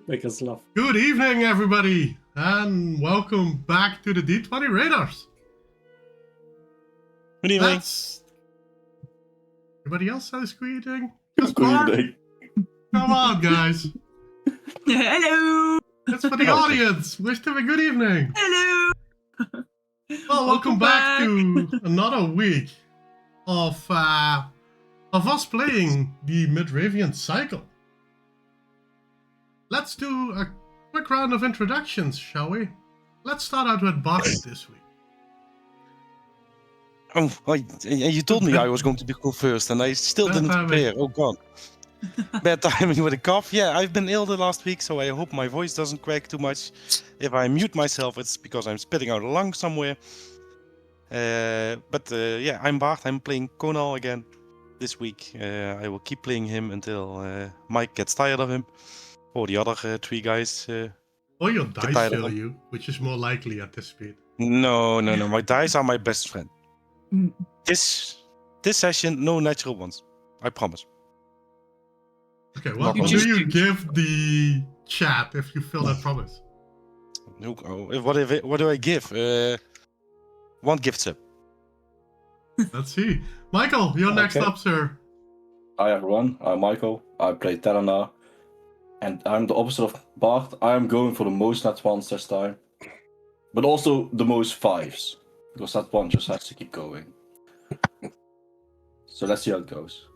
Make us laugh. Good evening, everybody, and welcome back to the D20 Raiders. Good evening. That's... Everybody else says good evening? Good evening. Come on, guys. Hello. It's for the audience. Wish them a good evening. Hello. Well, welcome back to another week of us playing the Mythravain Cycle. Let's do a quick round of introductions, shall we? Let's start out with Bucket this week. Oh, you told me I was going to go first, and I still Bad didn't timing. prepare. Oh God. Bad timing with a cough. Yeah, I've been ill the last week, so I hope my voice doesn't crack too much. If I mute myself, it's because I'm spitting out a lung somewhere. Yeah, I'm Bart. I'm playing Conal again this week. I will keep playing him until Mike gets tired of him, or the other three guys. Or your tired dice of fail them. you, which is more likely at this speed. No. My dice are my best friend. This session, no natural ones. I promise. Okay, what You do just you do- give the chat if you fill that promise? No, what do I give? One gift sub. Let's see. Michael, you're next Okay. up, sir. Hi everyone, I'm Michael. I play Telena, and I'm the opposite of Bart. I am going for the most nat ones this time, but also the most fives, because that one just has to keep going. So let's see how it goes.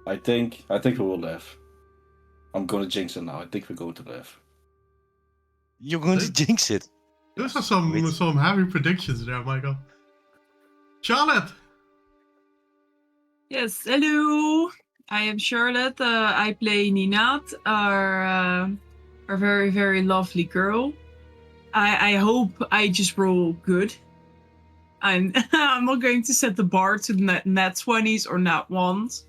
I think we will live. I'm gonna jinx it now. I think we're going to live. You're going to jinx it. Those are some heavy predictions there, Michael. Charlotte! Yes. Hello. I am Charlotte. I play Ninat, our very very lovely girl. I hope I just roll good. I'm not going to set the bar to nat 20s or nat 1s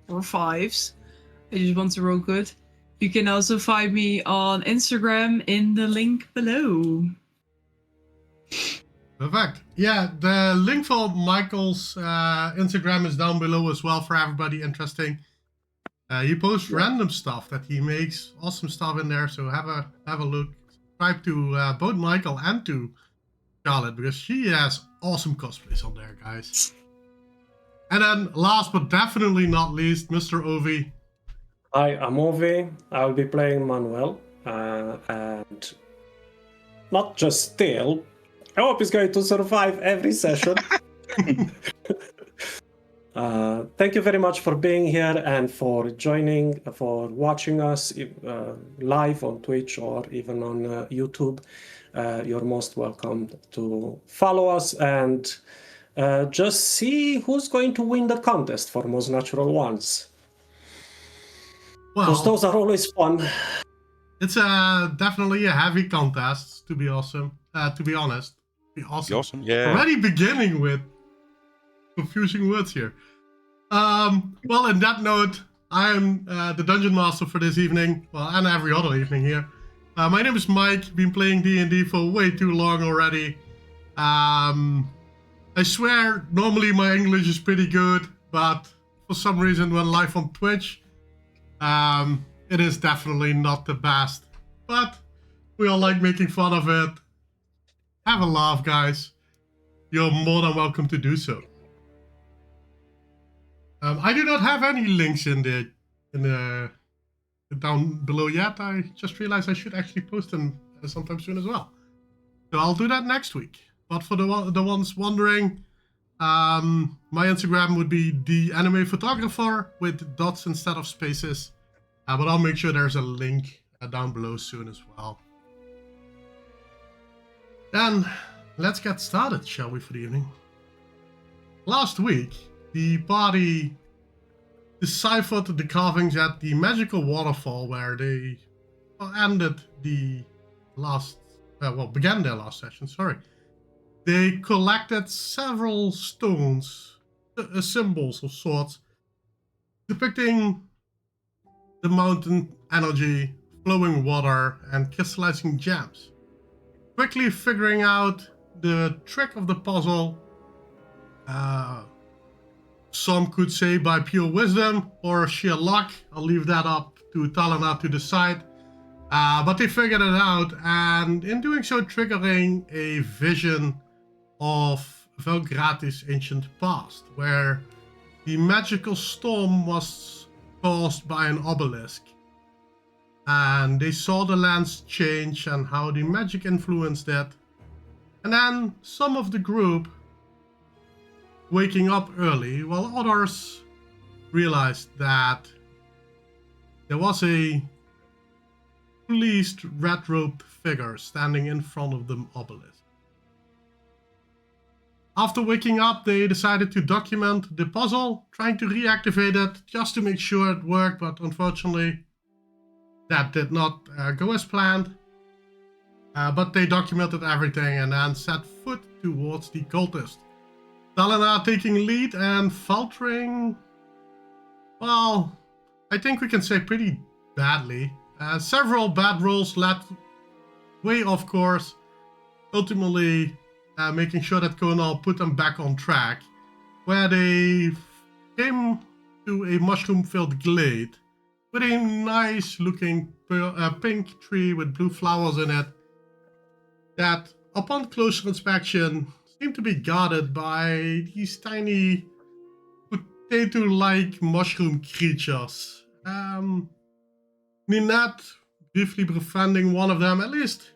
or 5s. I just want to roll good. You can also find me on Instagram in the link below. Perfect. Yeah, the link for Michael's Instagram is down below as well for everybody interesting. He posts random stuff that he makes, awesome stuff in there. So have a look. Subscribe to both Michael and to Charlotte because she has awesome cosplays on there, guys. And then last but definitely not least, Mr. Ovi. Hi, I'm Ovi. I'll be playing Manuel. And not just still. I hope he's going to survive every session. Thank you very much for being here and for joining, for watching us live on Twitch or even on YouTube. You're most welcome to follow us and just see who's going to win the contest for most natural ones. Because Well, those are always fun. it's definitely a heavy contest, to be awesome. To be honest. Be awesome. Awesome. Yeah. Already beginning with confusing words here. Well, in that note, I am the Dungeon Master for this evening, well, and every other evening here. My name is Mike, been playing D&D for way too long already. I swear, normally my English is pretty good, but for some reason when live on Twitch, it is definitely not the best. But we all like making fun of it. Have a laugh, guys. You're more than welcome to do so. I do not have any links in the down below yet. I just realized I should actually post them sometime soon as well. So I'll do that next week. But for the ones wondering, my Instagram would be the anime photographer with dots instead of spaces. But I'll make sure there's a link down below soon as well. Then let's get started, shall we, for the evening? Last week, the party deciphered the carvings at the magical waterfall where they ended the last, began their last session, sorry. They collected several stones, symbols of sorts, depicting the mountain energy, flowing water, and crystallizing gems. Quickly figuring out the trick of the puzzle, some could say by pure wisdom or sheer luck. I'll leave that up to Talana to decide. But they figured it out, and in doing so, triggering a vision of Velgrati's ancient past, where the magical storm was caused by an obelisk. And they saw the lands change and how the magic influenced it. And then some of the group waking up early, while others realized that there was a fleeced red-robed figure standing in front of the obelisk. After waking up, they decided to document the puzzle, trying to reactivate it just to make sure it worked, but unfortunately that did not go as planned. But they documented everything and then set foot towards the cultist. Dalinar taking lead and faltering, well, I think we can say pretty badly. Several bad rolls led way off course, ultimately making sure that Conal put them back on track, where they came to a mushroom-filled glade with a nice-looking pink tree with blue flowers in it that, upon closer inspection, seemed to be guarded by these tiny potato-like mushroom creatures. Ninette briefly befriending one of them, at least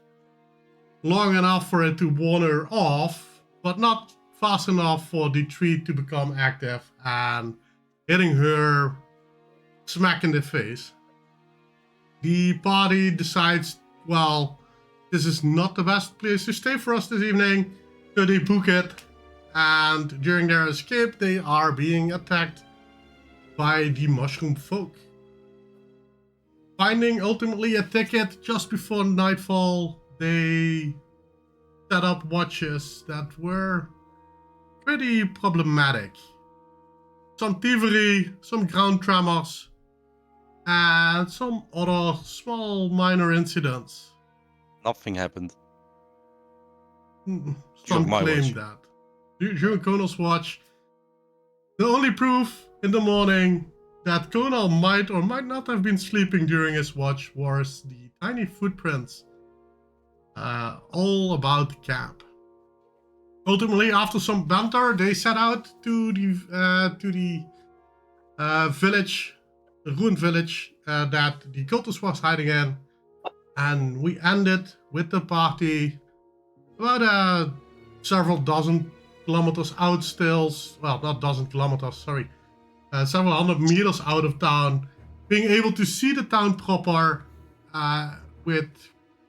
long enough for it to wander off, but not fast enough for the tree to become active and hitting her smack in the face. The party decides, well, this is not the best place to stay for us this evening, so they book it, and during their escape they are being attacked by the mushroom folk. Finding ultimately a ticket just before nightfall, they set up watches that were pretty problematic. Some thievery, some ground tremors, and some other small minor incidents. Nothing happened. Some my claim watch. that. During Conal's watch, the only proof in the morning that Conal might or might not have been sleeping during his watch was the tiny footprints all about the camp. Ultimately, after some banter, they set out to the village, the ruined village that the cultist was hiding in, and we ended with the party about several dozen kilometers out still. Well, not dozen kilometers, sorry. Several hundred meters out of town, being able to see the town proper with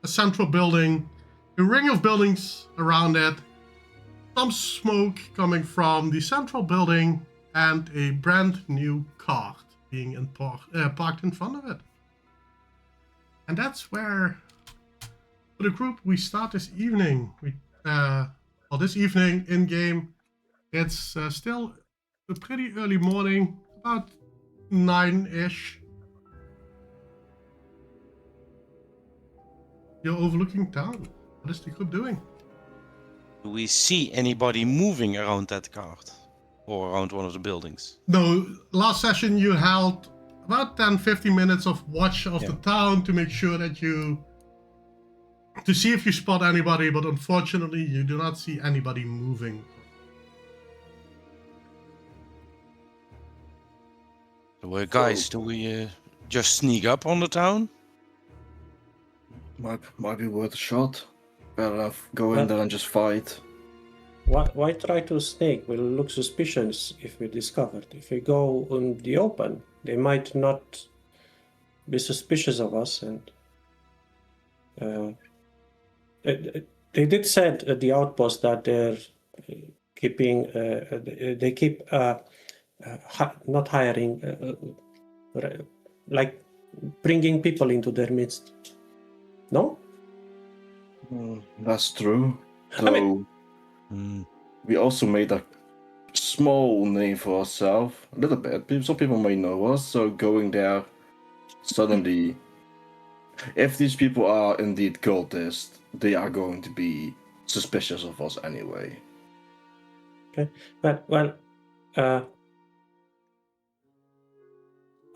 a central building, a ring of buildings around it, some smoke coming from the central building, and a brand new cart being parked in front of it. And that's where, for the group, we start this evening. This evening in game, it's still a pretty early morning, about 9-ish. You're overlooking town. What is the group doing? Do we see anybody moving around that cart or around one of the buildings? No, last session you held about 10-15 minutes of watch of the town to make sure that to see if you spot anybody, but unfortunately you do not see anybody moving. So, guys, do we just sneak up on the town? Might be worth a shot. Better off go in there and just fight. Why try to sneak? We'll look suspicious if we're discovered. If we go in the open, they might not be suspicious of us. And they did said at the outpost that they're keeping, they keep not hiring, like bringing people into their midst. No? That's true. So I mean, we also made a small name for ourselves, a little bit. Some people may know us, so going there suddenly, if these people are indeed cultists, they are going to be suspicious of us anyway. Okay, well,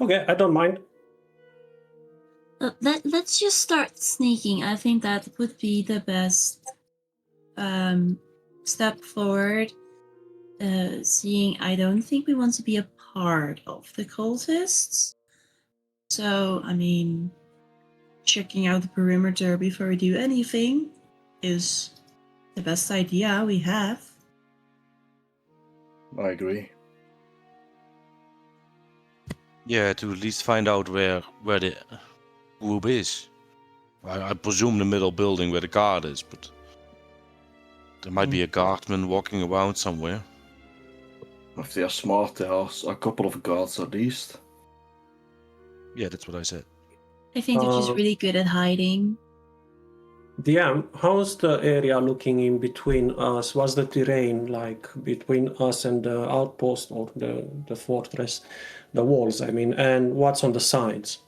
okay, I don't mind. let's just start sneaking. I think that would be the best step forward. Seeing I don't think we want to be a part of the cultists. So, I mean, checking out the perimeter before we do anything is the best idea we have. I agree. Yeah, to at least find out where the group is. I presume the middle building where the guard is, but there might be a guardman walking around somewhere. If they are smart, there are a couple of guards at least. Yeah, that's what I said. I think they're just really good at hiding. DM, how's the area looking in between us? What's the terrain like between us and the outpost or the fortress, the walls, I mean, and what's on the sides?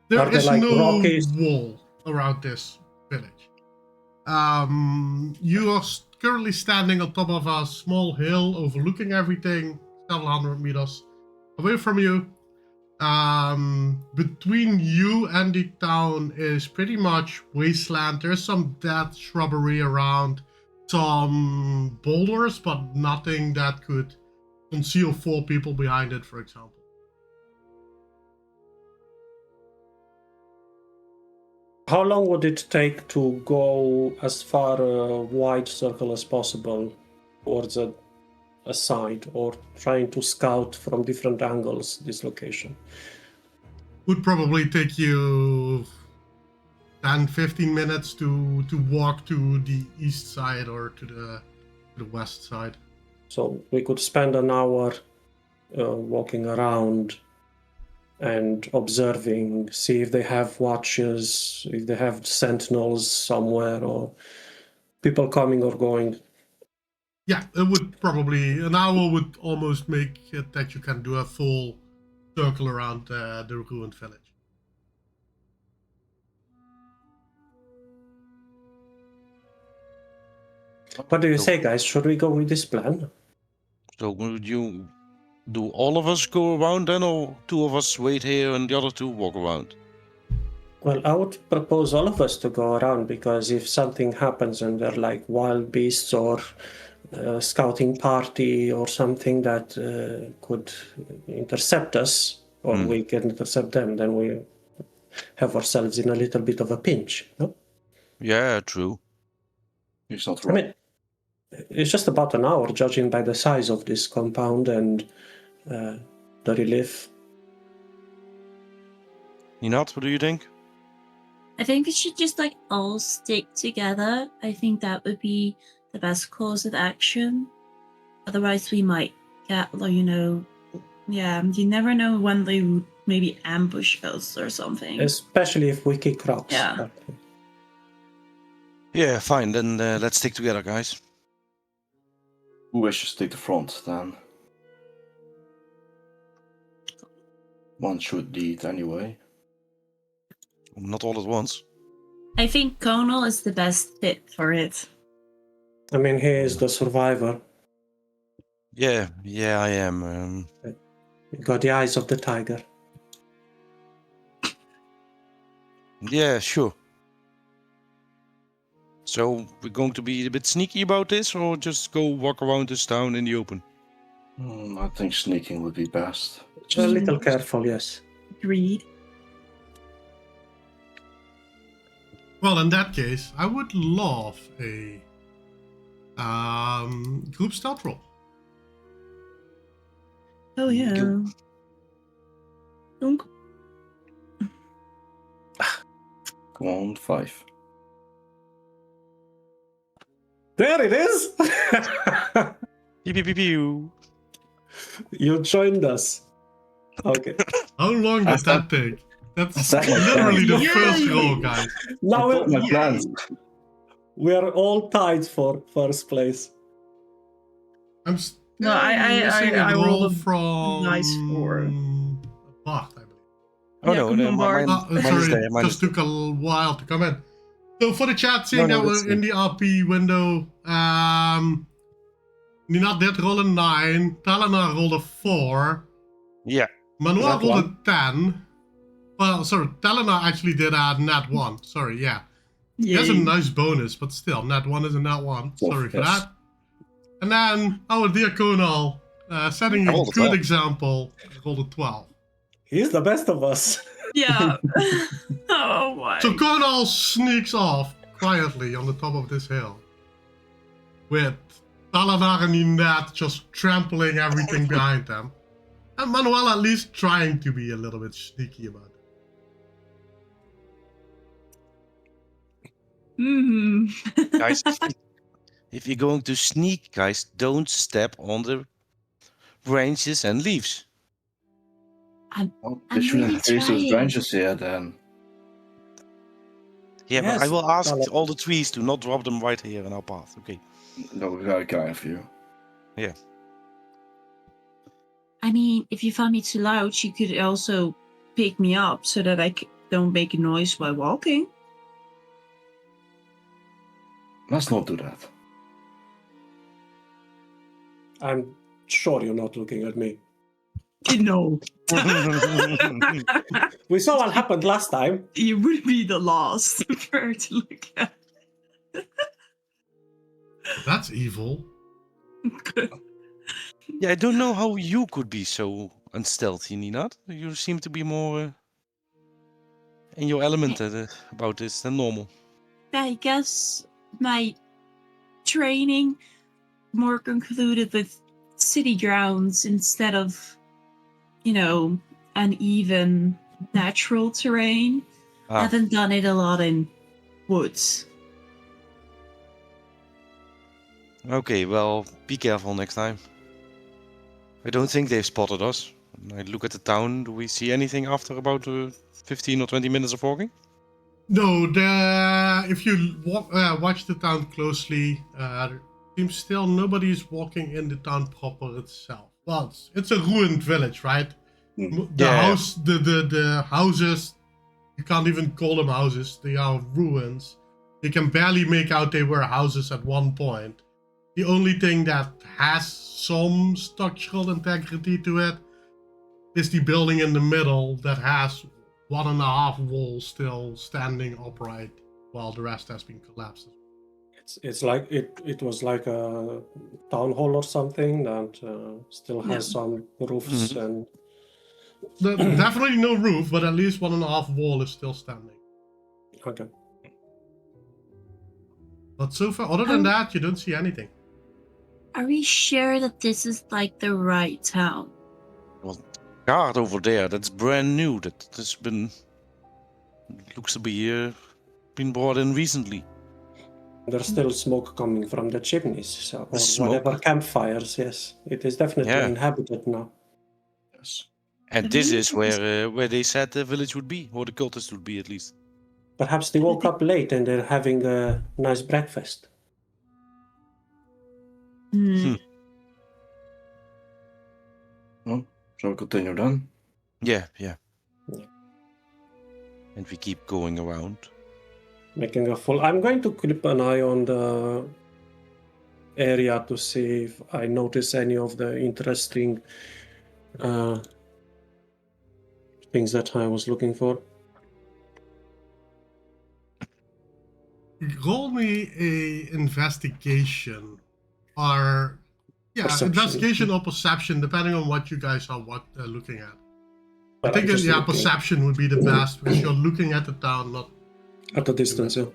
There Are they is like no rocky? wall around this village. You are currently standing on top of a small hill overlooking everything, several hundred meters away from you. Between you and the town is pretty much wasteland. There's some dead shrubbery around, some boulders, but nothing that could conceal 4 people behind it, for example. How long would it take to go as far a wide circle as possible towards a side, or trying to scout from different angles this location? Would probably take you 10-15 minutes to walk to the east side or to the west side. So we could spend an hour walking around and observing, see if they have watches, if they have sentinels somewhere, or people coming or going. Yeah, it would probably, an hour would almost make it that you can do a full circle around the ruined village. What do you say, guys? Should we go with this plan? So would you do all of us go around then, or 2 of us wait here and the other 2 walk around? Well, I would propose all of us to go around, because if something happens and they're like wild beasts or a scouting party or something that could intercept us, or we can intercept them, then we have ourselves in a little bit of a pinch, no? Yeah, true. He's not I wrong. mean, it's just about an hour, judging by the size of this compound and the relief. Ninat, what do you think? I think we should just like all stick together. I think that would be the best course of action. Otherwise, we might get, you know, yeah, you never know when they would maybe ambush us or something. Especially if we kick rocks. Yeah. Yeah, fine, then let's stick together, guys. Who wishes to take the front then? One should lead anyway. Not all at once. I think Conal is the best fit for it. I mean, he is the survivor. Yeah, I am. You got the eyes of the tiger. Yeah, sure. So, we're going to be a bit sneaky about this, or just go walk around this town in the open? I think sneaking would be best. Just a little careful, yes. Agreed. Well, in that case, I would love a group stealth roll. Oh yeah. Dunk. Come on, 5. There it is! Pew, pew, pew, pew. You joined us. Okay. How long did that take? That's That's my literally the plan. first Yay! roll, guys. Now I thought my plans. we are all tied for first place. I'm still No, I missing a roll rolled a from nice 4. Bart, I believe. Oh Yeah, no, come on, Bart. mine Sorry, is there, mine just is there. took a while to come in. So for the chat, seeing No, that that's we're in the RP window, Nina did roll a 9, Talana rolled a 4, Yeah, Manuel That rolled one. a 10, Well, sorry, Talana actually did add nat 1. Sorry, yeah. He has a Yay. nice bonus, but still, nat 1 is a nat 1. Sorry for yes. that. And then our dear Konal, setting I a rolled a good 12. example, rolled a 12. He's the best of us. Yeah. Oh my. So Konal sneaks off quietly on the top of this hill, with Talanar and Ninat just trampling everything behind them. And Manuel at least trying to be a little bit sneaky about it. Guys, if you're going to sneak, guys, don't step on the branches and leaves. Well, I'm they shouldn't really face those trying. branches here then. Yeah, but I Yes, will ask Talana. all the trees to not drop them right here in our path. Okay. No, very kind of you. I mean, if you find me too loud, you could also pick me up so that I don't make a noise while walking. Let's not do that. I'm sure you're not looking at me. No. We saw what happened last time. You would be the last for to look at. That's evil. Yeah, I don't know how you could be so unstealthy, Ninat. You seem to be more in your element about this than normal. I guess my training more concluded with city grounds instead of, uneven natural terrain. I Ah, haven't done it a lot in woods. okay, well, be careful next time. I don't think they've spotted us. When I look at the town, do we see anything after about 15 or 20 minutes of walking? No, if you watch the town closely, there seems still nobody is walking in the town proper itself. Well, it's a ruined village, right? Mhm. The houses, you can't even call them houses. They are ruins. You can barely make out they were houses at one point. The only thing that has some structural integrity to it is the building in the middle that has 1.5 walls still standing upright while the rest has been collapsed. It's like it was like a town hall or something that still has some roofs and Definitely no roof, but at least 1.5 wall is still standing. okay. But so far, other than that, you don't see anything. Are we sure that this is like the right town? Well, guard over there, that's brand new. That has been looks to be been brought in recently. There's still smoke coming from the chimneys, so, or Smoke? whatever campfires. Yes, it is definitely Yeah. inhabited now. Yes. And this is where they said the village would be, or the cultists would be at least. Perhaps they woke up late and they're having a nice breakfast. Shall we continue then? Yeah. Yeah. And we keep going around. Making a full. I'm going to keep an eye on the area to see if I notice any of the interesting things that I was looking for. Roll me a investigation, or Perception. investigation or perception, depending on what you guys are looking at. But I think I'm just looking perception would be the best because you're looking at the town, not at a distance. Yeah.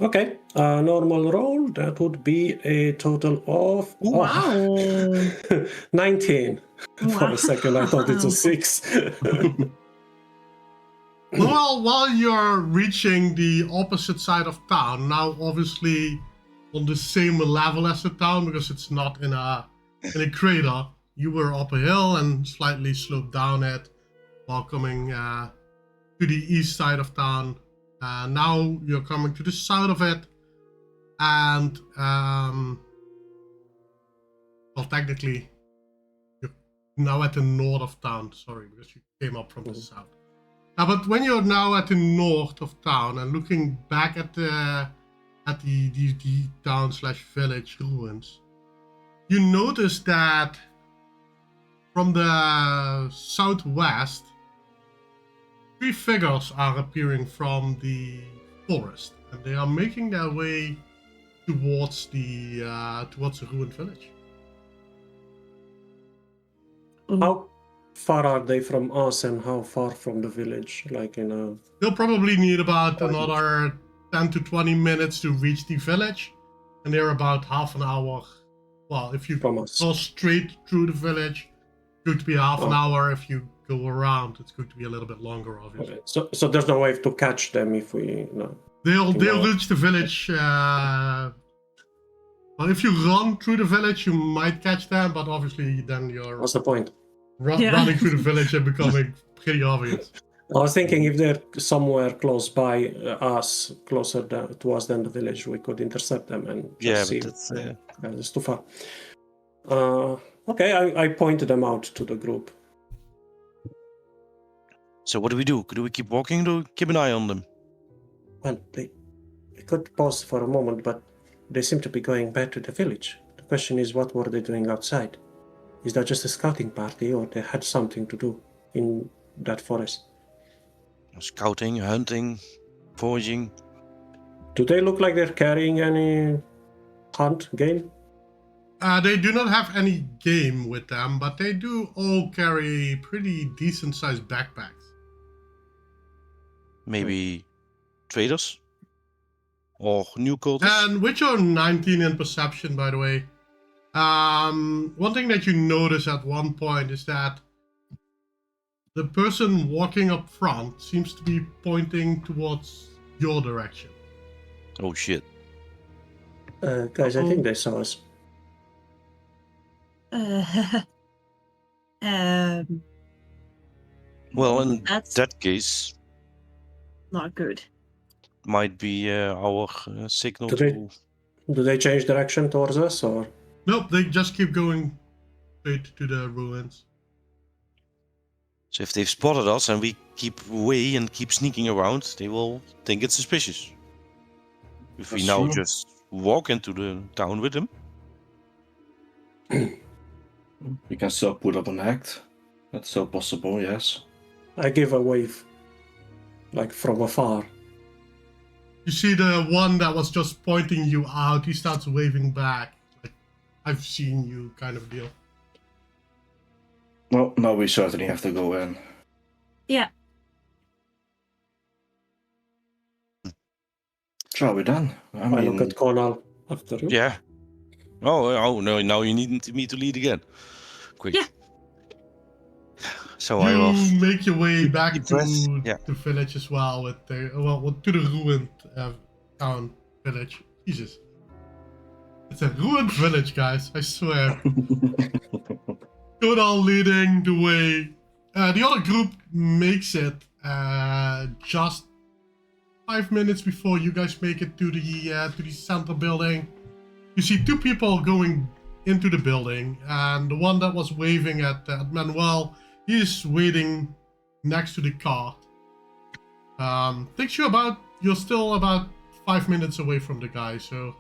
Okay, normal roll. That would be a total of 19. For a second, I thought it's a 6. Well, while you're reaching the opposite side of town, now obviously on the same level as the town because it's not in a crater. You were up a hill and slightly sloped down it while coming to the east side of town. Now you're coming to the south of it, and well, technically you're now at the north of town. Sorry, because you came up from the south. But when you're now at the north of town and looking back at the town/village ruins, you notice that from the southwest three figures are appearing from the forest, and they are making their way towards the ruined village. How far are they from us, and how far from the village? Like in a They'll probably need about another 10 to 20 minutes to reach the village, and they're about half an hour. Well, if you from us. go straight through the village, it's going to be half an hour. If you go around, it's going to be a little bit longer, obviously. Okay. So there's no way to catch them if we no. They'll No. reach the village. Well, if you run through the village, you might catch them, but obviously then you're What's the point? running through the village and becoming pretty obvious. I was thinking if they're somewhere close by us, closer to us than the village, we could intercept them and just see. but that's It's too far. Okay, I pointed them out to the group. So what do we do? Do we keep walking or do we keep an eye on them? Well, they could pause for a moment, but they seem to be going back to the village. The question is, what were they doing outside? Is that just a scouting party, or they had something to do in that forest? Scouting, hunting, foraging. Do they look like they're carrying any game? They do not have any game with them, but they do all carry pretty decent-sized backpacks. Maybe traders? Or new cultists? And with your 19 in perception, by the way, one thing that you notice at one point is that the person walking up front seems to be pointing towards your direction. Oh shit. Guys, I think they saw us. Well, in That's that case, not good. might be our signal Do they- to... Do they change direction towards us, or? Nope, they just keep going straight to the ruins. So if they've spotted us and we keep away and keep sneaking around, they will think it's suspicious. If we That's now true. just walk into the town with them, We can still put up an act. That's still possible, yes. I give a wave, like from afar. You see the one that was just pointing you out, he starts waving back. Like, I've seen you kind of deal. Well, now we certainly have to go in. Yeah. Shall we then? I I mean, look at Conal after you. yeah. Oh no! Now you need me to lead again. Quick. Yeah. So I will. You make your way back deep to breath, yeah. the village as well, with the to the ruined town village. Jesus, it's a ruined village, guys. I swear. Godal leading the way. The other group makes it just 5 minutes before you guys make it to the center building. You see two people going into the building, and the one that was waving at Manuel, he is waiting next to the cart. You're still about 5 minutes away from the guy, so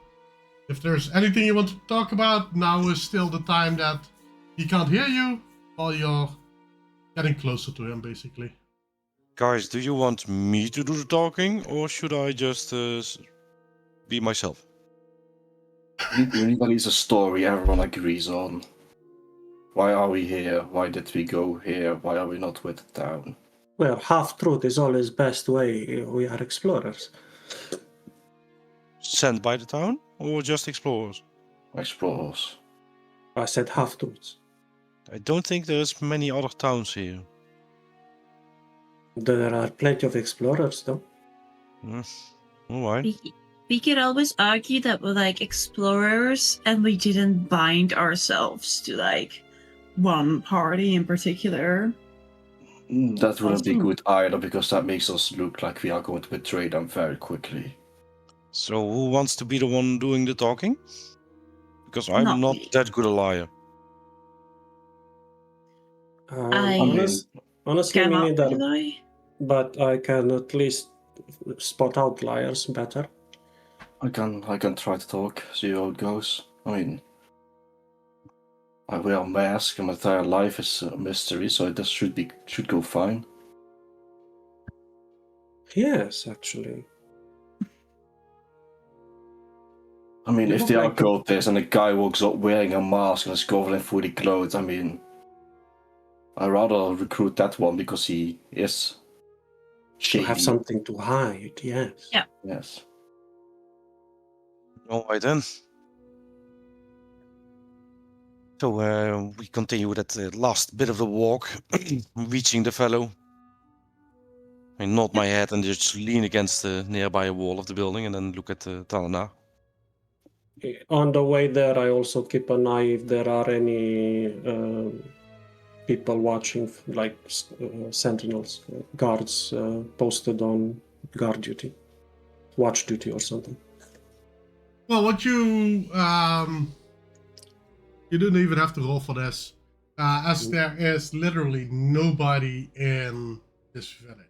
if there's anything you want to talk about, now is still the time that he can't hear you, while you're getting closer to him, basically. Guys, do you want me to do the talking, or should I just be myself? we need at least a story everyone agrees on. Why are we here? Why did we go here? Why are we not with the town? Well, half-truth is always best way. We are explorers. Sent by the town, or just explorers? Explorers. I said half-truths. I don't think there's many other towns here. There are plenty of explorers, though. Alright. We could always argue that we're like explorers and we didn't bind ourselves to like one party in particular. That wouldn't be Awesome. good either, because that makes us look like we are going to betray them very quickly. So who wants to be the one doing the talking? Because I'm Not not me. that good a liar. Honestly, we Cannot need that, lie. but I can at least spot out liars better. I can try to talk, see how it goes. I mean, I wear a mask and my entire life is a mystery, so this should go fine. Yes, actually. I mean, You if look they are like the- cultists and the guy walks up wearing a mask and is covered in fully clothes, I mean, I'd rather recruit that one because he is To shady. have something to hide, yes. Yeah. Yes. All right then. So we continue with that last bit of the walk, reaching the fellow. I nod my head and just lean against the nearby wall of the building and then look at Talana. On the way there, I also keep an eye if there are any people watching, like sentinels, guards posted on guard duty, watch duty or something. Well, what you don't even have to roll for this, as there is literally nobody in this village.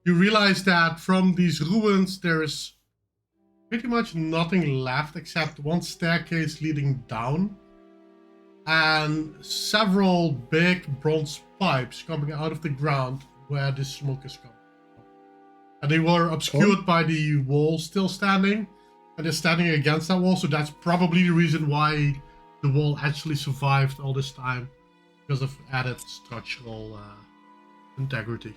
You realize that from these ruins there is pretty much nothing left except one staircase leading down and several big bronze pipes coming out of the ground where the smoke is coming from. And they were obscured by the wall still standing, and they're standing against that wall, so that's probably the reason why the wall actually survived all this time, because of added structural integrity.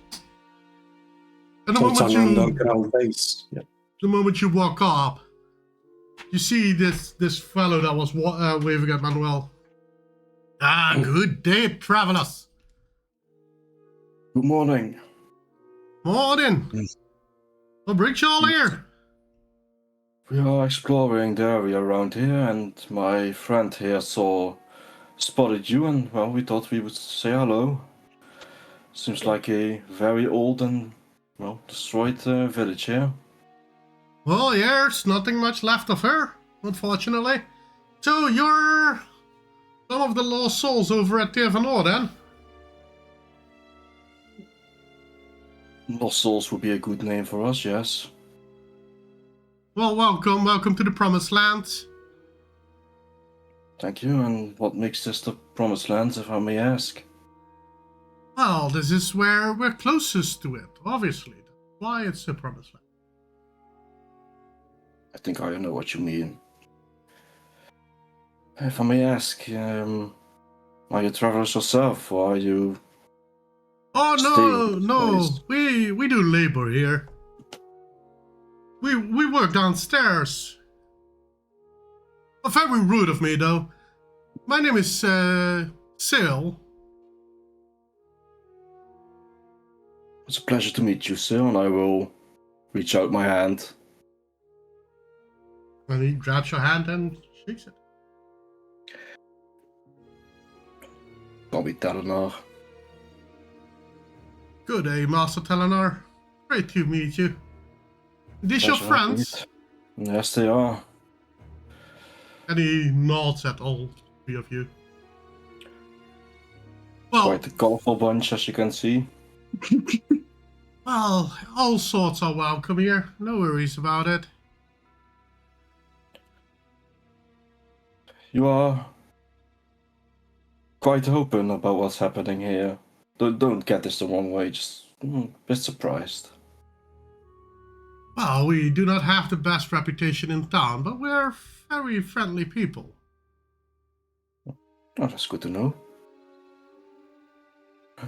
And So it's an underground base. Yeah. the moment you walk up, you see this fellow that was waving at Manuel. Ah, good day, travelers. Good morning. Morning. What brings you all here? We are exploring the area around here, and my friend here spotted you, and well, we thought we would say hello. Seems like a very old and well destroyed village here. Well, there's nothing much left of her, unfortunately. So you're some of the lost souls over at Tervanor, then? Lost Souls would be a good name for us, yes. Well, welcome to the Promised Land. Thank you, and what makes this the Promised Land, if I may ask? Well, this is where we're closest to it, obviously. That's why it's the Promised Land. I think I know what you mean. If I may ask, are you travelers yourself, or are you... Oh, Stay in no. place. We do labor here. We work downstairs. Oh, very rude of me, though. My name is, Sil. It's a pleasure to meet you, sir, and I will reach out my hand. And he grabs your hand and shakes it. Call me Dalinar. Good day, Master Telenar. Great to meet you. These your Pleasure, friends? indeed. Yes, they are. And he nods at all three of you. Well, Quite a colorful bunch, as you can see. well, all sorts are welcome here. No worries about it. You are quite open about what's happening here. Don't get this the wrong way, just a bit surprised. Well, we do not have the best reputation in town, but we're very friendly people. Oh, that's good to know.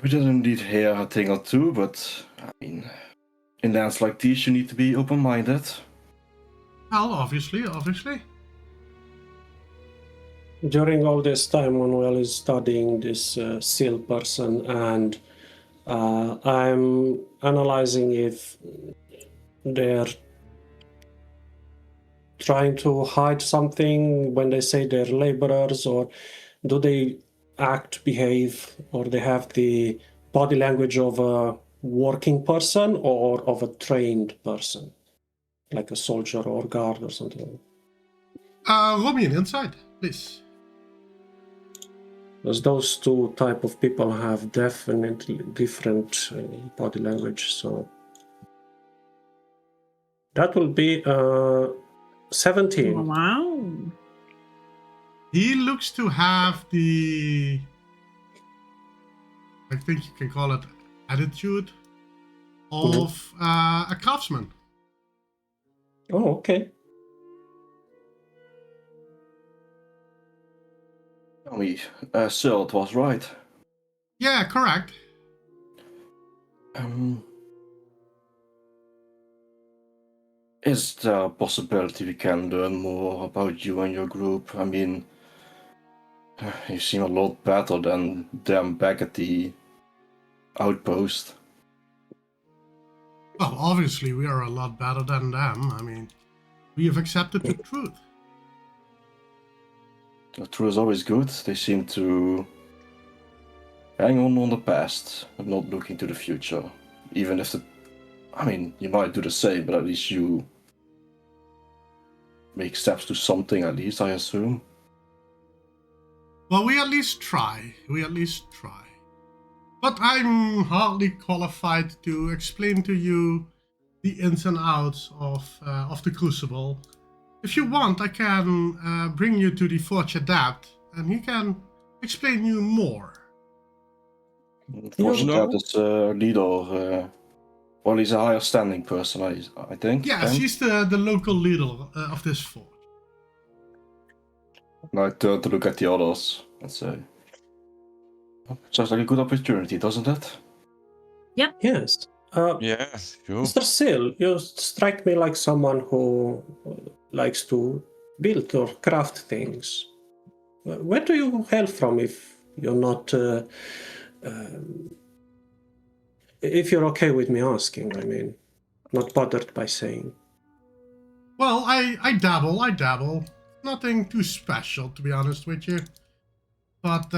We did indeed hear a thing or two, but I mean, in lands like these, you need to be open-minded. Well, obviously. During all this time, Manuel is studying this seal person, and I'm analyzing if they're trying to hide something when they say they're laborers, or do they behave, or they have the body language of a working person or of a trained person, like a soldier or guard or something. Roll me an insight, please. Because those two type of people have definitely different body language, so that will be 17. Wow. He looks to have I think you can call it attitude of a craftsman. Oh, okay. Silt was right. Yeah, correct. Is there a possibility we can learn more about you and your group? I mean, you seem a lot better than them back at the outpost. Well, obviously we are a lot better than them. I mean, we have accepted the truth. The truth is always good. They seem to hang on the past and not looking to the future. Even if you might do the same, but at least you make steps to something, at least, I assume. Well, we at least try. But I'm hardly qualified to explain to you the ins and outs of the Crucible. If you want, I can bring you to the Forge Adept, and he can explain you more. Forge Adept is a leader, well, he's a higher standing person, I think. Yes, he's the local leader of this forge. And I turn to look at the others and say, sounds like a good opportunity, doesn't it? Yes. Yeah, sure. Mr. Sill, you strike me like someone who likes to build or craft things. Where do you hail from if you're not... if you're okay with me asking, I mean, not bothered by saying. Well, I dabble. Nothing too special, to be honest with you. But,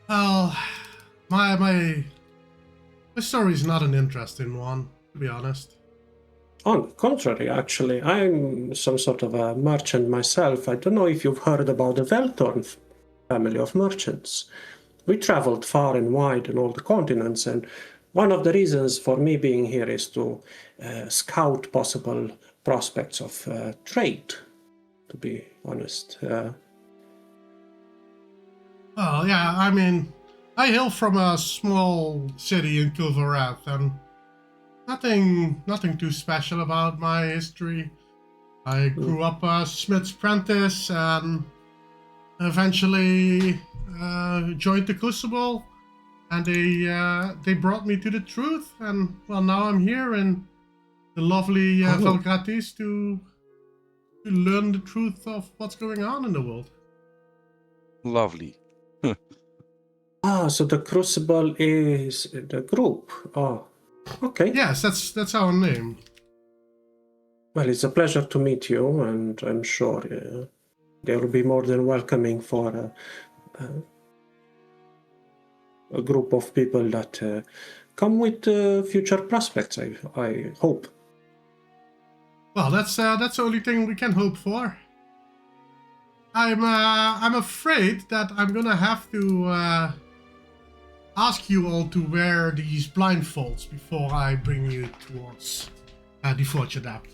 well, my story is not an interesting one, to be honest. On the contrary, actually, I'm some sort of a merchant myself. I don't know if you've heard about the Veltorn family of merchants. We traveled far and wide on all the continents, and one of the reasons for me being here is to scout possible prospects of trade, to be honest. Well, yeah, I mean, I hail from a small city in Kulvareth, and nothing too special about my history. I grew up a smith's apprentice and eventually joined the Crucible, and they brought me to the truth, and well, now I'm here in the lovely Velgratis to learn the truth of what's going on in the world. Lovely. So the Crucible is the group. Oh, okay. Yes, that's our name. Well, it's a pleasure to meet you, and I'm sure they will be more than welcoming for a group of people that come with future prospects, I hope. Well, that's the only thing we can hope for. I'm afraid that I'm gonna have to ask you all to wear these blindfolds before I bring you towards the Forge Adept.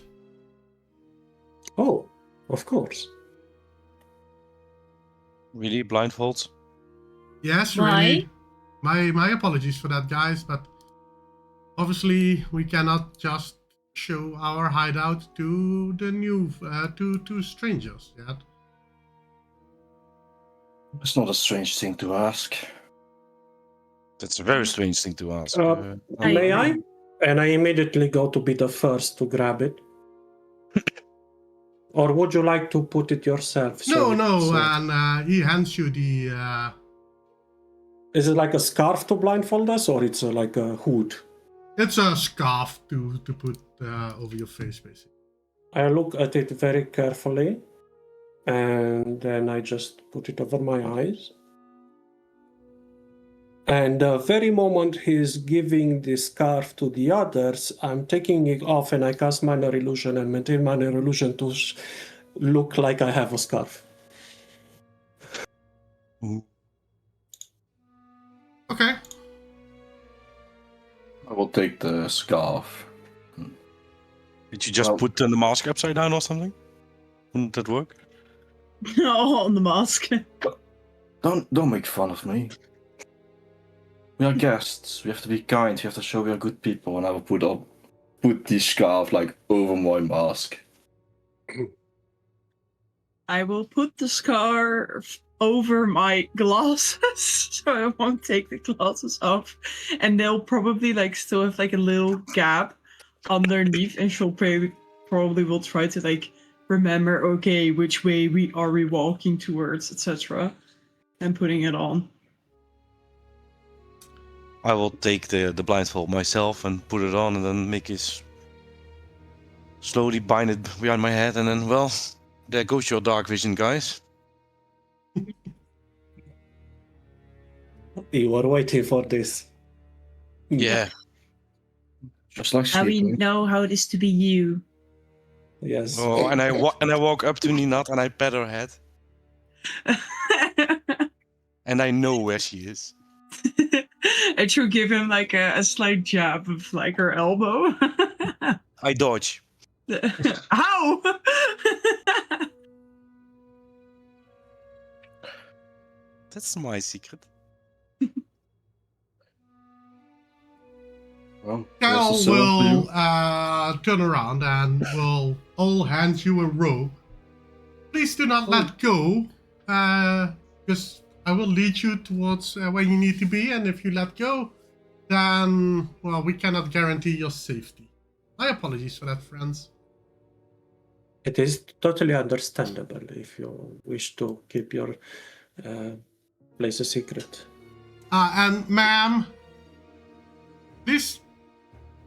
Oh, of course. Really, blindfolds? Yes, Why? really. My apologies for that, guys, but obviously we cannot just show our hideout to the new to strangers yet. It's not a strange thing to ask. That's a very strange thing to ask. May I? And I immediately go to be the first to grab it. Or would you like to put it yourself? No, So- and he hands you the. Is it like a scarf to blindfold us, or it's like a hood? It's a scarf to put over your face, basically. I look at it very carefully, and then I just put it over my eyes. And the very moment he's giving the scarf to the others, I'm taking it off and I cast Minor Illusion and maintain Minor Illusion to look like I have a scarf. Okay. I will take the scarf. Did you just Well- put the mask upside down or something? Wouldn't that work? Oh, on the mask. Don't make fun of me. We are guests. We have to be kind. We have to show we are good people. And I will put the scarf like over my mask. I will put the scarf over my glasses, so I won't take the glasses off, and they'll probably like still have like a little gap underneath, and she'll probably will try to like remember, okay, which way we walking towards, etc., and putting it on. I will take the blindfold myself and put it on, and then make it slowly bind it behind my head, and then, well, there goes your dark vision, guys. You were waiting for this. Yeah. Just like Now we sleeping. know how it is to be you. Yes. Oh, and I walk up to Ninat and I pat her head, and I know where she is. And she'll give him like a slight jab of like her elbow. I dodge. How? That's my secret. Well, Cal that's a symbol for you. will turn around and will all hand you a rope. Please do not let go, because I will lead you towards where you need to be, and if you let go, then, well, we cannot guarantee your safety. My apologies for that, friends. It is totally understandable if you wish to keep your place a secret. And ma'am, please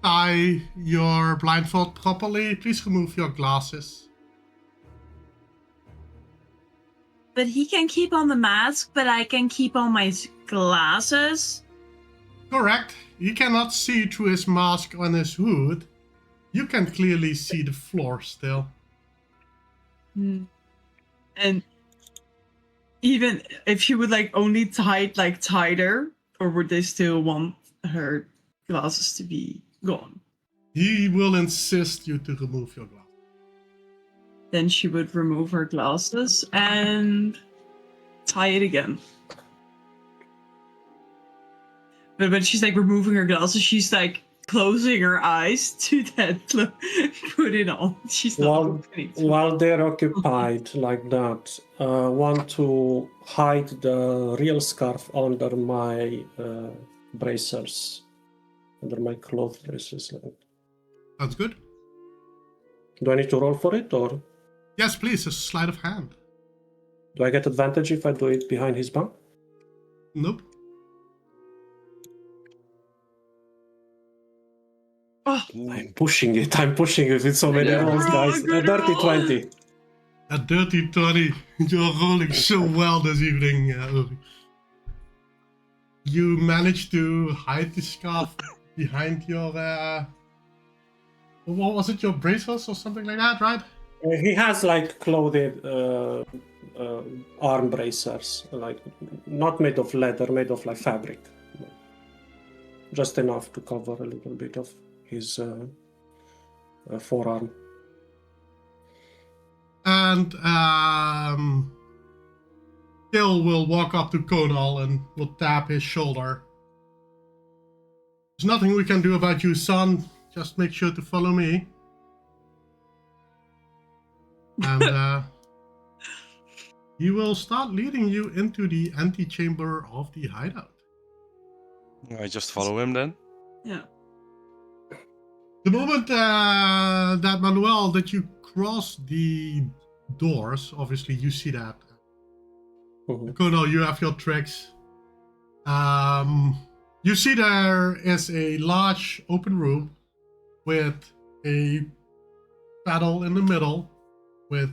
tie your blindfold properly. Please remove your glasses. But he can keep on the mask, but I can keep on my glasses. Correct. You cannot see through his mask on his hood. You can clearly see the floor still. And even if she would like only tie tighter, or would they still want her glasses to be gone? He will insist you to remove your glasses. Then she would remove her glasses and tie it again. But when she's like removing her glasses, she's like closing her eyes to then put it on. She's not opening it. While they're occupied like that, want to hide the real scarf under my bracers, under my cloth braces. Sounds good. Do I need to roll for it, or Yes, please, a sleight of hand. do I get advantage if I do it behind his back? Nope. Oh, I'm pushing it with so many Yeah. rolls, guys. Good A dirty roll. 20. A dirty 20. You're rolling so well this evening, Uri. You managed to hide the scarf behind your, what was it, your bracers or something like that, right? He has like clothed arm bracers, like not made of leather, made of like fabric. Just enough to cover a little bit of his forearm. And Gil will walk up to Conal and will tap his shoulder. There's nothing we can do about you, son. Just make sure to follow me. And he will start leading you into the antechamber of the hideout. I just follow him then. yeah. The moment that Manuel, that you cross the doors, obviously you see that. Mhm. Conal, you have your tricks. You see there is a large open room with a paddle in the middle with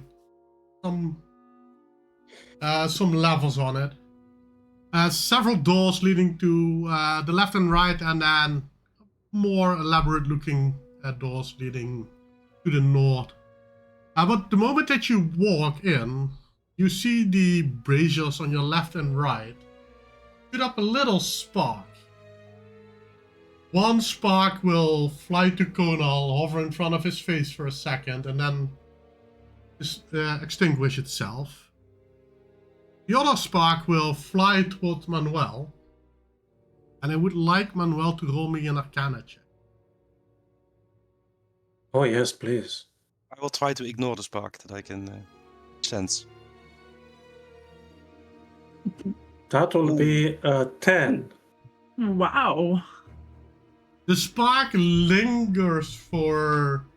some levels on it. Several doors leading to the left and right, and then more elaborate looking doors leading to the north. But the moment that you walk in, you see the braziers on your left and right shoot up a little spark. One spark will fly to Conal, hover in front of his face for a second, and then extinguish itself. The other spark will fly towards Manuel, And I would like Manuel to roll me an Arcana check. Oh yes, please. I will try to ignore the spark that I can sense. That will be 10. Wow. The spark lingers for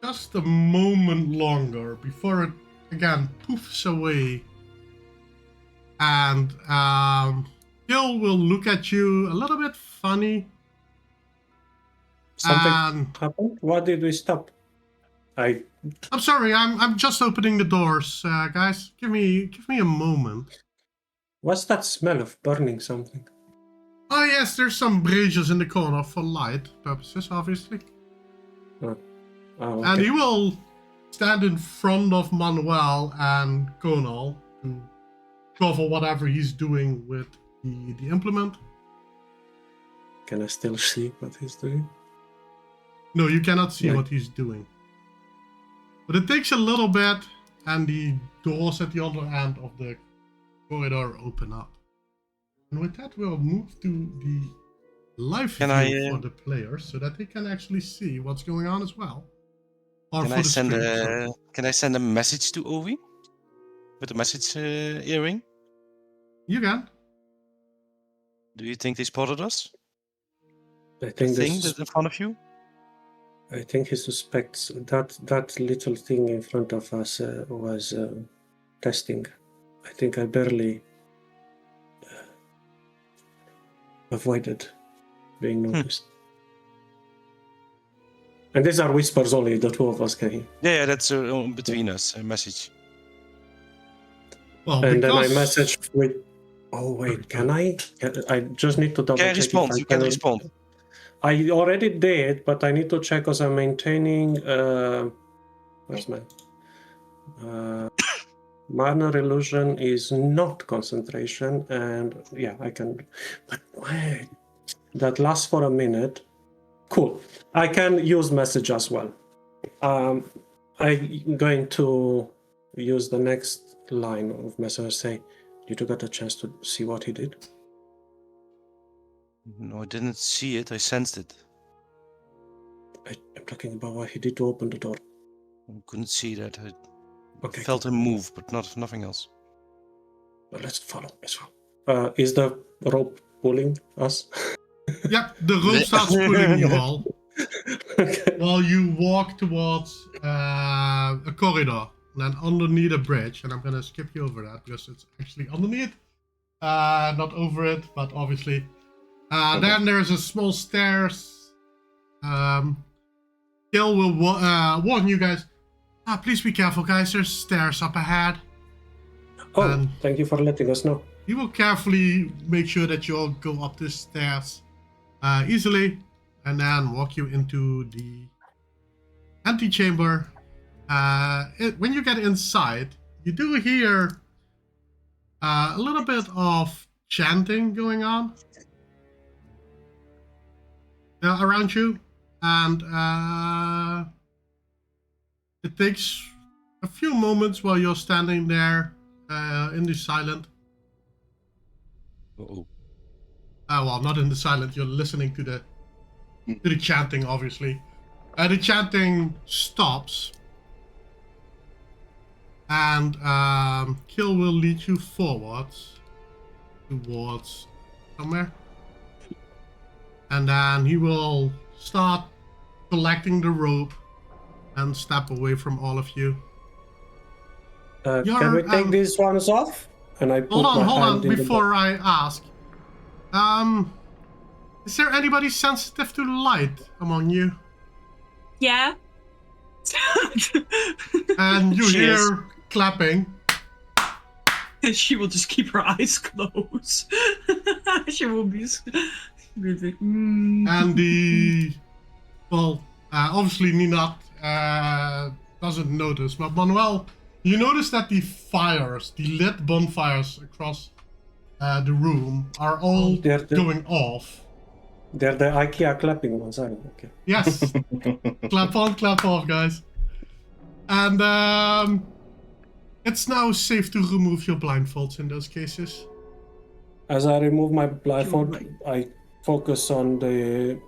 just a moment longer before it again poofs away. And Gil will look at you a little bit funny. Something happened? What did we stop? I'm sorry, I'm just opening the doors, guys. Give me a moment. What's that smell of burning something? Oh yes, there's some braziers in the corner for light purposes, obviously. Oh, okay. And he will stand in front of Manuel and Conal to cover whatever he's doing with the implement. Can I still see what he's doing? No, you cannot see Right. what he's doing. But it takes a little bit, and the doors at the other end of the corridor open up. And with that, we'll move to the live view for the players, so that they can actually see what's going on as well. Or Can for I the send stream, a sorry. Can I send a message to Ovi with the message earring? You can. Do you think they spotted us? I The think thing this. that's in front of you? I think he suspects that little thing in front of us was testing. I think I barely avoided being noticed. And these are whispers only, the two of us can hear. Yeah, that's between us, a message. Well, And then I because- message with. Oh wait, can I? I just need to double Can check. respond, if I you can respond. I already did, but I need to check because I'm maintaining. Where's my? Minor illusion is not concentration, and yeah, I can. But wait, that lasts for a minute. Cool. I can use message as well. I'm going to use the next line of message. Say, did you get a chance to see what he did? No, I didn't see it, I sensed it. I'm talking about what he did to open the door. I couldn't see that. I Okay. felt him move, but nothing else. Well, let's follow. Let's follow. Is the rope pulling us? Yep, the rope starts pulling you all Okay. while you walk towards a corridor, and then underneath a bridge. And I'm gonna skip you over that because it's actually underneath, not over it, but obviously. Then there's a small stairs. Gil will warn you guys. Please be careful, guys. There's stairs up ahead. Oh, thank you for letting us know. He will carefully make sure that you all go up the stairs easily, and then walk you into the antechamber. When you get inside, you do hear a little bit of chanting going on around you, and it takes a few moments while you're standing there in the silent. Uh-oh. Well, not in the silent. You're listening to the chanting, obviously. The chanting stops, and Kill will lead you forwards towards somewhere, and then he will start collecting the rope and step away from all of you. Can we take these ones off? And I put Hold my on, hand in the before I ask. Is there anybody sensitive to light among you? Yeah. And you She hear is. clapping. And she will just keep her eyes closed. She will be. And obviously Ninat doesn't notice, but Manuel, you notice that the lit bonfires across the room are all going off. They're the IKEA clapping ones, aren't they? Okay. Yes. Clap on, clap off, guys. And it's now safe to remove your blindfolds in those cases. As I remove my blindfold, Right. I focus on the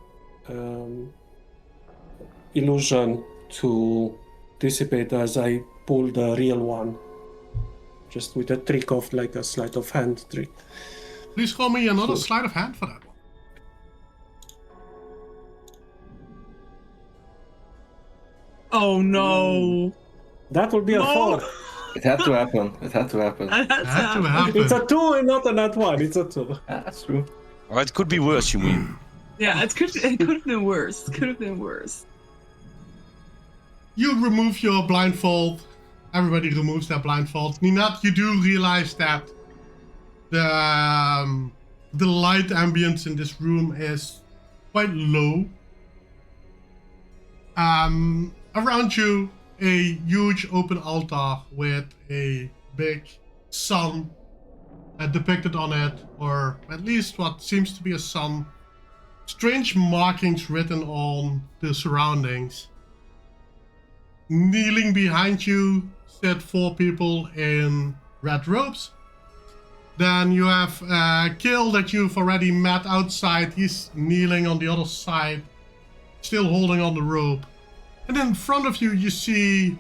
illusion to dissipate as I pull the real one. Just with a trick of like a sleight of hand trick. Please call me another Sure. sleight of hand for that one. Oh no. That will be a No. 4. It had to happen. It had to happen. That's Had to happen. It's a 2 and not a nat 1. It's a 2. Yeah, that's true. Oh, it could be worse, you mean? Yeah, it could have been worse. Could have been worse. You remove your blindfold. Everybody removes their blindfold. Ninat, you do realize that the light ambience in this room is quite low. Around you, a huge open altar with a big sun depicted on it, or at least what seems to be a sun. Strange markings written on the surroundings. Kneeling behind you sit 4 people in red robes. Then you have Kill that you've already met outside. He's kneeling on the other side, still holding on the rope. And in front of you, you see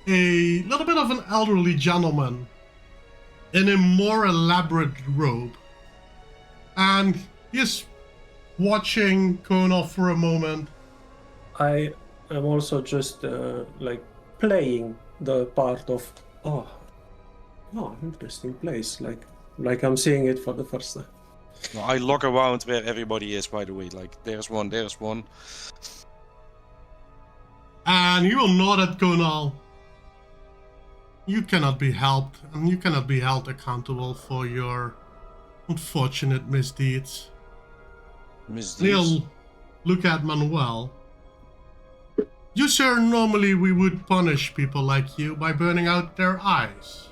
a little bit of an elderly gentleman in a more elaborate robe. And he's watching Kona for a moment. I am also just like playing the part of interesting place, like I'm seeing it for the first time. No, I look around where everybody is, by the way. Like, there's one, there's one. And he will nod at Konal. You cannot be helped, and you cannot be held accountable for your unfortunate misdeeds. He'll look at Manuel. You, sir, normally we would punish people like you by burning out their eyes.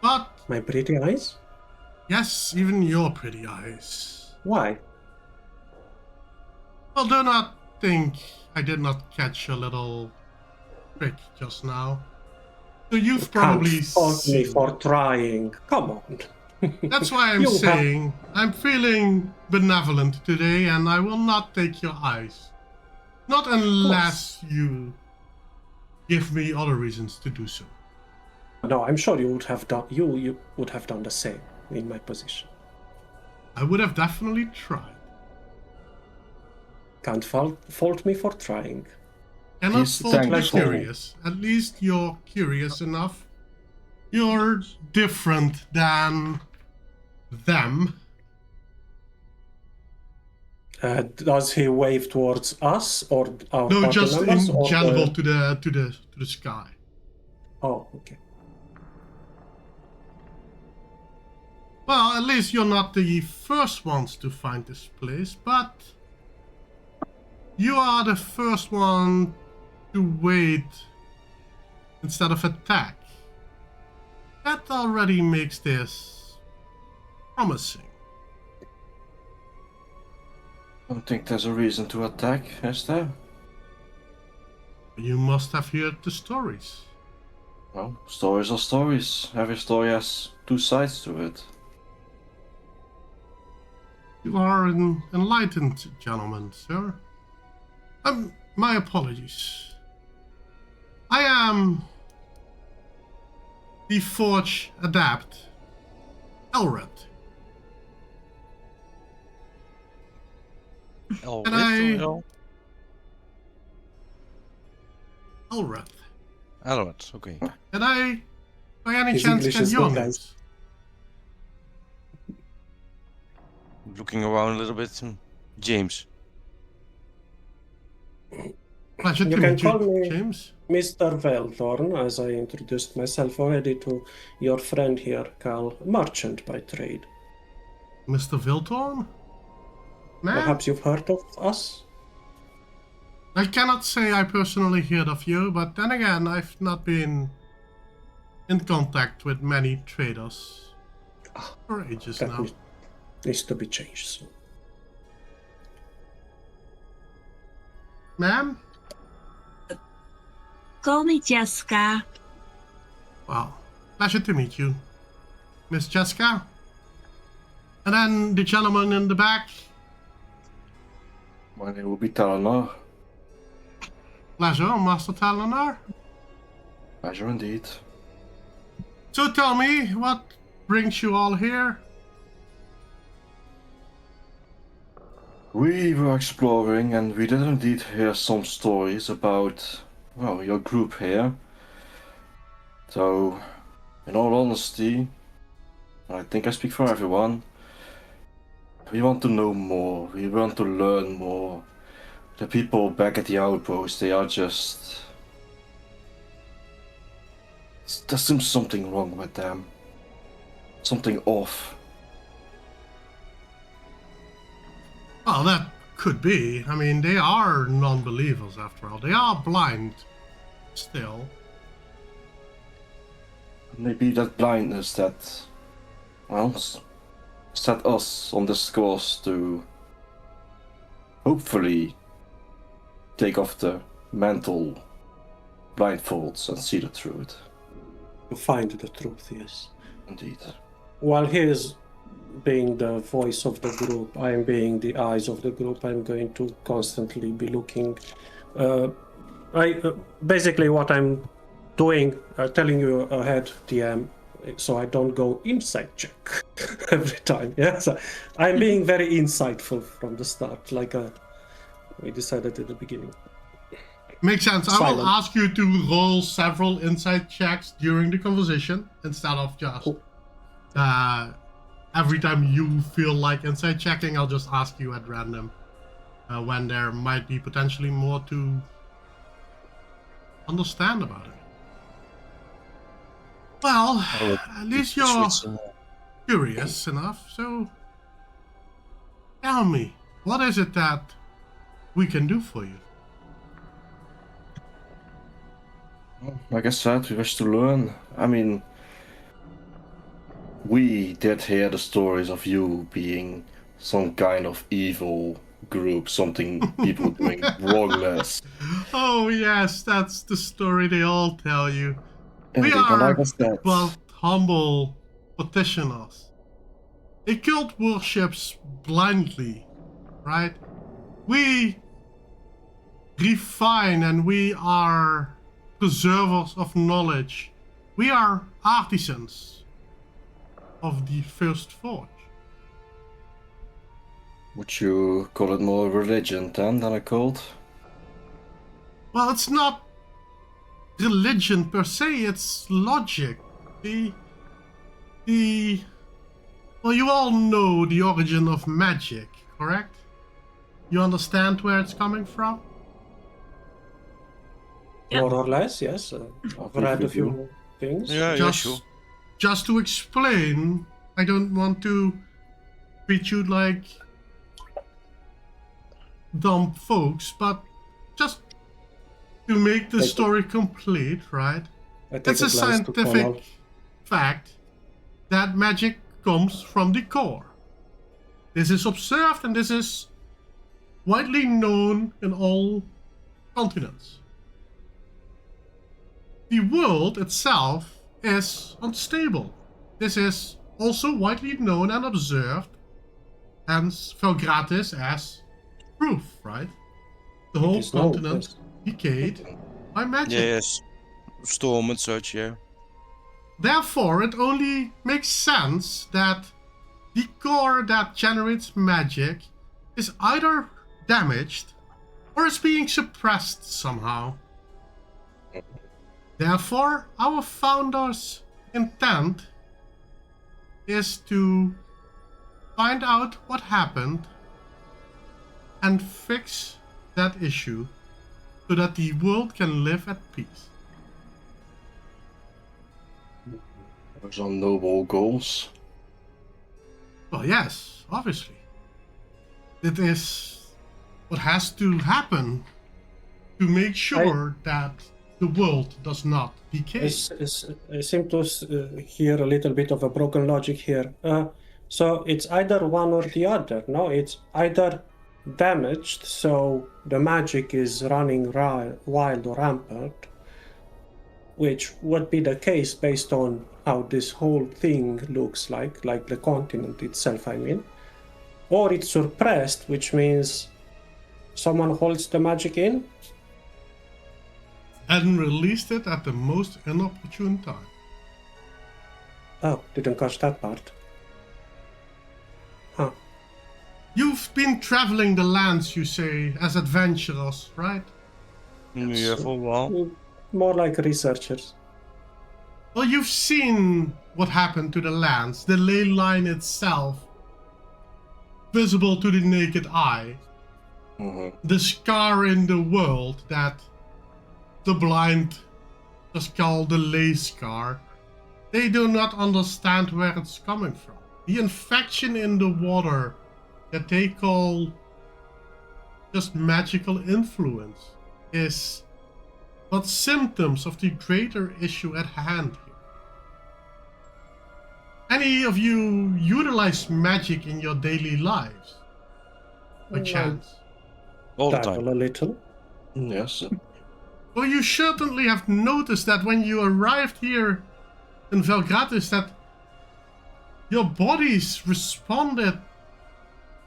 But, My pretty eyes? yes, even your pretty eyes. Why? Well, do not think I did not catch your little trick just now. So you've probably Can't fault me seen. for trying. Come on. That's why I'm You have- saying I'm feeling benevolent today, and I will not take your eyes. Not unless you give me other reasons to do so. No, I'm sure you would have done. You would have done the same in my position. I would have definitely tried. Can't fault me for trying. Cannot He's fault the thankful. curious. At least you're curious enough. You're different than them. Does he wave towards us or our No, party just members, in or general the- to the sky. Oh, okay. Well, at least you're not the first ones to find this place, but you are the first one to wait instead of attack. That already makes this promising. I don't think there's a reason to attack, is there? You must have heard the stories. Well, stories are stories. Every story has 2 sides to it. You are an enlightened gentleman, sir. My apologies. I am the Forge Adept, Elred. Oh, And with I- or L? Elred. Elrond, okay. And I, by any His chance, English can is your good, guys. names? Looking around a little bit. James. Pleasure You to can meet call you, me- James. Mr. Veldorn, as I introduced myself already to your friend here, Cal, merchant by trade. Mr. Viltorn? Man, Perhaps you've heard of us? I cannot say I personally heard of you, but then again, I've not been in contact with many traders for ages That now. needs to be changed soon. Ma'am? Call me Jessica. Well, pleasure to meet you. Miss Jessica, And then the gentleman in the back. My name will be Talanar. Pleasure, Master Talanar. Pleasure indeed. So tell me, what brings you all here? We were exploring and we did indeed hear some stories about, well, your group here. So, in all honesty, I think I speak for everyone, we want to know more, we want to learn more. The people back at the outpost, they are just... There seems something wrong with them. Something off. Well, that could be. I mean, they are non-believers after all. They are blind still. Maybe that blindness that, well, set us on this course to hopefully take off the mental blindfolds and see the truth. To find the truth, yes. Indeed. While he is being the voice of the group, I am being the eyes of the group. I'm going to constantly be looking. Basically what I'm doing, telling you ahead, DM, so I don't go insight check every time. Yeah, so I'm being very insightful from the start, like we decided at the beginning. Makes sense. I Silent. will ask you to roll several insight checks during the conversation instead of just every time you feel like insight checking. I'll just ask you at random when there might be potentially more to understand about it. Well, at least you're curious enough, so tell me, what is it that we can do for you? Like I said, we wish to learn. I mean, we did hear the stories of you being some kind of evil group, something people doing wrongness. Oh yes, that's the story they all tell you. Indeed, We and are like I said, but humble petitioners. A cult worships blindly, right? We refine and we are preservers of knowledge. We are artisans of the first forge. would you call it more religion then than a cult? Well, it's not religion per se, it's logic. Well, you all know the origin of magic, correct? You understand where it's coming from? Yeah. More or less, yes. I've read a few things. Yeah, sure. Just to explain, I don't want to treat you like dumb folks, but just to make the story complete, right? It's a scientific fact that magic comes from the core. This is observed and this is widely known in all continents. The world itself is unstable. This is also widely known and observed, hence felt gratis as proof, right? The whole continent decayed by magic. Yes, storm and such, yeah. Therefore, it only makes sense that the core that generates magic is either damaged or is being suppressed somehow. Therefore, our founder's intent is to find out what happened and fix that issue so that the world can live at peace. Those are noble goals. Well, yes, obviously. It is what has to happen to make sure that the world does not decay. I seem to hear a little bit of a broken logic here. So it's either one or the other, no? It's either damaged, so the magic is running wild or rampant, which would be the case based on how this whole thing looks like the continent itself, I mean. Or it's suppressed, which means someone holds the magic in. And released it at the most inopportune time. Oh, didn't catch that part. Huh. You've been traveling the lands, you say, as adventurers, right? Yeah, for a while. More like researchers. Well, you've seen what happened to the lands, the ley line itself, visible to the naked eye. The scar in the world that the blind just call the ley scar. They do not understand where it's coming from. The infection in the water that they call just magical influence is but symptoms of the greater issue at hand here. Any of you utilize magic in your daily lives? By chance? All the time. Dabble a little. Yes. Well, you certainly have noticed that when you arrived here in Velgratis that your bodies responded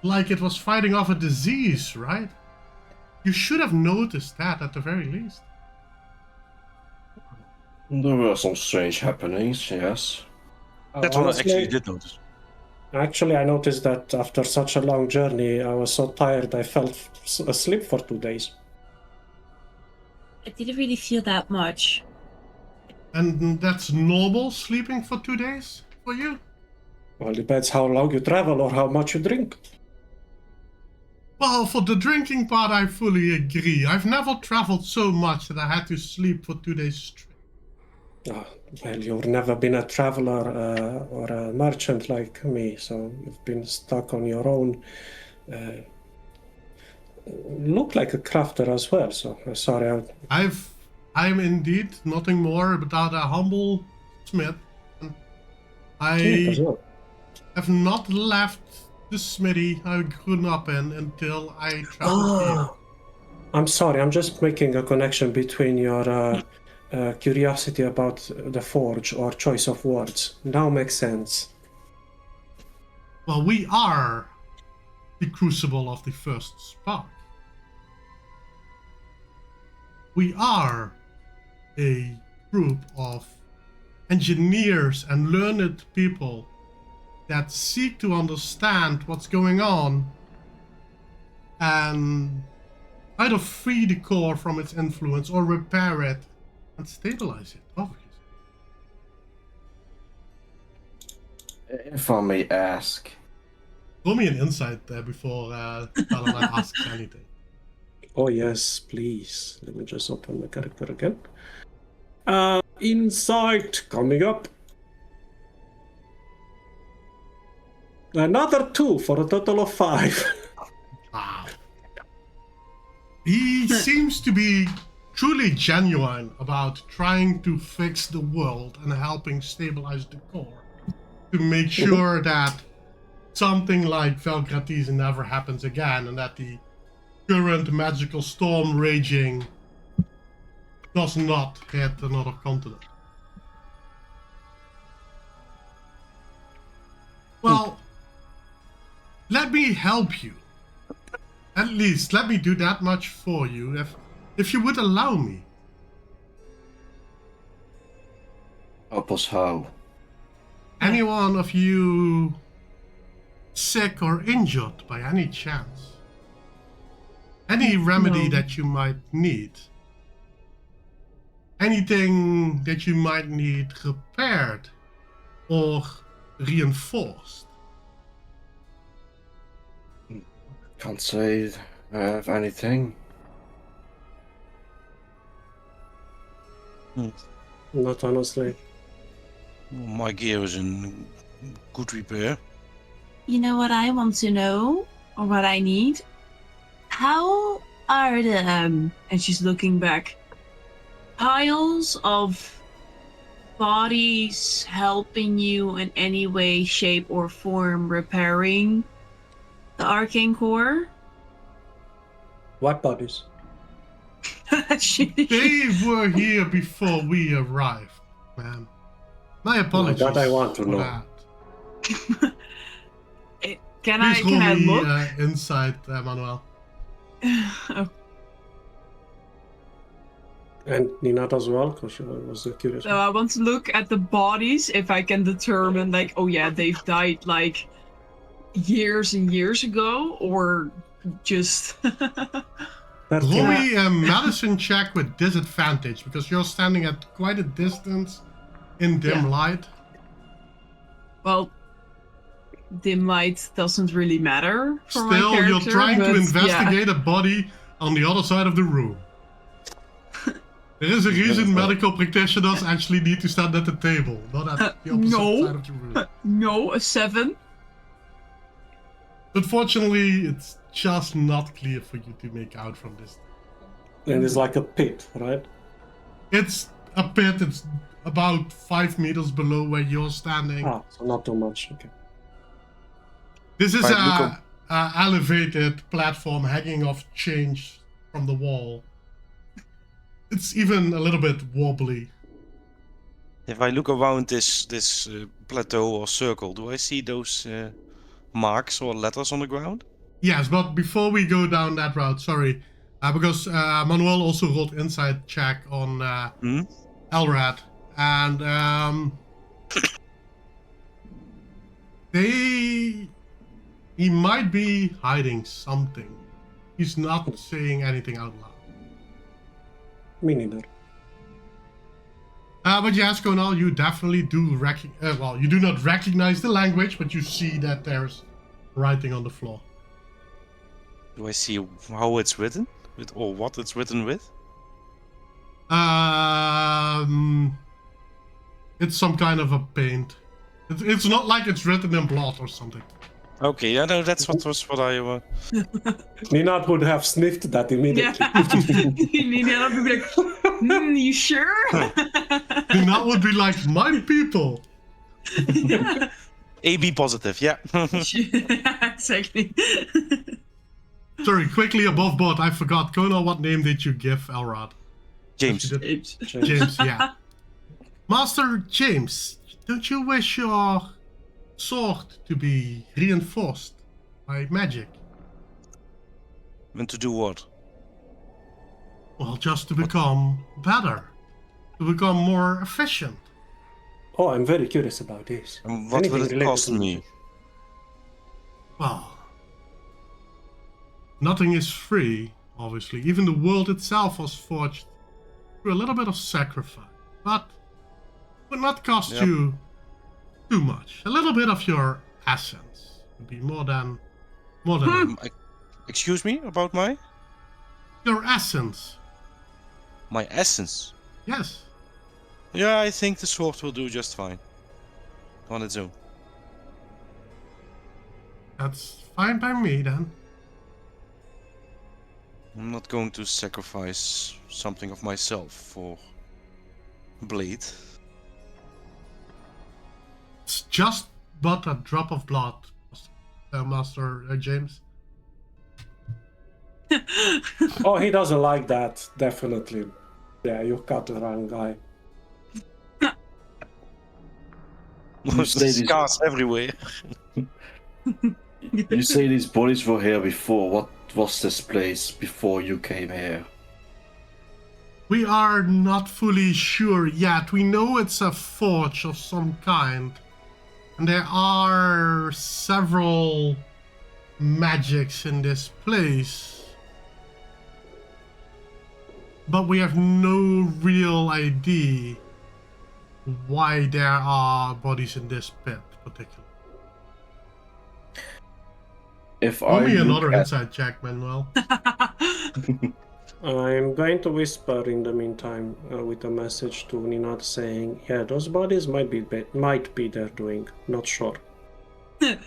like it was fighting off a disease, right? You should have noticed that at the very least. There were some strange happenings, yes. That's what I Honestly, actually did notice. Actually, I noticed that after such a long journey, I was so tired I fell asleep for 2 days. I didn't really feel that much. And that's normal, sleeping for 2 days for you? Well, depends how long you travel or how much you drink. Well, for the drinking part, I fully agree. I've never traveled so much that I had to sleep for 2 days straight. Oh, well, you've never been a traveler or a merchant like me, so you've been stuck on your own. Look like a crafter as well, so sorry. I'm indeed nothing more without a humble smith. Smith as I well. have not left the smithy I grew up in until I traveled here. Oh, I'm sorry, I'm just making a connection between your curiosity about the forge or choice of words. Now makes sense. Well, we are the crucible of the first spark. We are a group of engineers and learned people that seek to understand what's going on and either free the core from its influence or repair it and stabilize it, obviously. If I may ask. Roll me an insight before Paladin asks anything. Oh yes, please. Let me just open the character again. Insight coming up. Another 2 for a total of 5. Wow. He seems to be truly genuine about trying to fix the world and helping stabilize the core to make sure that something like Velgratis never happens again and that the current magical storm raging does not hit another continent. Well, let me help you. At least let me do that much for you, if you would allow me. Help us how? Any one of you sick or injured by any chance? Any remedy that you might need? Anything that you might need repaired or reinforced? Can't say I have anything. Not honestly. My gear is in good repair. You know what I want to know, or what I need? How are the, and she's looking back, piles of bodies helping you in any way, shape, or form repairing the arcane core? What bodies? They were here before we arrived, man. My apologies. that I want to for know. that. Can Please roll I me look? insight, Manuel. Oh, And Ninat as well, because I was curious. so I want to look at the bodies if I can determine, like, oh yeah, they've died like years and years ago, or just. Roll Yeah. me a medicine check with disadvantage because you're standing at quite a distance in dim light. Well, dim light doesn't really matter for my Still, character. you're trying to but investigate a body on the other side of the room. There is a reason medical practitioners actually need to stand at the table, not at the opposite no. side of the room. No, a 7. Unfortunately, it's just not clear for you to make out from this. And it's like a pit, right? It's a pit, it's about 5 meters below where you're standing. Ah, so not too much. Okay. This is Right, a elevated platform hanging off chains from the wall. It's even a little bit wobbly. If I look around this plateau or circle, do I see those marks or letters on the ground? Yes, but before we go down that route, sorry, because Manuel also rolled insight check on Elrad, and he might be hiding something. He's not saying anything out loud. Me neither. But yes, Conal, you definitely do you do not recognize the language, but you see that there's writing on the floor. Do I see how it's written? Or what it's written with? It's some kind of a paint. It's not like it's written in blood or something. Okay, yeah, no, that's what I... Ninat would have sniffed that immediately. Yeah. I'd be like, you sure? And that would be like, my people. Yeah. AB positive, yeah. Exactly. Sorry, quickly above board, I forgot. Conal, what name did you give Elrod? James. James, yeah. Master James, don't you wish your sword to be reinforced by magic? And to do what? Well, just to become better. To become more efficient. Oh, I'm very curious about this. And what will Anything it cost related to me? Well, nothing is free, obviously. Even the world itself was forged through a little bit of sacrifice. But it would not cost you too much. A little bit of your essence would be more than Excuse me, about my? your essence. My essence? Yes. Yeah, I think the sword will do just fine. On its own. That's fine by me then. I'm not going to sacrifice something of myself for a blade. It's just but a drop of blood, Master James. Oh, he doesn't like that, definitely. Yeah, you cut the wrong guy. Scars everywhere. You say these bodies were here before. What was this place before you came here? We are not fully sure yet. We know it's a forge of some kind. And there are several magics in this place. But we have no real idea why there are bodies in this pit, particularly. If Roll me look another at- insight check, Manuel. I'm going to whisper in the meantime with a message to Ninat saying, yeah, those bodies might be their doing. Not sure. Can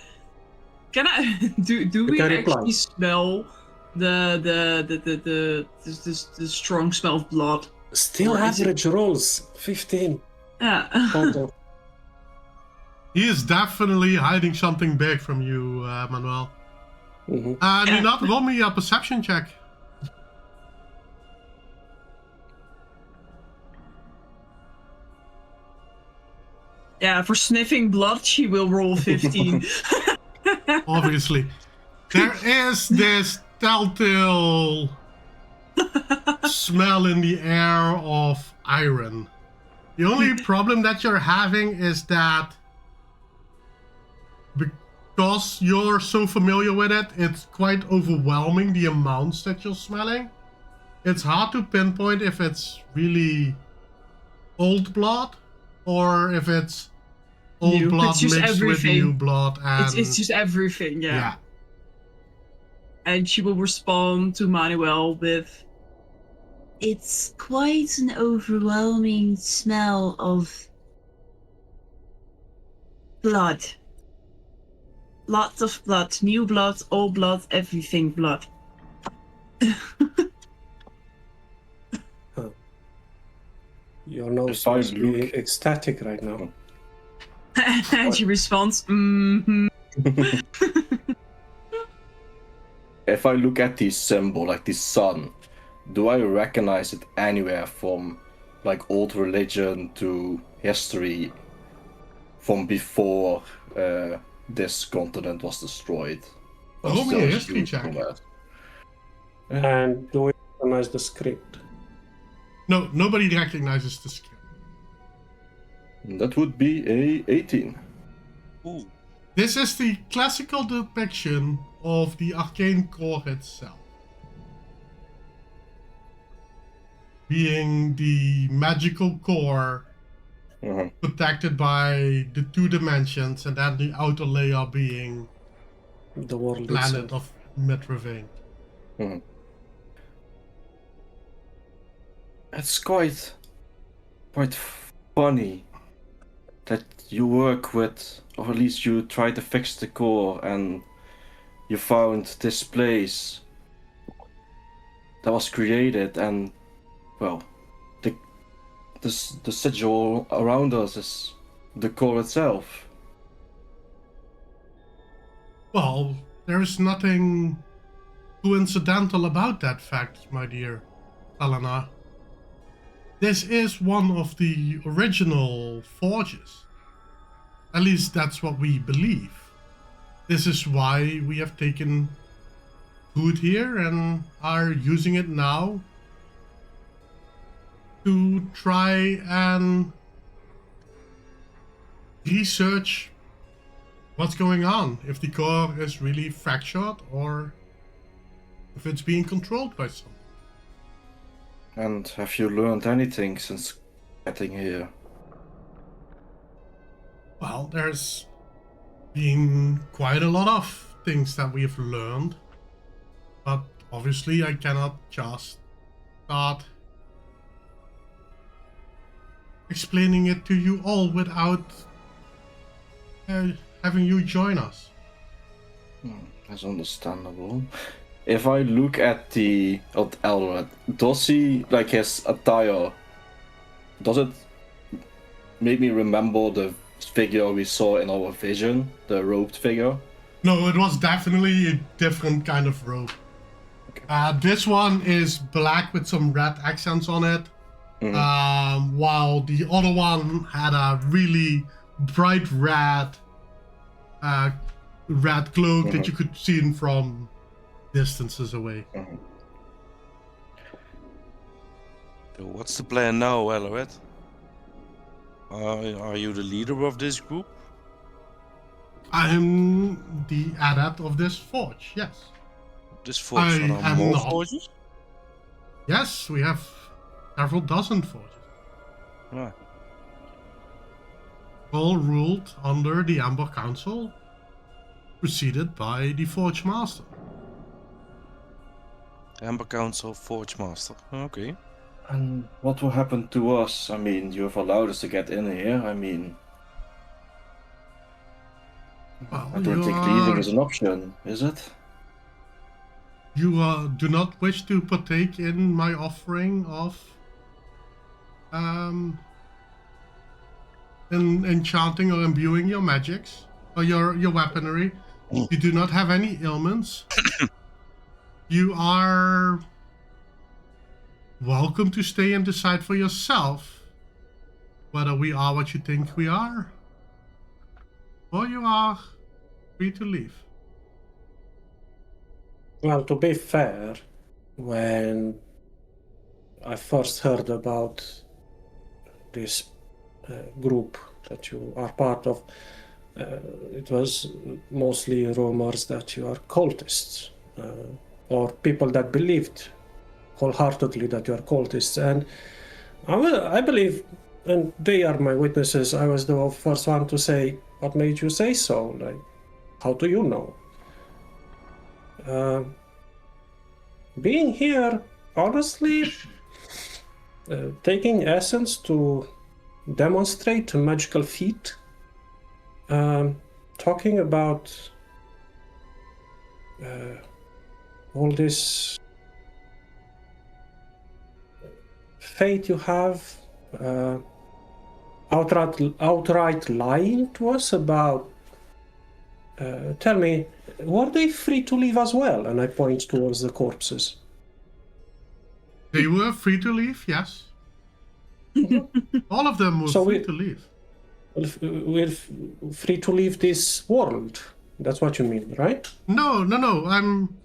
I do we can actually reply. smell the strong smell of blood? Still Or is it- average rolls, 15 Yeah. total. He is definitely hiding something big from you, Manuel. Mhm. Do not roll me a perception check. Yeah, for sniffing blood, she will roll 15. Obviously. There is this telltale smell in the air of iron. The only problem that you're having is that because you're so familiar with it, it's quite overwhelming, the amounts that you're smelling. It's hard to pinpoint if it's really old blood or if it's old New. blood It's just mixed with everything. new blood. And It's just everything, yeah. yeah. And she will respond to Manuel with, It's quite an overwhelming smell of blood. Lots of blood. New blood, old blood, everything blood. Your nose If I must be look- ecstatic right now. and she responds, mm-hmm. If I look at the symbol, like the sun, do I recognize it anywhere from like old religion to history from before this continent was destroyed? Or Roll me still a used history check. from that? And do we recognize the script? No, nobody recognizes the skill. That would be a 18. Ooh. This is the classical depiction of the arcane core itself. Being the magical core Mhm. protected by the 2 dimensions, and then the outer layer being The world planet itself. of Mythravain. It's quite funny that you work with, or at least you try to fix the core, and you found this place that was created, and well, the sigil around us is the core itself. Well, there is nothing coincidental about that fact, my dear Helena. This is one of the original forges. At least that's what we believe. This is why we have taken food here and are using it now to try and research what's going on, if the core is really fractured or if it's being controlled by someone. And have you learned anything since getting here? Well, there's been quite a lot of things that we've learned, but obviously I cannot just start explaining it to you all without having you join us. That's understandable. If I look at the Elrond, does he, like his attire, does it make me remember the figure we saw in our vision, the robed figure? No, it was definitely a different kind of robe. Okay. This one is black with some red accents on it, while the other one had a really bright red cloak that you could see from distances away. So what's the plan now, Eloreth? Are you the leader of this group? I'm the adept of this forge, yes. This forge? I Are there am more not. forges? Yes, we have several dozen forges. Ah. All ruled under the Amber Council, preceded by the Forge Master. Amber Council Forge Master. Okay. And what will happen to us? I mean, you have allowed us to get in here. I mean, Well, I don't think leaving is an option, is it? You do not wish to partake in my offering of in enchanting or imbuing your magics or your weaponry. You do not have any ailments. You are welcome to stay and decide for yourself whether we are what you think we are or you are free to leave. Well, to be fair, when I first heard about this group that you are part of, it was mostly rumors that you are cultists, or people that believed wholeheartedly that you are cultists. And I believe, and they are my witnesses, I was the first one to say, what made you say so? Like, how do you know? Being here, honestly, taking essence to demonstrate a magical feat, talking about all this fate you have, outright lying to us about. Tell me, were they free to leave as well? And I point towards the corpses. They were free to leave, yes. All of them were So free to leave. We're free to leave this world. That's what you mean, right? No. I'm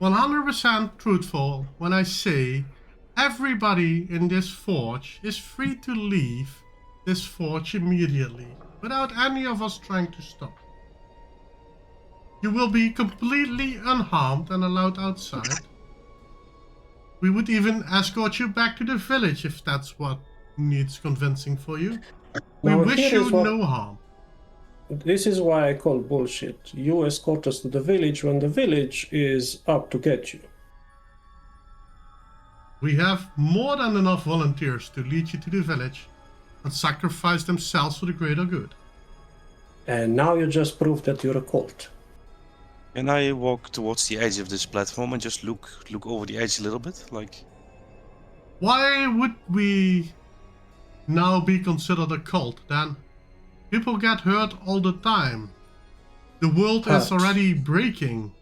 100% truthful when I say everybody in this forge is free to leave this forge immediately, without any of us trying to stop. You will be completely unharmed and allowed outside. We would even escort you back to the village if that's what needs convincing for you. We Now, wish here you is what- no harm. This is why I call bullshit. You escort us to the village when the village is out to get you. We have more than enough volunteers to lead you to the village and sacrifice themselves for the greater good. And now you just proved that you're a cult. Can I walk towards the edge of this platform and just look over the edge a little bit? Like, Why would we now be considered a cult then? People get hurt all the time. The world is Hurt. already breaking.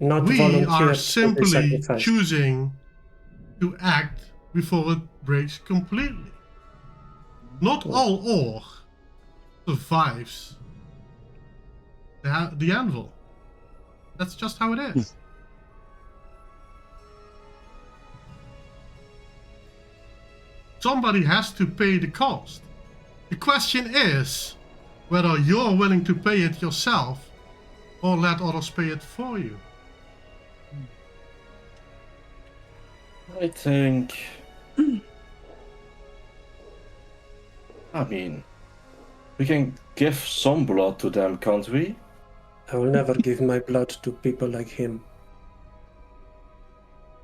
Not We volunteers are to be simply sacrificed. choosing to act before it breaks completely. Not all ore survives the anvil. That's just how it is. Somebody has to pay the cost. The question is whether you're willing to pay it yourself or let others pay it for you. I think. I mean, we can give some blood to them, can't we? I will never give my blood to people like him.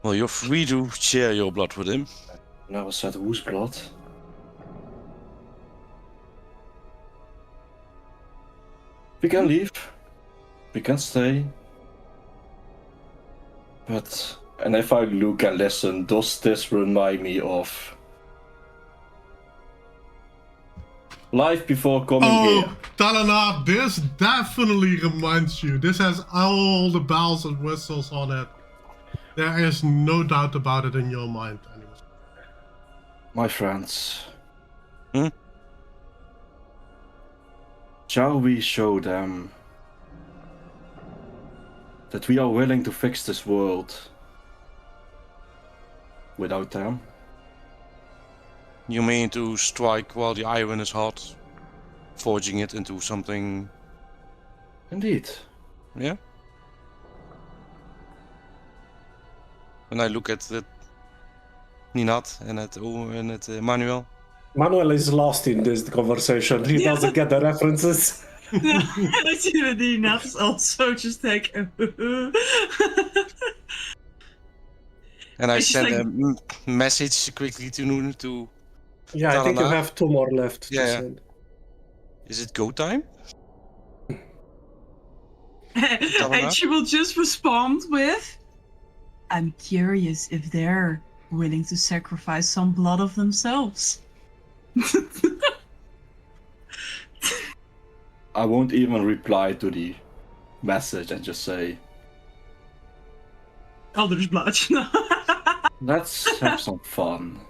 well, you're free to share your blood with him. Never said whose blood. We can leave. We can stay. But, and if I look and listen, does this remind me of life before coming here? Oh, Talana, this definitely reminds you. This has all the bells and whistles on it. There is no doubt about it in your mind anymore. My friends. Hmm? Shall we show them that we are willing to fix this world without them? You mean to strike while the iron is hot, forging it into something? Indeed. Yeah. When I look at the Ninat and at Manuel. Manuel is lost in this conversation. He Yeah. doesn't get the references. I see the nuts also just like. And I It's just send like- a message quickly to Noon to. Yeah, I think you Talana. have 2 more left to Yeah. send. Is it go time? And she will just respond with, I'm curious if they're willing to sacrifice some blood of themselves. I won't even reply to the message and just say, Eldritch Bludge. let's have some fun.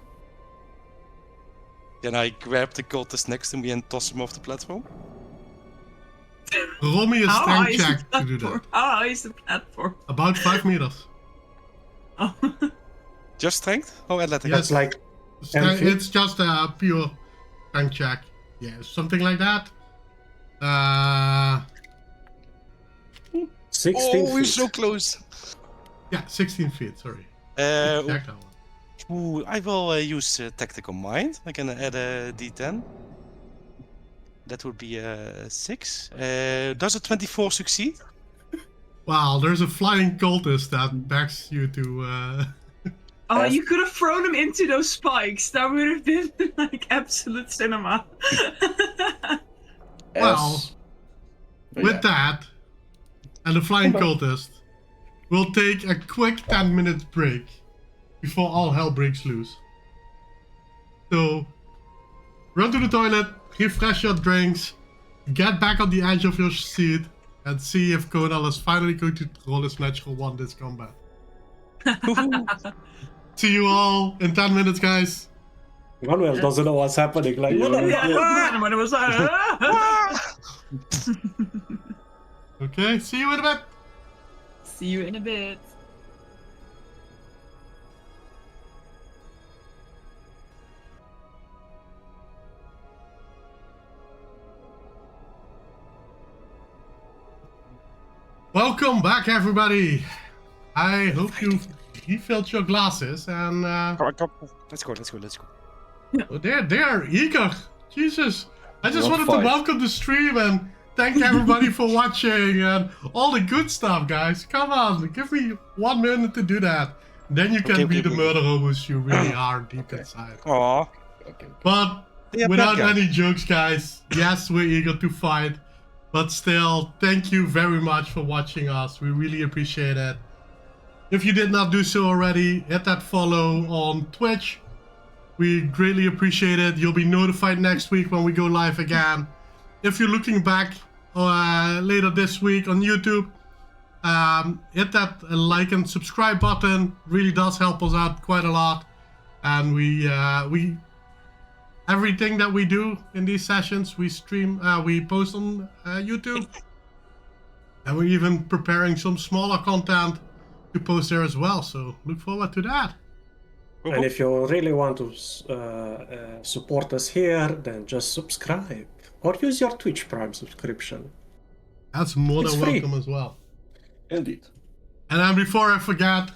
Then I grab the cultist next to me and toss him off the platform. Roll me a How high strength is the check to do that. platform? How high is the platform? About 5 meters. Oh. Just strength? Oh, athletics. Yes. That's like 10 feet? It's just a pure strength check. Yeah, something like that. 16 Oh, we're feet. so close. Yeah, 16 feet, sorry. Check that one. Ooh, I will use Tactical Mind. I can add a d10. That would be 6. Does a 24 succeed? Wow, there's a flying cultist that begs you to... Oh, As- you could have thrown him into those spikes. That would have been like absolute cinema. Well, As- With that, and the flying cultist, we'll take a quick 10-minute break before all hell breaks loose. So, run to the toilet, refresh your drinks, get back on the edge of your seat, and see if Konal is finally going to roll his natural one this combat. See you all in 10 minutes, guys. Manuel doesn't know what's happening. Like, Yeah. Yeah, when it was Okay, see you in a bit. See you in a bit. Welcome back, everybody. I hope you refilled your glasses and Let's go. oh, they're eager. Jesus, I just What wanted fight? to welcome the stream and thank everybody for watching and all the good stuff, guys. Come on, give me 1 minute to do that. Then you can Okay, be okay, the okay. murderers you really are deep inside. Aw. Okay. But Yeah, without bad guy. any jokes, guys, yes, we're eager to fight. But still, thank you very much for watching us. We really appreciate it. If you did not do so already, hit that follow on Twitch. We greatly appreciate it. You'll be notified next week when we go live again. If you're looking back later this week on YouTube, hit that like and subscribe button. Really does help us out quite a lot. And we everything that we do in these sessions, we stream, we post on YouTube. And we're even preparing some smaller content to post there as well. So look forward to that. and if you really want to support us here, then just subscribe or use your Twitch Prime subscription. That's more It's than free. welcome as well. Indeed. And then before I forget,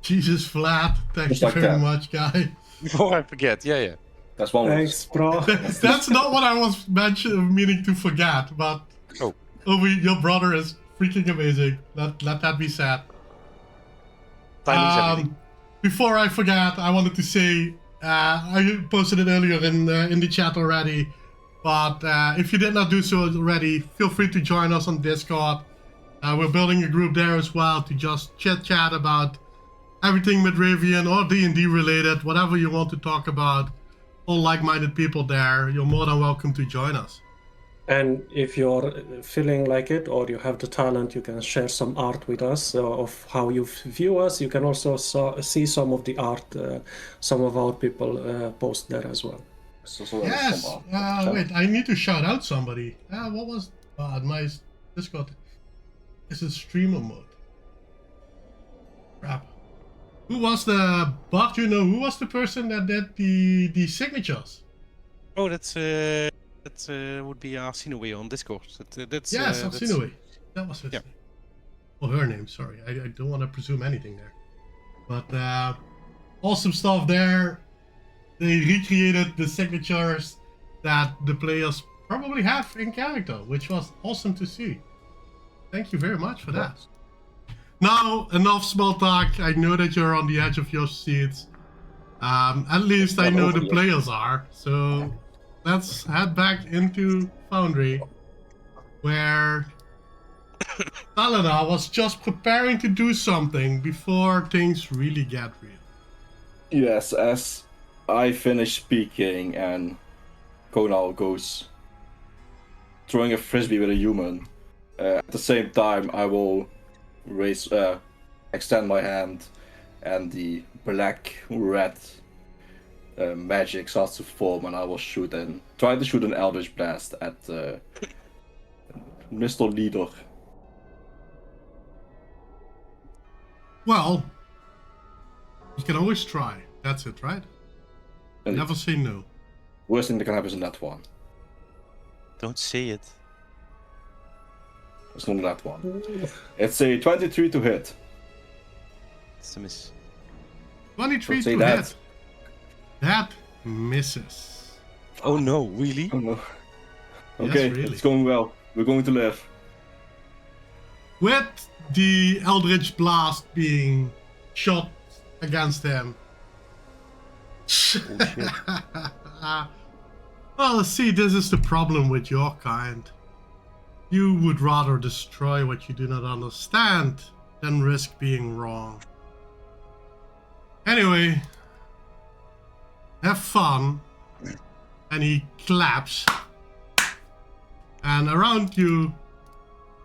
Jesus Flat, thank Just you like very that. much, guy. Before I forget, yeah. That's one way. Thanks, bro. That's not what I was meaning to forget, but Oh. Ovi, your brother is freaking amazing. Let that be said. Timing's everything. Before I forget, I wanted to say I posted it earlier in the chat already, but if you did not do so already, feel free to join us on Discord. We're building a group there as well to just chit chat about everything Mythravain or D&D related, whatever you want to talk about. All like-minded people there. You're more than welcome to join us. And if you're feeling like it or you have the talent, you can share some art with us of how you view us. You can also see some of the art some of our people post there as well. So Yes. some art. Wait, I need to shout out somebody. What was my Discord? This is streamer mode. Crap. Who was the Bart? You know who was the person that did the signatures? Oh, that would be Arsinoway on Discord. That's Yes, that's- Absinoway. That was his Yeah. name. Oh, her name. Sorry, I don't want to presume anything there. But awesome stuff there. They recreated the signatures that the players probably have in character, which was awesome to see. Thank you very much for that. Now, enough small talk. I know that you're on the edge of your seats. At least I know the players are. So let's head back into Foundry, where Talana was just preparing to do something before things really get real. Yes, as I finish speaking and Konal goes throwing a frisbee with a human. At the same time, I will extend my hand, and the black-red magic starts to form, and I will try to shoot an Eldritch Blast at Mr. Leader. Well, you can always try. That's it, right? And Never say no. worst thing that can happen is in that one. Don't say it. It's not that one. It's a 23 to hit. It's a miss. 23 Don't say to that. hit. That misses. Oh no, really? Oh no. Yes, Okay, really. it's going well. We're going to live. With the Eldritch Blast being shot against him. Well, see, this is the problem with your kind. You would rather destroy what you do not understand than risk being wrong. Anyway, have fun. And he claps. And around you,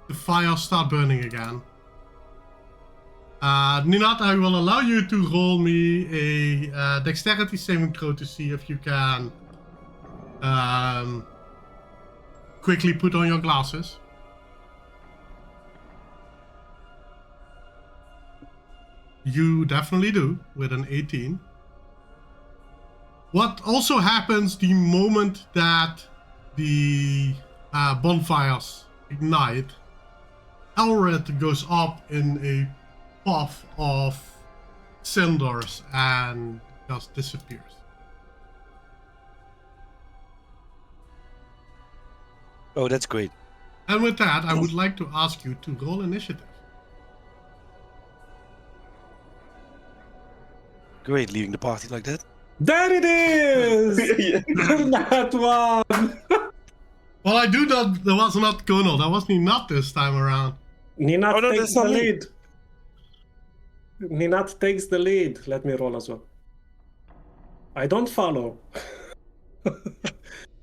the fire start burning again. Ninat, I will allow you to roll me a dexterity saving throw to see if you can quickly put on your glasses. You definitely do, with an 18. What also happens the moment that the bonfires ignite, Elred goes up in a puff of cinders and just disappears. Oh, that's great. And with that, I would like to ask you to roll initiative. Great, leaving the party like that. There it is! That one! Well, I do that. That was not Gunnar. That was Ninat this time around. Ninat Oh, no, takes that's the not me. lead. Ninat takes the lead. Let me roll as well. I don't follow.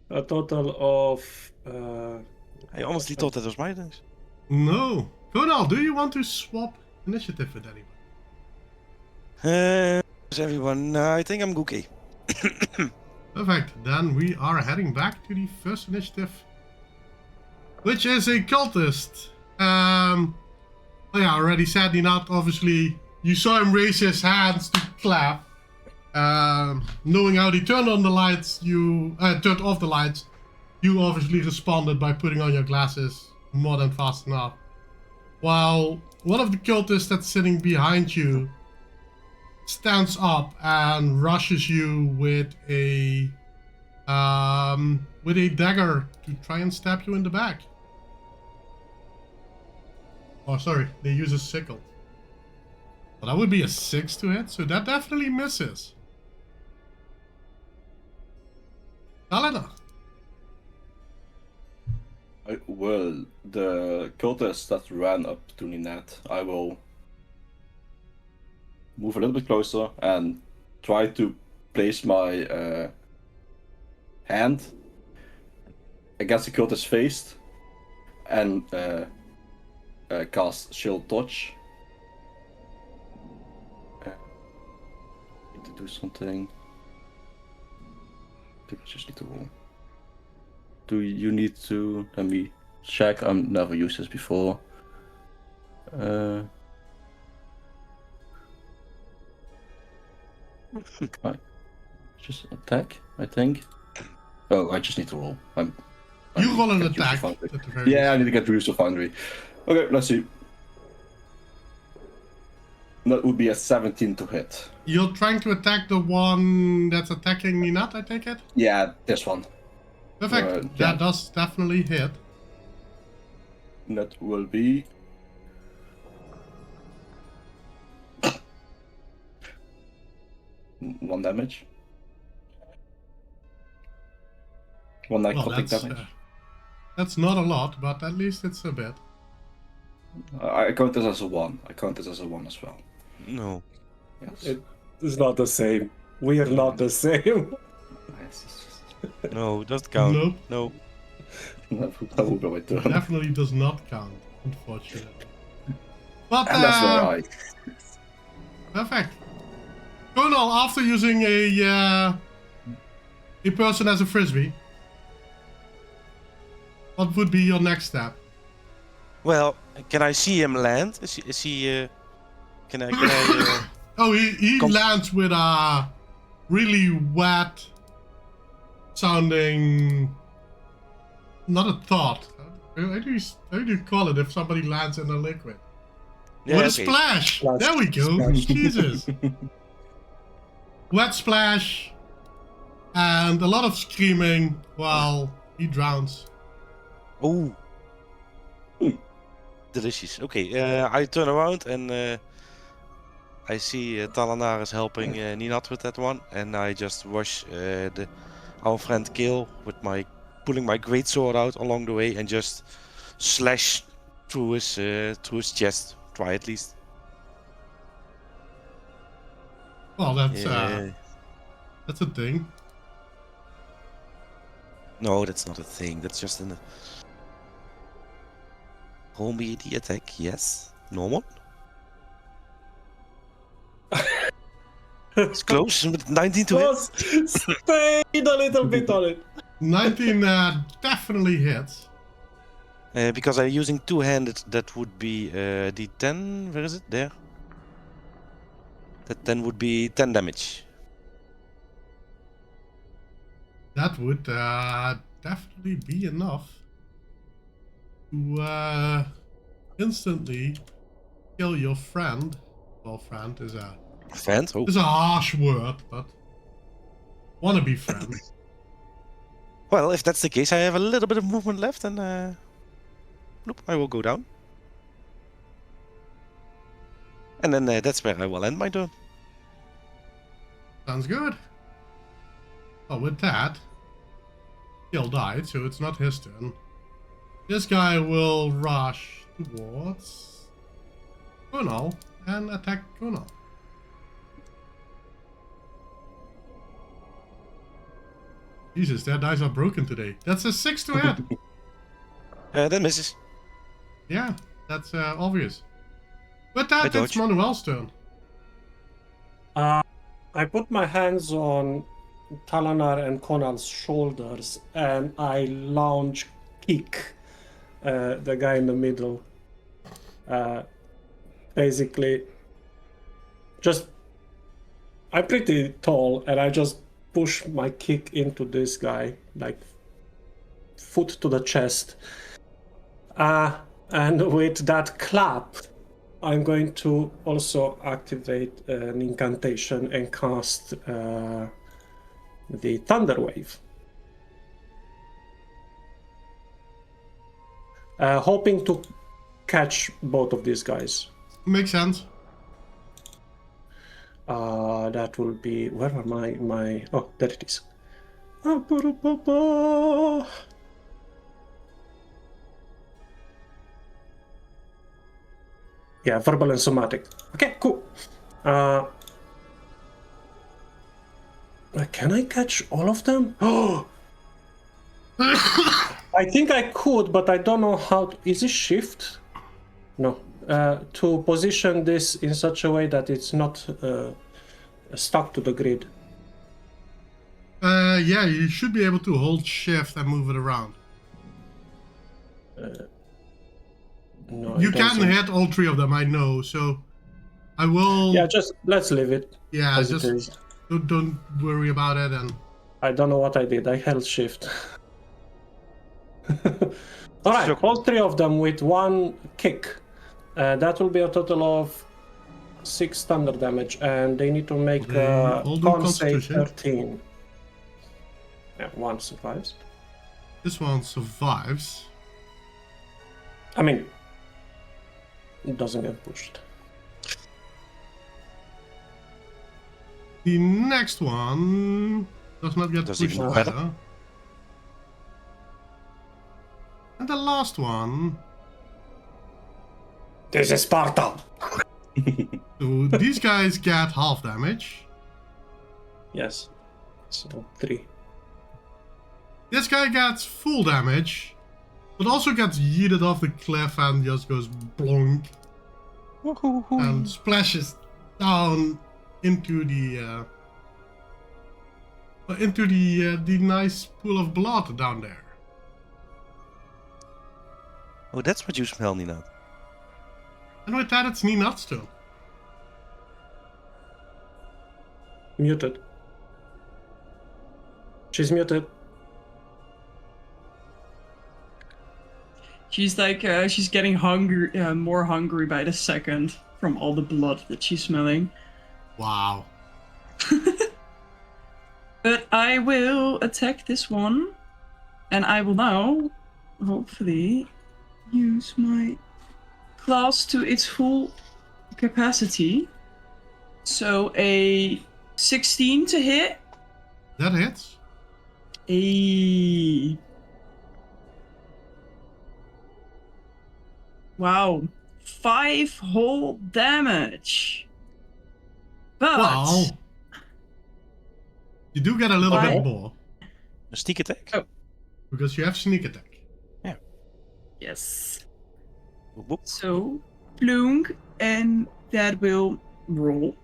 A total of... I honestly thought that was my dice. No. Gunnar, do you want to swap initiative with anyone? Is everyone? I think I'm okay. Perfect. Then we are heading back to the first initiative, which is a cultist. Oh yeah, I already said Ninat. Obviously, you saw him raise his hands to clap. Knowing how he turned on the lights, you turned off the lights. You obviously responded by putting on your glasses more than fast enough. While one of the cultists that's sitting behind you stands up and rushes you with a dagger to try and stab you in the back. Oh, sorry, they use a sickle. Well, that would be a 6 to hit, so that definitely misses. Alena. Well, the cultist that ran up to Ninat, I will move a little bit closer and try to place my hand against the cultist's face and cast Shield Touch. Need to do something. I think I just need to roll. Do you need to let me check? I've never used this before. I just attack, I think. Oh, I just need to roll. You roll an get used to attack. Foundry. At the very Yeah, I least. need to get used to Foundry. Okay, let's see. That would be a 17 to hit. You're trying to attack the one that's attacking Ninat, I take it? Yeah, this one. Perfect. Yeah. That does definitely hit. That will be... one damage. One necrotic damage. That's not a lot, but at least it's a bit. I count this as a 1. I count this as a 1 as well. No. Yes. It's not the same. We are not the same. Yes, it's just... No, doesn't count. Nope. No. that will be my turn. Definitely does not count, unfortunately. But And that's where I... perfect. Colonel, after using a person as a frisbee, what would be your next step? Well, can I see him land? Is he? Can I? Oh, he lands with a really wet sounding. Not a thought. How do you call it if somebody lands in a liquid? Yeah, With a okay. splash. Splash. There we go. Splash. Jesus. Wet splash. And a lot of screaming while he drowns. Oh. Delicious. Okay, I turn around and I see Talanar is helping Ninat with that one, and I just rush our friend Kale with pulling my greatsword out along the way and just slash through his chest. Try at least. Well, that's Yeah. a thing. No, that's not a thing. That's just an. Roll me the attack. Yes. Normal. It's close with 19 to hit. Close. Stay a little bit on it. 19 definitely hits. Because I'm using two-handed, that would be D10. Where is it? There. That then would be 10 damage. That would definitely be enough to instantly kill your friend. Well, friend is a Friend? Oh. harsh word, but wannabe friend. Well, if that's the case, I have a little bit of movement left, and bloop, I will go down. And then that's where I will end my turn. Sounds good. Well, with that, Gil died, so it's not his turn. This guy will rush towards Kunal and attack Kunal. Jesus, their dice are broken today. That's a 6 to hit. That misses. Yeah, that's obvious. With that, I it's dodge. Manuel's turn. I put my hands on Talanar and Konal's shoulders and I launch kick the guy in the middle. Basically, I'm pretty tall and I just push my kick into this guy, like foot to the chest. And with that clap, I'm going to also activate an incantation and cast the Thunder Wave. Hoping to catch both of these guys. Makes sense. That will be... Where are my... Oh, there it is. Yeah, verbal and somatic. Okay, cool. Can I catch all of them? Oh! I think I could, but I don't know how to... Is it shift? No. To position this in such a way that it's not stuck to the grid. Yeah, you should be able to hold shift and move it around. No, You I don't can think- hit all three of them, I know, so I will... Yeah, just let's leave it yeah, as it just is. don't worry about it. And I don't know what I did. I held shift. All right, Sure. all three of them with one kick. That will be a total of 6 thunder damage, and they need to make They all do con save Constitution. 13. Yeah, one survives. this one survives. I mean, it doesn't get pushed. The next one does not get Does pushed even either. better. And the last one... This is Sparta. So these guys get half damage. Yes. So 3. This guy gets full damage, but also gets yeeted off the cliff and just goes blonk and splashes down into the nice pool of blood down there. Oh, that's what you smell, Nina. And with that, it's Ninat's turn. Muted. She's muted. She's like, she's getting hungry, more hungry by the second from all the blood that she's smelling. Wow. But I will attack this one, and I will now, hopefully, use my class to its full capacity. So a 16 to hit. That hits. Wow. 5 whole damage. But Wow. You do get a little Why? bit more. A sneak attack? Oh. Because you have sneak attack. yes. Whoop, whoop. So Plunk, and that will roll.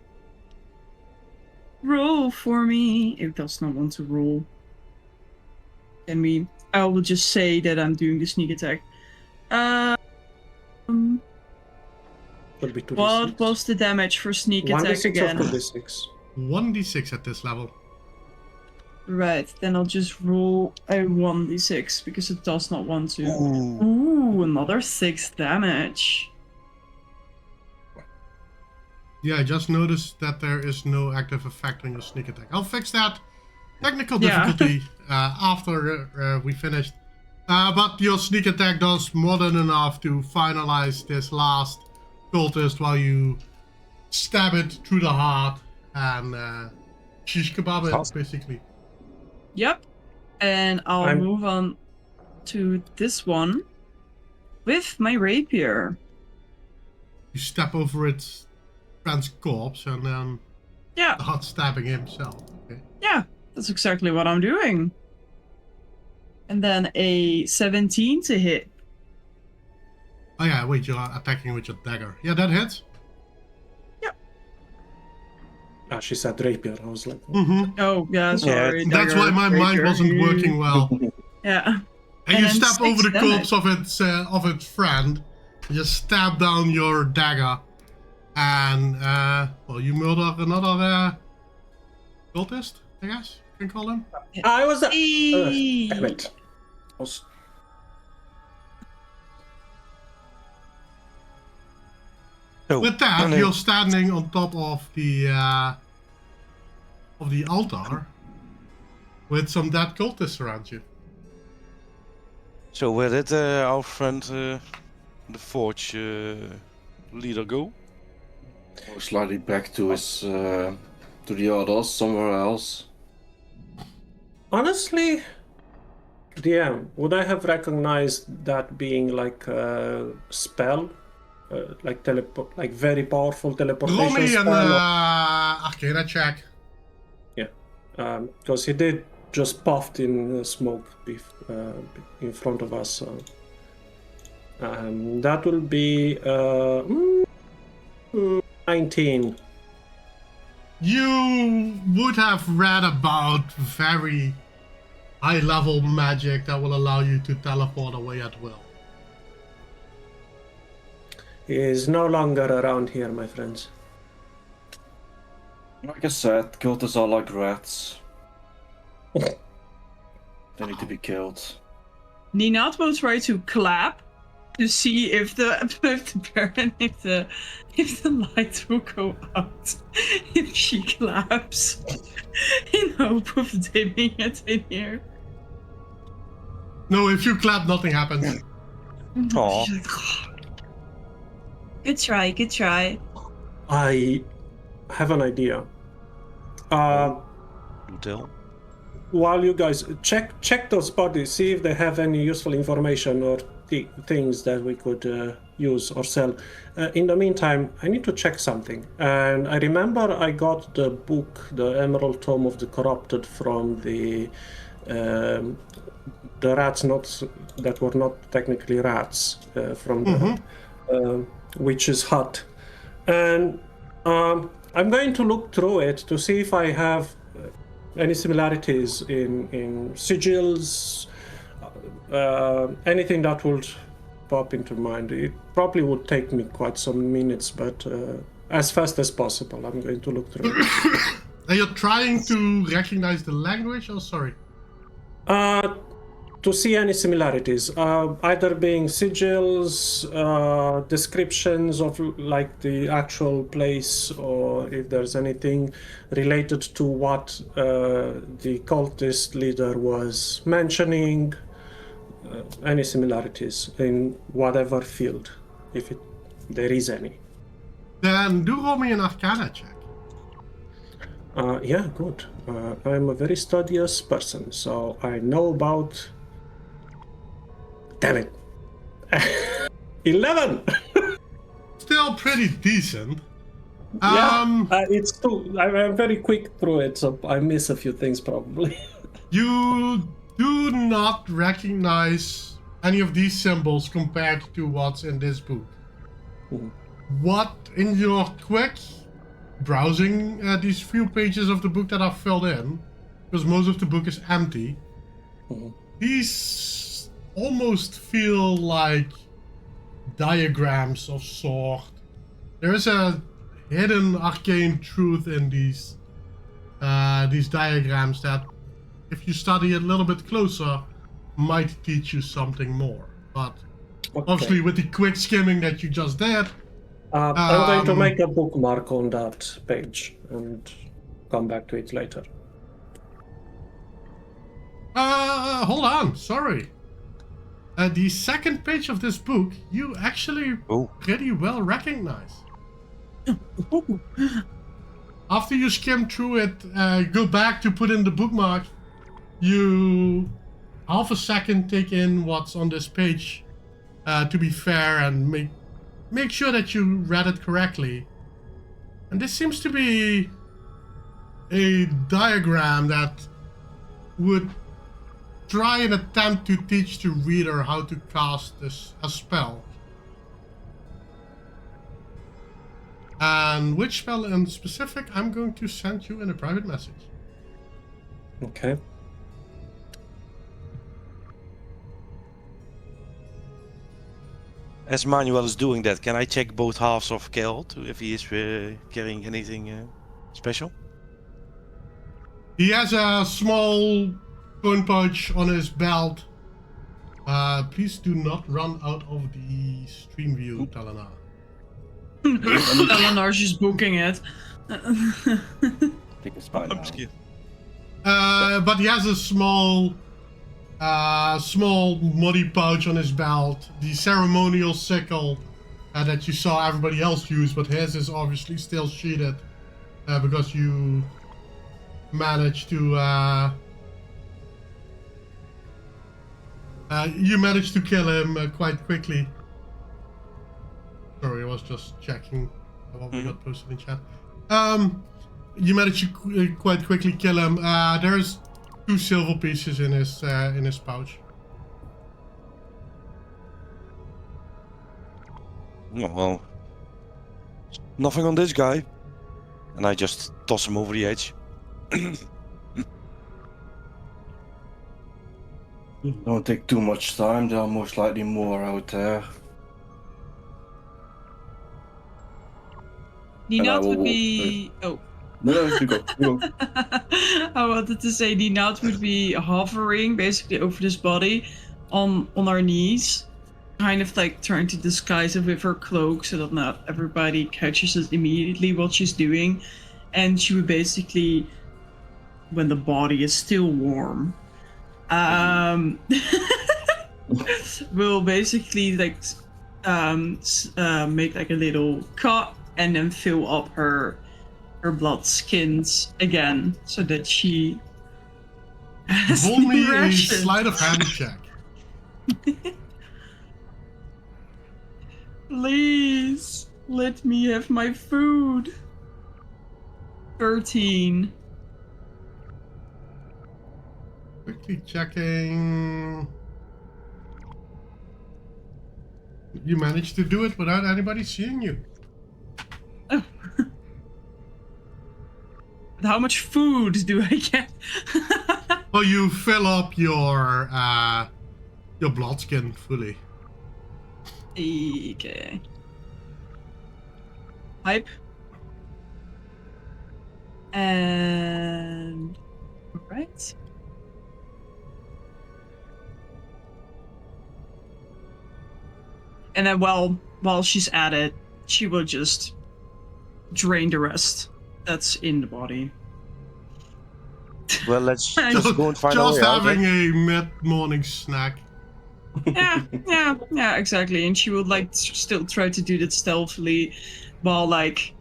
Roll for me. It does not want to roll. I will just say that I'm doing the sneak attack. Will be 2d6. What was the damage for sneak attack 1d6 again? or 2d6? 1d6 at this level. Right, then I'll just roll a 1d6 because it does not want to. Ooh. Ooh, another 6 damage. Yeah, I just noticed that there is no active effect on your sneak attack. I'll fix that technical Yeah. difficulty after we finished. But your sneak attack does more than enough to finalize this last cultist while you stab it through the heart and shish kebab it, Awesome. basically. Yep. And I'll move on to this one with my rapier. You step over its friend's corpse and then Yeah, start stabbing himself. Okay. yeah, that's exactly what I'm doing. And then a 17 to hit. Oh yeah, wait, you're attacking with your dagger. Yeah, that hits. She said rapier. I was like, Mm-hmm. Oh, yeah, sorry. That's why my mind rapier. wasn't working well. Yeah. And And you then step 6 over the damage. corpse of its friend. You stab down your dagger, and well, you murder another cultist, I guess you can call him. I was. Eee. Damn it. So, With that, and then- you're standing on top of the altar with some dead cultists around you. So where did our friend, the Forge leader go? Most likely back to his to the others somewhere else. Honestly, DM, would I have recognized that being like a spell? Like like very powerful teleportation Roll me an spell? Arcana check. Because he did just puffed in smoke in front of us. So. That will be 19. You would have read about very high-level magic that will allow you to teleport away at will. He is no longer around here, my friends. Like I said, cultists are like rats. They need to be killed. Ninat will try to clap to see if the if the light will go out if she claps in hope of dimming it in here. No, if you clap, nothing happens. Aw. Good try, good try. I have an idea. Do tell. While you guys check those bodies, see if they have any useful information or things that we could use or sell. In the meantime, I need to check something. And I remember I got the book, the Emerald Tome of the Corrupted, from the rats that were not technically rats, from the witch's hut. And I'm going to look through it to see if I have any similarities in sigils, anything that would pop into mind. It probably would take me quite some minutes, but as fast as possible, I'm going to look through it. And you're trying to recognize the language? Oh, sorry. To see any similarities, either being sigils, descriptions of like the actual place, or if there's anything related to what the cultist leader was mentioning, any similarities in whatever field, if there is any. Then do roll me an Arcana check. Yeah, good. I'm a very studious person, so I know about... Damn it. 11! Still pretty decent. It's too... I'm very quick through it, so I miss a few things probably. You do not recognize any of these symbols compared to what's in this book. Mhm. What in your quick browsing these few pages of the book that are filled in, because most of the book is empty, these almost feel like diagrams of sort. There is a hidden arcane truth in these diagrams that, if you study it a little bit closer, might teach you something more. But obviously, with the quick skimming that you just did, I'm going to make a bookmark on that page and come back to it later. Hold on, sorry. The second page of this book, you actually pretty well recognize. After you skim through it, go back to put in the bookmark, you half a second take in what's on this page to be fair and make sure that you read it correctly. And this seems to be a diagram that would try and attempt to teach the reader how to cast a spell. And which spell in specific, I'm going to send you in a private message. Okay. As Manuel is doing that, can I check both halves of Geralt if he is carrying anything special? He has a small coin pouch on his belt. Please do not run out of the stream view, Talana. Talanar's just booking it. I think it's fine now. But he has a small muddy pouch on his belt. The ceremonial sickle that you saw everybody else use, but his is obviously still sheatheded because you managed to kill him quite quickly. Sorry, I was just checking what we got posted in chat. You managed to quite quickly kill him. There's 2 silver pieces in his pouch. Oh, well, nothing on this guy. And I just toss him over the edge. Don't take too much time, there are most likely more out there. Ninat would be... Oh. No, you go. I wanted to say Ninat would be hovering basically over this body on our knees, kind of like trying to disguise it with her cloak so that not everybody catches it immediately what she's doing. And she would basically, when the body is still warm, will basically like make like a little cut and then fill up her blood skins again so that she has Roll me a ration. sleight of hand check. Please let me have my food. 13. Quickly checking. You managed to do it without anybody seeing you. Oh. How much food do I get? Well, you fill up your blood skin fully. Okay. Hype. And alright. And then while she's at it, she will just drain the rest that's in the body. Well, let's Just, just go and find our just way out. having a mid-morning snack. Yeah, exactly. And she would like still try to do that stealthily, while like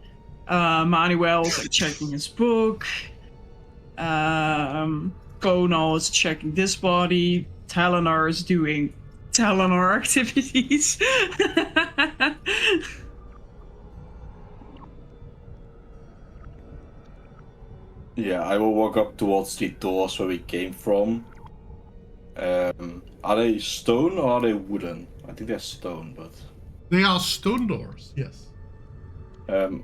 Manuel's like checking his book. Conal is checking this body. Telenar is doing Telenar activities. Yeah, I will walk up towards the doors where we came from. Are they stone or are they wooden? I think they're stone, but They are stone doors, yes. I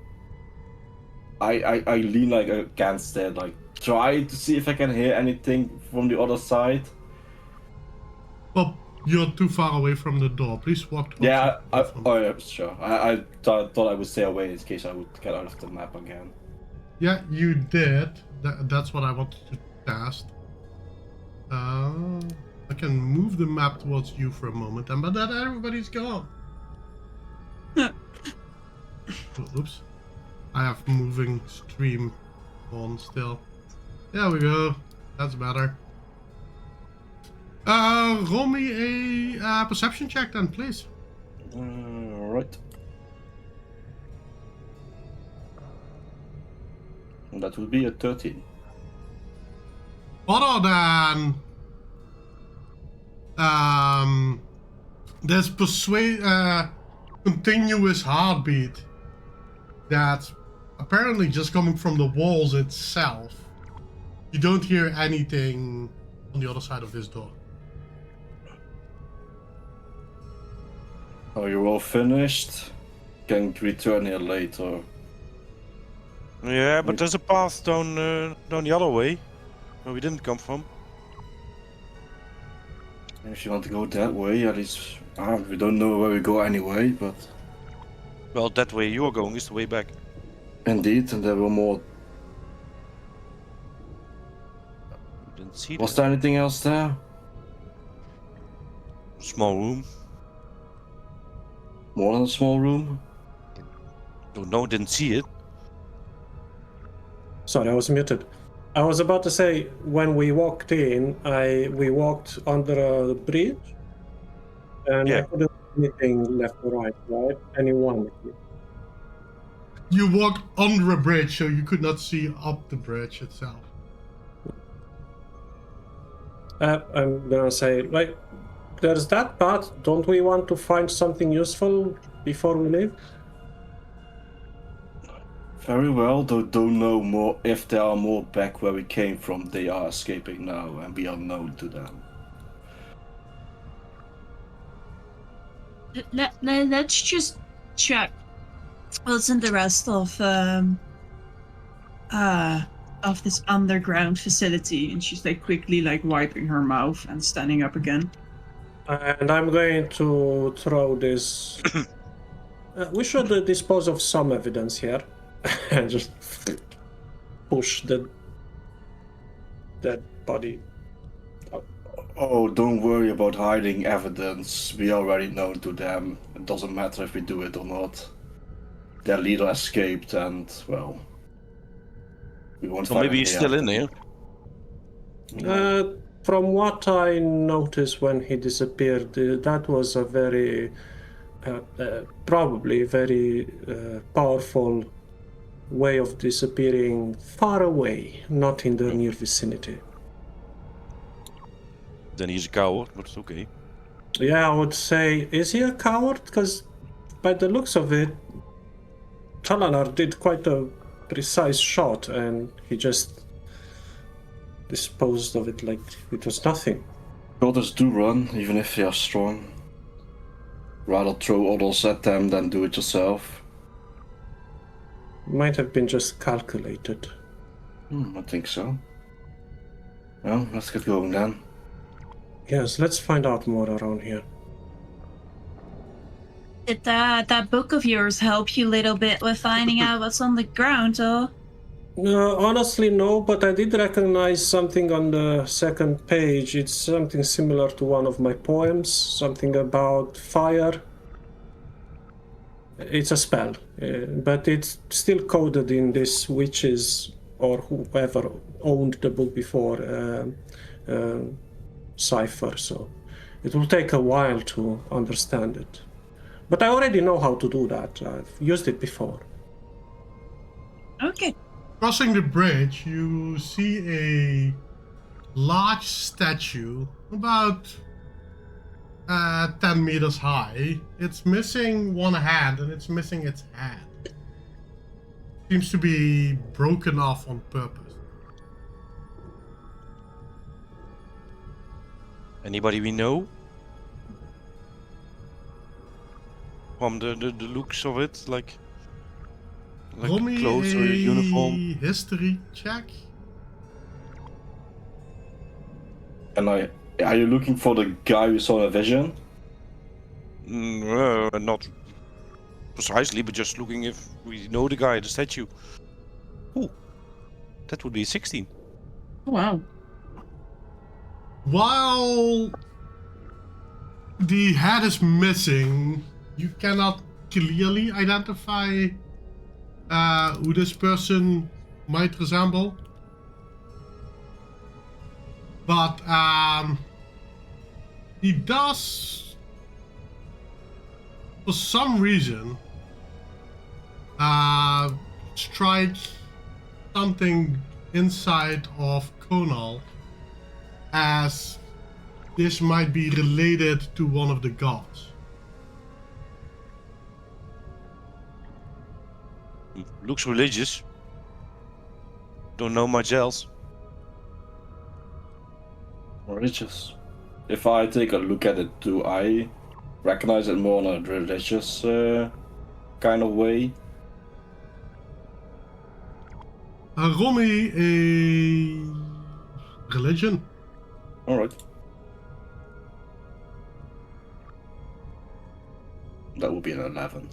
lean like against it, like try to see if I can hear anything from the other side. Well, you're too far away from the door. Please walk towards Yeah, the door. oh yeah, sure. I thought I would stay away in case I would get out of the map again. Yeah, you did. That's what I wanted to test. I can move the map towards you for a moment, and by that everybody's gone. Oops. I have moving stream on still. There we go. That's better. Roll me a perception check then, please. Alright. That would be a 13. Other than there's continuous heartbeat that's apparently just coming from the walls itself. You don't hear anything on the other side of this door. Oh, you're all finished? Can return here later. Yeah, but there's a path down the other way, where we didn't come from. If you want to go that way, at least we don't know where we go anyway, but Well, that way you are going is the way back. indeed, and there were more. Didn't see Was that. there anything else there? Small room. More than a small room? Don't know, didn't see it. Sorry, I was muted. I was about to say, when we walked in, we walked under a bridge, and I Yeah. couldn't see anything left or right? Anyone? You walked under a bridge, so you could not see up the bridge itself. I'm gonna say, like, there's that path. Don't we want to find something useful before we leave? Very well, though don't know more if there are more back where we came from. They are escaping now, and we are known to them. Let's just check what's in the rest of this underground facility. And she's like quickly like wiping her mouth and standing up again. And I'm going to throw this. We should dispose of some evidence here, and just push the dead body. Oh, don't worry about hiding evidence. We are already known to them. It doesn't matter if we do it or not. Their leader escaped, and well, we won't. So find maybe he's anything still in after. here. From what I noticed when he disappeared, that was a very, probably very powerful way of disappearing far away, not in the near vicinity. Then he's a coward, but it's okay. Yeah, I would say, is he a coward? Because by the looks of it, Talanar did quite a precise shot, and he just disposed of it like it was nothing. Others do run, even if they are strong. Rather throw others at them than do it yourself. Might have been just calculated. I think so. Well, let's get going then. Yes, let's find out more around here. Did that book of yours help you a little bit with finding out what's on the ground, or? Honestly, no, but I did recognize something on the second page. It's something similar to one of my poems, something about fire. It's a spell, but it's still coded in this witches or whoever owned the book before cipher, so it will take a while to understand it. But I already know how to do that. I've used it before. Okay. Crossing the bridge, you see a large statue, about 10 meters high. It's missing one hand, and it's missing its head. Seems to be broken off on purpose. Anybody we know? From the looks of it, like Roll me clothes or a uniform. history check. And are you looking for the guy who saw a vision? Not precisely, but just looking if we know the guy, the statue. Ooh, that would be 16. Wow. While the head is missing, you cannot clearly identify who this person might resemble. But he does, for some reason, strike something inside of Conal as this might be related to one of the gods. Looks religious. Don't know much else. Religious. If I take a look at it, do I recognize it more in a religious kind of way? Roll me a religion. Alright. That would be an 11.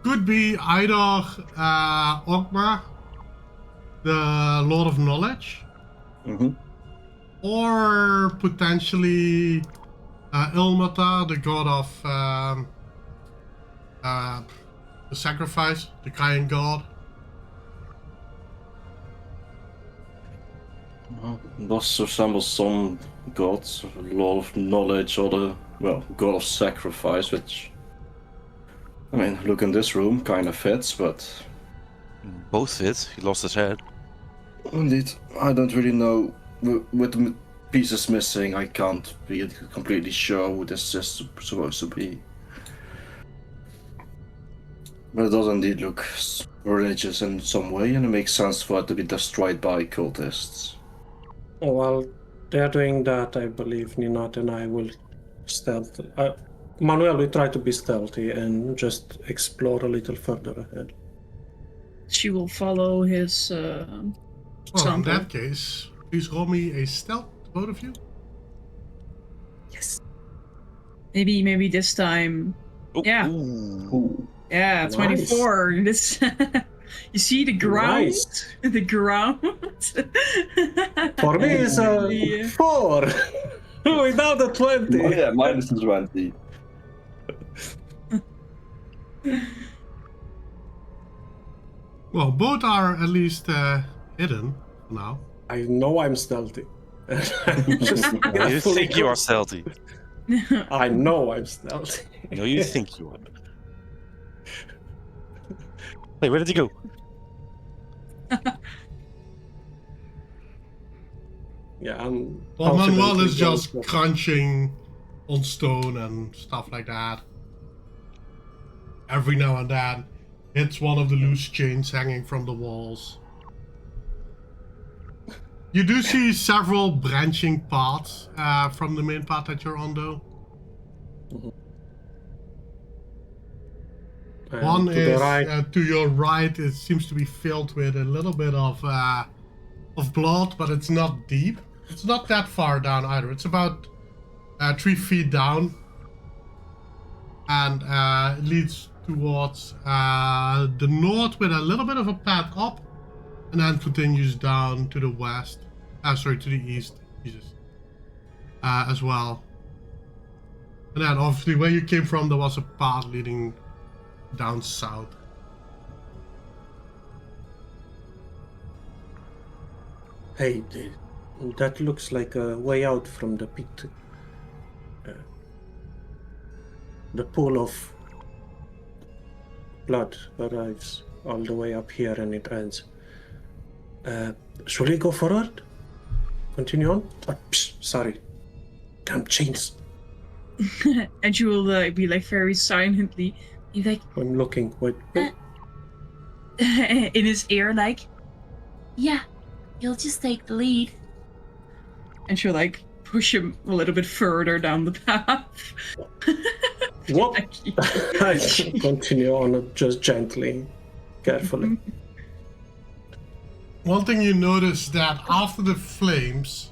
Could be either Ogma, the Lord of Knowledge, or potentially Ilmatar, the god of the sacrifice, the Kayan god. Those resemble some gods, Lord of Knowledge or the, well, God of Sacrifice, which, I mean, look in this room, kind of fits, but... Both fit. He lost his head. Indeed, I don't really know. With the pieces missing, I can't be completely sure who this is supposed to be. But it does indeed look religious in some way, and it makes sense for it to be destroyed by cultists. While they're doing that, I believe Ninat and I will stealth. Manuel will try to be stealthy and just explore a little further ahead. She will follow his Well, in example. that case, please roll me a stealth, both of you. Yes. Maybe this time. Oh, Yeah. Ooh. Yeah, Nice. 24. This you see the ground? Nice. The ground. For me, it's a Yeah. 4 without a 20. Oh yeah, minus 20. Well, both are at least hidden for now. I know I'm stealthy. I'm just You carefully think you are stealthy. I know I'm stealthy. No, you think you are. Hey, where did he go? Yeah, I'm. Well, Manuel confidently is just going for- crunching on stone and stuff like that. Every now and then, hits one of the loose chains hanging from the walls. You do see several branching paths from the main path that you're on, though. And One to the is right. to your right. It seems to be filled with a little bit of blood, but it's not deep. It's not that far down either. It's about 3 feet down, and it leads towards the north with a little bit of a path up, and then continues down to the west. Sorry, to the east. Jesus. As well. And then obviously where you came from, there was a path leading down south. Hey, that looks like a way out from the pit. The pool of blood arrives all the way up here and it ends. Should we go forward? Continue on? Sorry. Damn chains. And you will be like very silently, be like I'm looking. Wait. in his ear, like, Yeah, you'll just take the lead. and she'll like push him a little bit further down the path. What? I continue on just gently, carefully. One thing you notice that after the flames,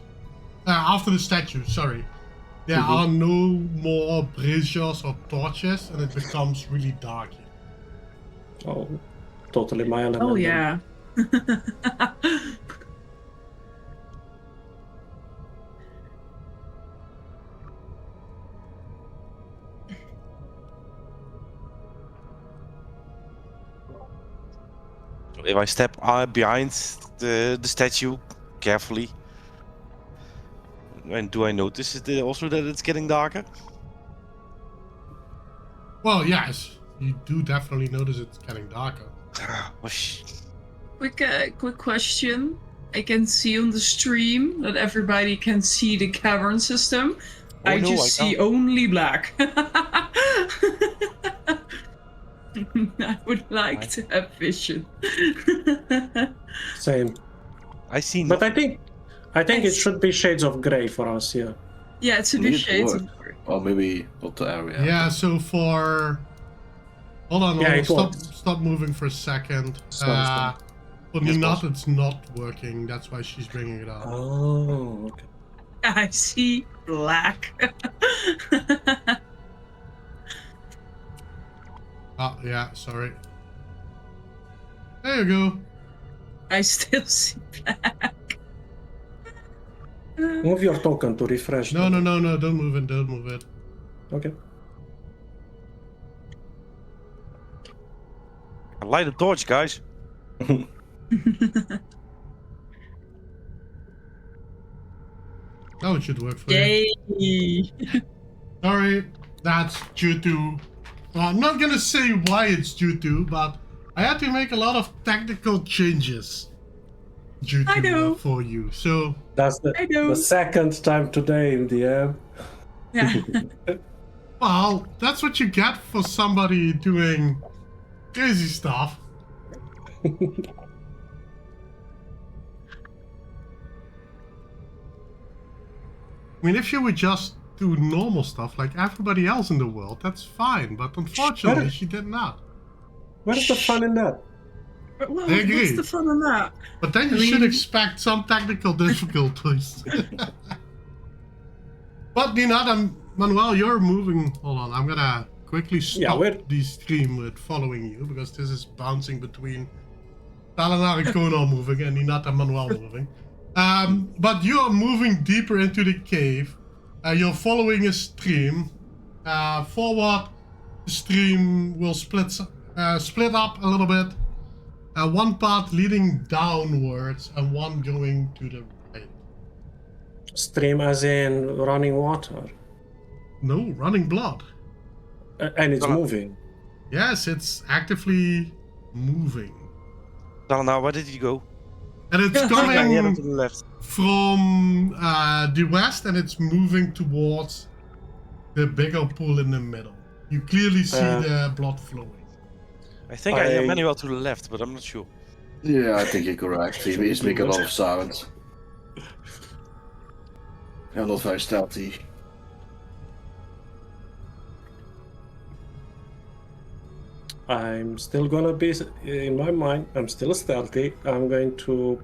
after the statue, sorry, there are no more braziers or torches, and it becomes really dark here. Oh, totally my element. Oh yeah. If I step behind the statue carefully, and do I notice also that it's getting darker? Well, yes, you do definitely notice it's getting darker. Quick question. I can see on the stream that everybody can see the cavern system. Oh, I no, just I see can't. only black. I would like to have vision. Same. I see. But I think it should be shades of grey for us here. Yeah, it's a Maybe new it shades. would. Or maybe not the area. Yeah, so for... Hold on, Yeah, it works. stop moving for a second. Sorry. For Yes, Ninat, boss. it's not working, that's why she's bringing it up. Oh, okay. I see black. Oh, yeah, sorry. There you go. I still see black. Move your token to refresh. No, don't move it, don't move it. Okay. Light a torch, guys. That should work for you. Yay! Sorry, that's due to... Well, I'm not gonna say why it's due to, but I had to make a lot of technical changes due I to know. for you. So That's I know. the second time today in the Yeah. well, that's what you get for somebody doing crazy stuff. I mean, if you would just do normal stuff like everybody else in the world, that's fine. But unfortunately, she did not. Where's the fun in that? Well, I agree. what's the fun in that? But then you should expect some technical difficulties. But Ninat and Manuel, you're moving. Hold on, I'm gonna quickly stop the stream with following you because this is bouncing between Dalinar and Konar moving and Ninat and Manuel moving. But you are moving deeper into the cave. You're following a stream. Forward, the stream will split up a little bit. One path leading downwards and one going to the right. Stream as in running water. No, running blood. And it's moving. Yes, it's actively moving. Now, where did you go? And it's Yeah, coming to the left. from the west and it's moving towards the bigger pool in the middle. You clearly see the blood flowing. I think I hear Manuel to the left, but I'm not sure. Yeah, I think you're correct. He's making a lot of sounds. I'm not very stealthy. I'm still gonna be, in my mind, I'm still stealthy. I'm going to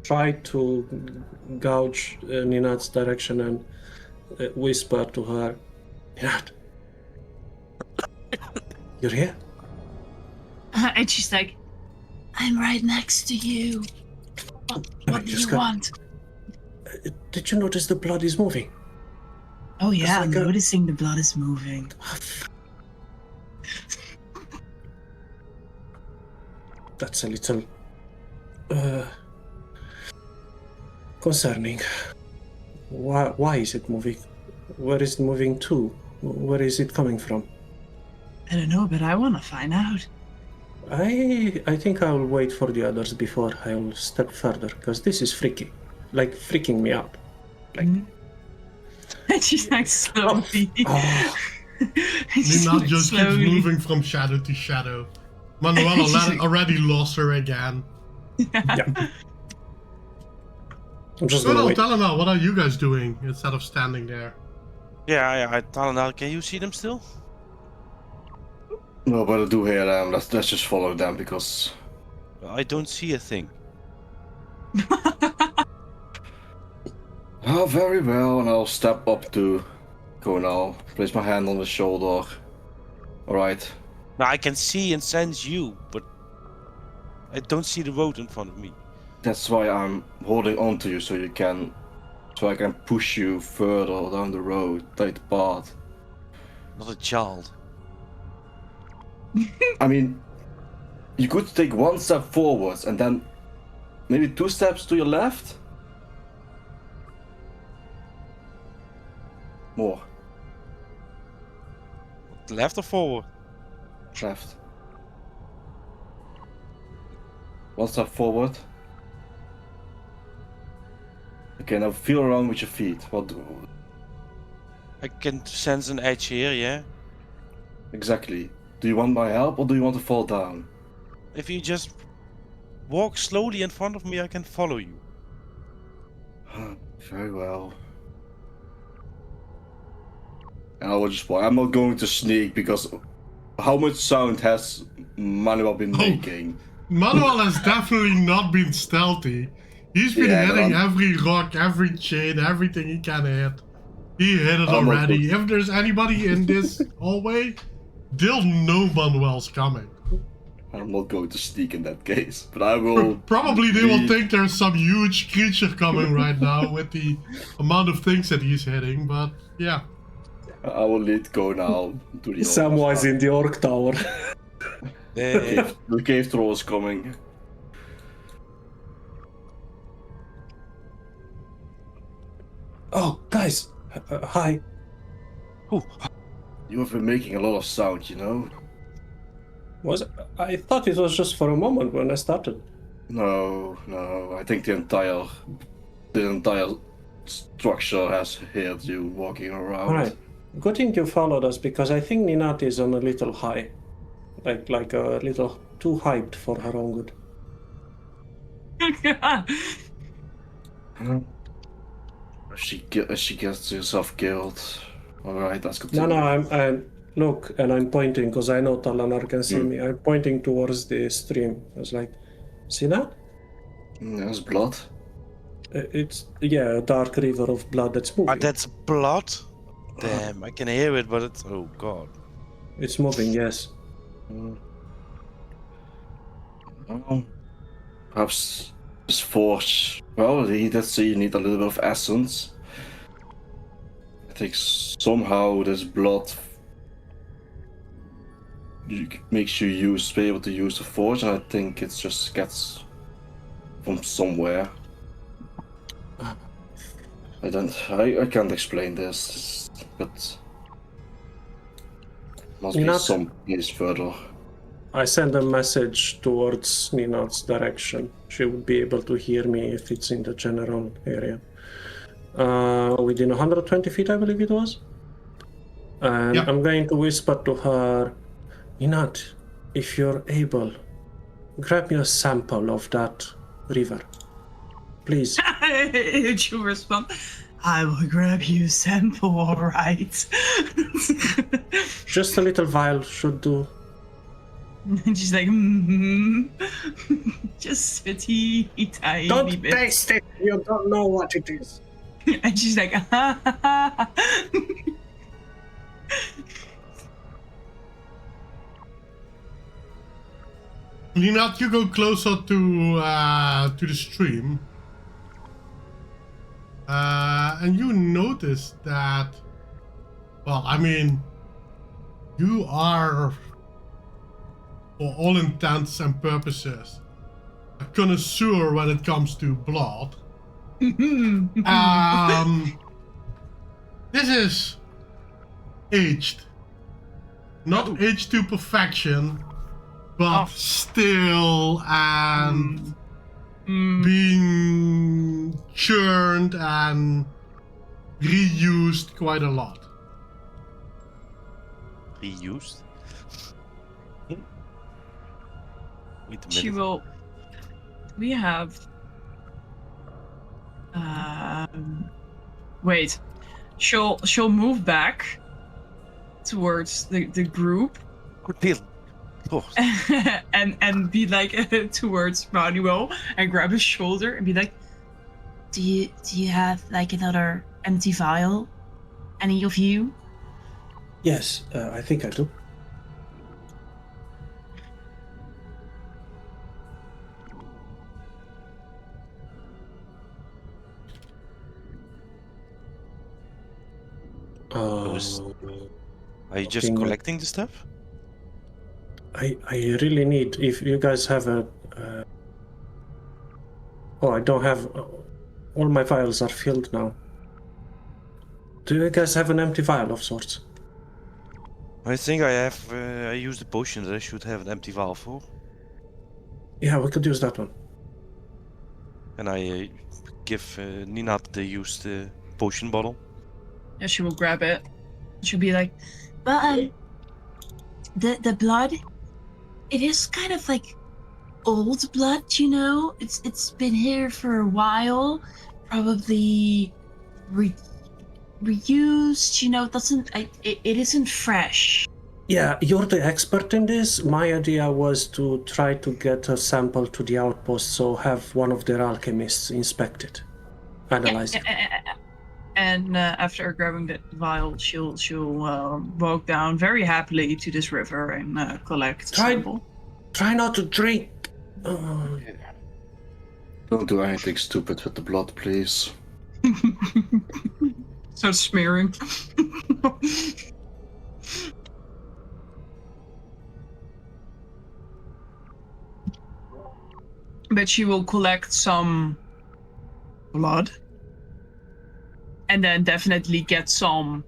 try to gouge Ninat's direction and whisper to her, Ninat, You're here? And she's like, I'm right next to you. What do you want? Did you notice the blood is moving? Oh yeah, I'm like a- noticing the blood is moving. That's a little concerning. Why is it moving? Where is it moving to? Where is it coming from? I don't know, but I want to find out. I think I'll wait for the others before I'll step further, because this is freaky. Like, freaking me out. Like, And she's like slowly. oh, Nina just keeps moving from shadow to shadow. Manuela already lost her again. yeah. I'm just So gonna no, wait. Talana, what are you guys doing instead of standing there? Yeah, I tell now. Can you see them still? No, but I do hear them. Let's just follow them because I don't see a thing. oh, very well. And I'll step up to go now. Place my hand on the shoulder. All right. Now I can see and sense you, but I don't see the road in front of me. That's why I'm holding on to you so I can push you further down the road, take the path. Not a child. I mean, you could take one step forwards and then maybe 2 steps to your left. More. Left or forward? Left. 1 step forward. Okay, now feel around with your feet. What? I can sense an edge here, yeah? Exactly. Do you want my help or do you want to fall down? If you just walk slowly in front of me, I can follow you. Very well. And I will just walk. I'm not going to sneak because how much sound has Manuel been making? Manuel has definitely not been stealthy. He's been Yeah, hitting every rock, every chain, everything he can hit. He hit it already. If there's anybody in this hallway, they'll know Manuel's coming. I'm not going to sneak in that case, but I will. Probably they will think there's some huge creature coming right now with the amount of things that he's hitting, but yeah. I will lead go now to the. Samwise in the Orc Tower. The cave troll is coming. Oh, guys. Hi. Ooh, You have been making a lot of sound, you know? I thought it was just for a moment when I started. No. I think the entire structure has heard you walking around. Alright. Good thing you followed us because I think Ninat is on a little high. Like a little too hyped for her own good. She gets herself killed. Alright, that's good. No, I'm look, and I'm pointing because I know Talanar can see me. I'm pointing towards the stream. I was like, see that? There's blood. It's a dark river of blood that's moving. that's blood? Damn, I can hear it, but it's... Oh, God. It's moving, yes. Perhaps this forge. Well, let's say you need a little bit of essence. I think somehow this blood makes you be able to use the forge, and I think it just gets from somewhere. I can't explain this, but must be some place further. I send a message towards Ninat's direction. She would be able to hear me if it's in the general area. Within 120 feet, I believe it was. And Yep. I'm going to whisper to her, Ninat, if you're able, grab me a sample of that river. Please. You respond, I will grab you a sample, alright. Just a little vial should do. And she's like, just a tiny Don't bit. taste it! You don't know what it is. And she's like, Ninat, you go closer to the stream. And you notice that, well, I mean, you are, for all intents and purposes, a connoisseur when it comes to blood. This is aged. Not aged to perfection, but still and being churned and reused quite a lot. Reused? Wait a minute. She will. We have. Wait. She'll move back towards the group. Good deal. Oh, and be like towards Manuel and grab his shoulder and be like, Do you have like another empty vial? Any of you? Yes, I think I do. are you just think- collecting the stuff? I really need, if you guys have a... Oh, I don't have... all my vials are filled now. Do you guys have an empty vial of sorts? I think I have. I used the potion that I should have an empty vial for. Yeah, we could use that one. And I give Ninat the used potion bottle. yeah, she will grab it. She'll be like, Well, the blood, it is kind of like old blood, you know. It's been here for a while, probably reused. You know, it isn't fresh. Yeah, you're the expert in this. My idea was to try to get a sample to the outpost, so have one of their alchemists inspect it, analyze it. And after grabbing the vial, she'll walk down very happily to this river and collect Try- sample. Try not to drink. Don't do anything stupid with the blood, please. So smearing. But she will collect some blood. And then definitely get some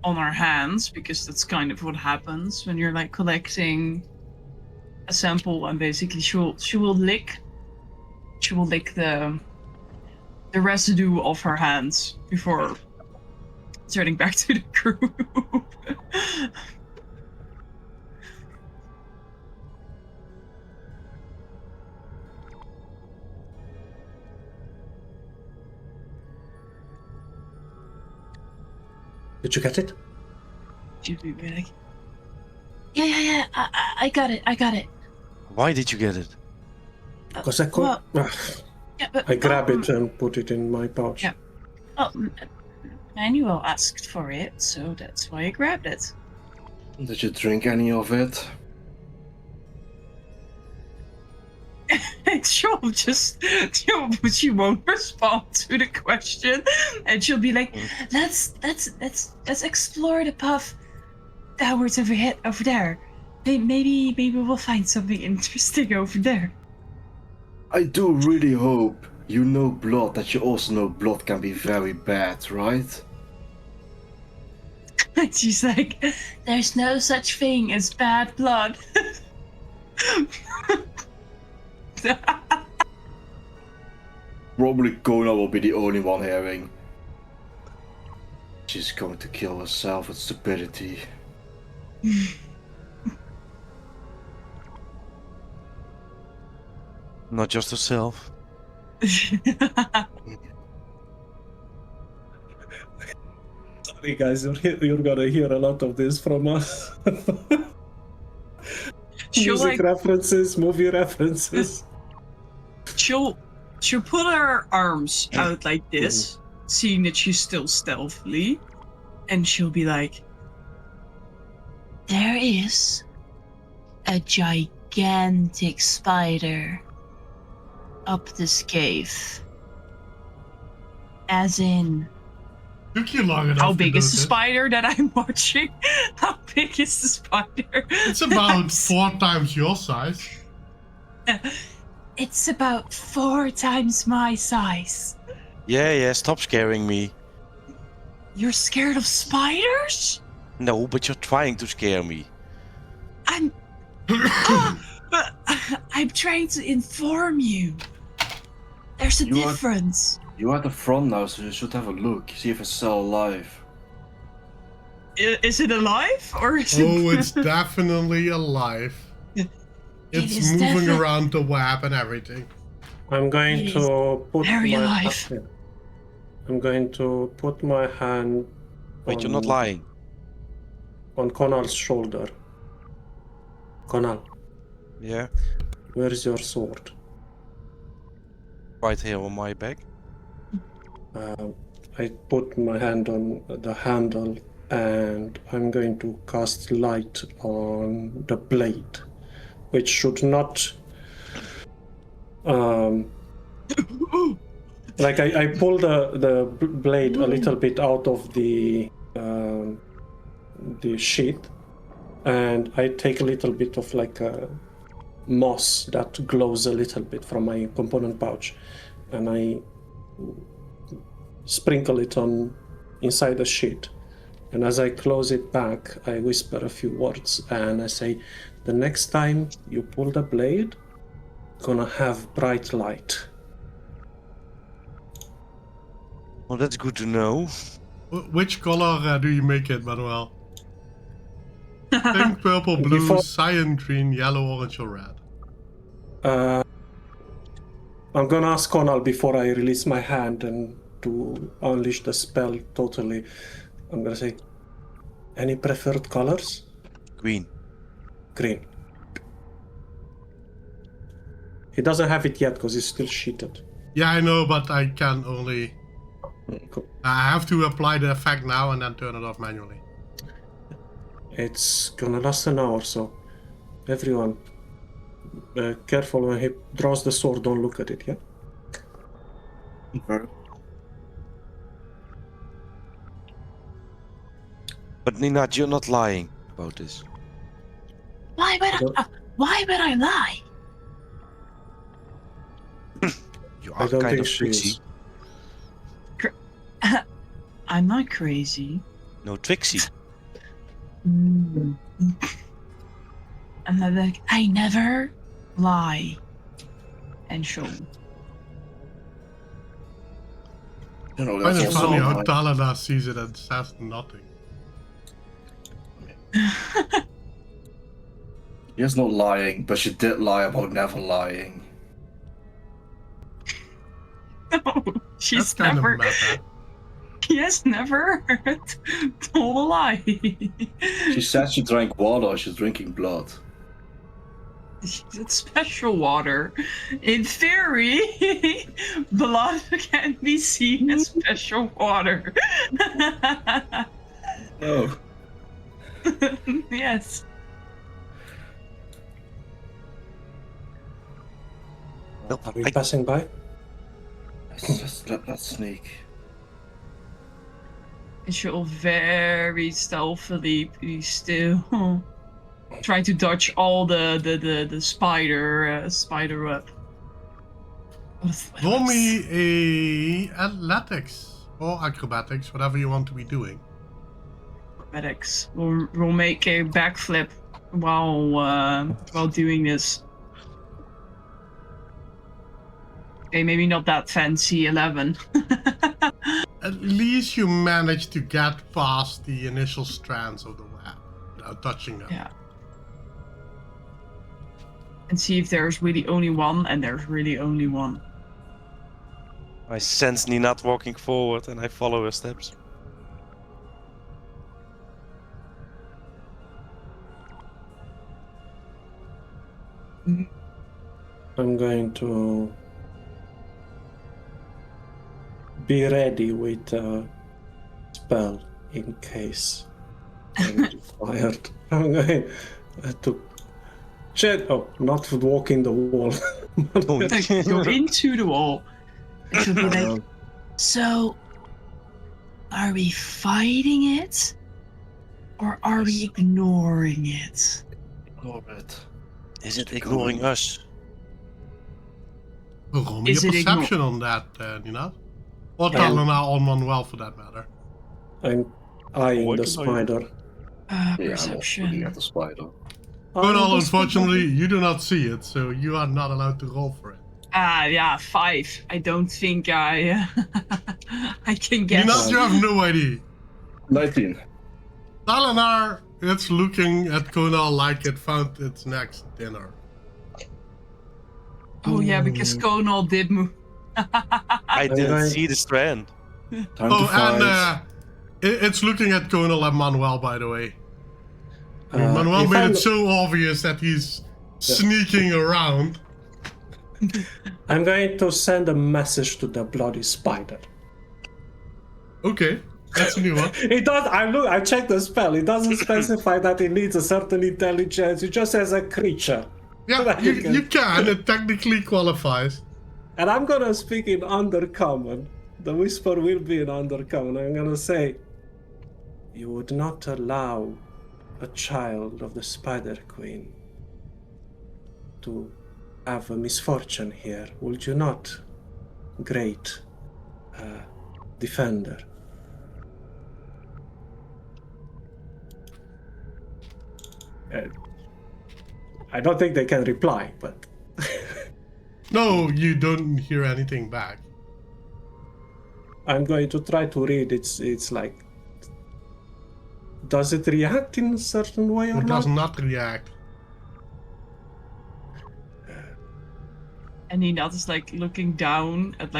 on her hands, because that's kind of what happens when you're like collecting a sample, and basically she will lick the residue off her hands before turning back to the group. Did you get it? She'll be like, Yeah. I got it. Why did you get it? Because I could. Well, Yeah, but I grab it and put it in my pouch. Yeah. Oh, Manuel asked for it, so that's why I grabbed it. Did you drink any of it? she won't respond to the question, and she'll be like, Let's explore the path downwards over there. Maybe we'll find something interesting over there. I do really hope you know blood, that you also know blood can be very bad, right? And she's like, there's no such thing as bad blood. Probably Kona will be the only one hearing. She's going to kill herself with stupidity. Not just herself. Sorry, guys, you're gonna hear a lot of this from us. Music references, movie references. She'll put her arms out like this, seeing that she's still stealthily, and she'll be like, There is a gigantic gigantic spider up this cave. As in, Took you long enough How to big is the notice. spider that I'm watching? How big is the spider? It's about 4 times your size. It's about 4 times my size. Yeah, stop scaring me. You're scared of spiders? No, but you're trying to scare me. I'm I'm trying to inform you. There's a You are- difference. You're at the front now, so you should have a look. See if it's still alive. Is it alive or is Oh, it? it's definitely alive. It's is moving defi- around the web and everything. I'm going It to put very my alive. I'm going to put my hand Wait, you're not lying. on Conal's shoulder. Conal, Yeah, where's your sword? right here on my back. I put my hand on the handle and I'm going to cast light on the blade, which should not like I pull the blade a little bit out of the sheath, and I take a little bit of like a moss that glows a little bit from my component pouch, and I sprinkle it on inside the sheet. And as I close it back, I whisper a few words and I say, the next time you pull the blade, gonna have bright light. Well, that's good to know. Which color do you make it, Manuel? Pink, purple, blue, Before- cyan, green, yellow, orange, or red? I'm gonna ask Conal before I release my hand and to unleash the spell totally. I'm gonna say, any preferred colors? Green. Green. He doesn't have it yet because he's still sheeted. Yeah, I know, but I can only... Cool. I have to apply the effect now and then turn it off manually. It's gonna last an hour, so everyone, careful when he draws the sword, don't look at it, yeah? But Nina, you're not lying about this. why would I lie? You I are don't kind think of she tricksy. is. I'm not crazy. No, tricksy. Mm. And like, I never lie and show. You know, Find that's it also funny how like- Talana sees it and says nothing. She's not lying, but she did lie about never lying. No, That's she's kind never. of meta. She has never told a lie. She said she drank water, she's drinking blood. It's special water. In theory, blood can be seen as special water. Oh. Yes. Well, Are we I- passing by? Let's just let that sneak. And she'll very stealthily be still try to dodge all the spider web. Roll me a athletics or acrobatics, whatever you want to be doing. Medics will make a backflip while doing this. Okay, maybe not that fancy 11. At least you managed to get past the initial strands of the web without touching them. Yeah. And see if there's really only one, and there's really only one. I sense Nina walking forward and I follow her steps. I'm going to be ready with a spell in case I'm required. I'm going to not walking the wall. Go into the wall. And she'll be like, so, are we fighting it? Or are we ignoring it? Ignore it. Is it ignoring us? Roll me a Is it perception on that, Nina. Or Talana on Manuel for that matter. I'm eyeing What the can I- spider. Yeah, I'm also looking Perception. at the spider. Well, unfortunately, you do not see it, so you are not allowed to roll for it. Yeah, 5. I don't think I can guess. Nina, you have no idea. 19. Dalinar, it's looking at Konal like it found its next dinner. Oh yeah, because Konal did move. I didn't Right. see the strand. Time to fight. And it's looking at Konal and Manuel, by the way. Manuel if made I'm- it so obvious that he's sneaking around. I'm going to send a message to the bloody spider. Okay, that's a new one. It does. I checked the spell. It doesn't specify that it needs a certain intelligence. It just says a creature. Yeah, you can. It technically qualifies. And I'm gonna speak in Undercommon. The whisper will be in Undercommon. I'm gonna say, you would not allow a child of the Spider Queen to have a misfortune here, would you not, great defender? I don't think they can reply, but No, you don't hear anything back. I'm going to try to read. It's like, does it react in a certain way or It not? does not react. And Ninat is like looking down at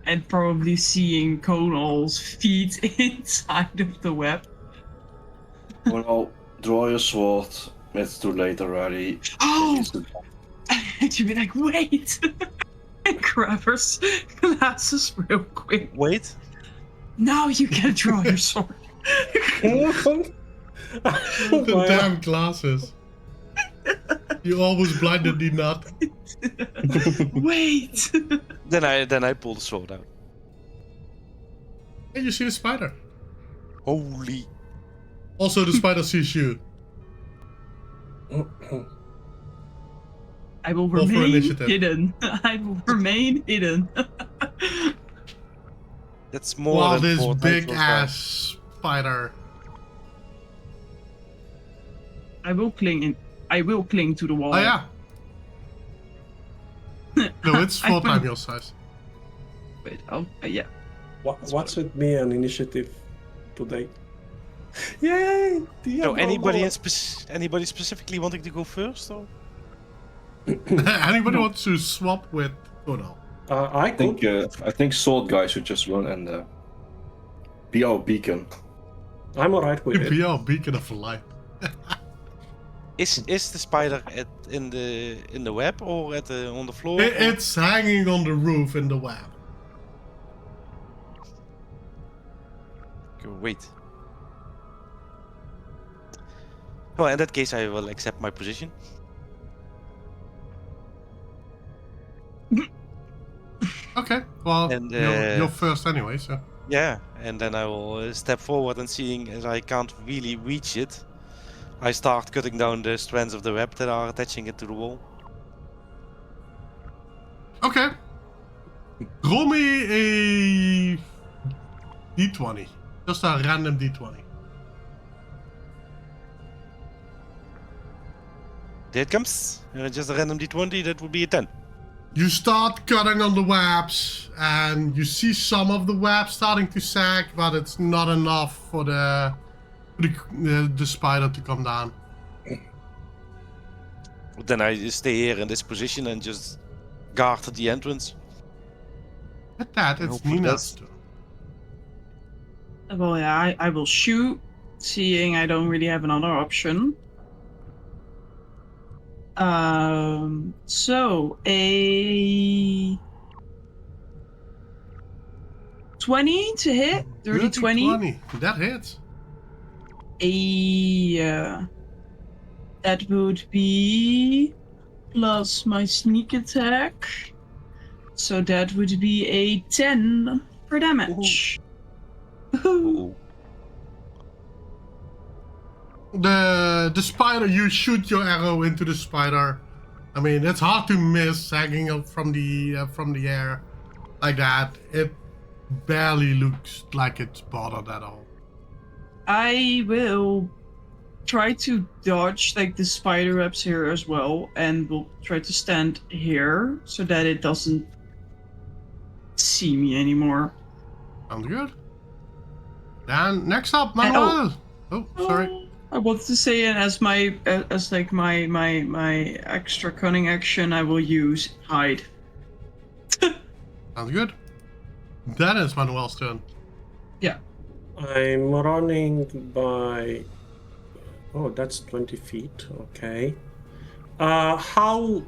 and probably seeing Konal's feet inside of the web. Well, draw your sword. It's too late already. Oh! And she'd be like, wait! And grab her glasses real quick. Wait. Now you can draw your sword. The damn glasses. You almost blinded the nut. Wait! Then I pull the sword out. And you see the spider. Holy. Also, the spider sees you. I will Roll for remain initiative. hidden. I will remain hidden. That's more While than this 4 times big plus ass spider. I will cling to the wall. Oh yeah. No, it's I full will- time your size. Wait, yeah. What's with me and initiative today? Yay! No, anybody specifically wanting to go first, or? Anybody wants to swap with Konal? I could. I think sword guy should just run and be our beacon. I'm alright with it. Be our beacon of light. Is the spider in the web or on the floor? It's hanging on the roof in the web. Wait. Well, in that case, I will accept my position. Okay, well, And, you're first anyway, so. Yeah, and then I will step forward, and seeing as I can't really reach it, I start cutting down the strands of the web that are attaching it to the wall. Okay. Roll me a d20. Just a random d20. There it comes. Just a random d20, that would be a 10. You start cutting on the webs, and you see some of the web starting to sag, but it's not enough for the spider to come down. Then I stay here in this position and just guard the entrance. At that, it's Hopefully Nina's that's- turn. Well, yeah, I will shoot, seeing I don't really have another option. So a 20 to hit, dirty 20. 20. That hits. A That would be plus my sneak attack. So that would be a 10 for damage. Ooh. The spider, you shoot your arrow into the spider. I mean, it's hard to miss hanging up from the air like that. It barely looks like it's bothered at all. I will try to dodge like the spider webs here as well, and will try to stand here so that it doesn't see me anymore. Sounds good. Then next up, Manuel. Oh, sorry. I wanted to say, and as my extra cunning action, I will use hide. Sounds good. Then it's Manuel's turn. Yeah. I'm running by... Oh, that's 20 feet. Okay. How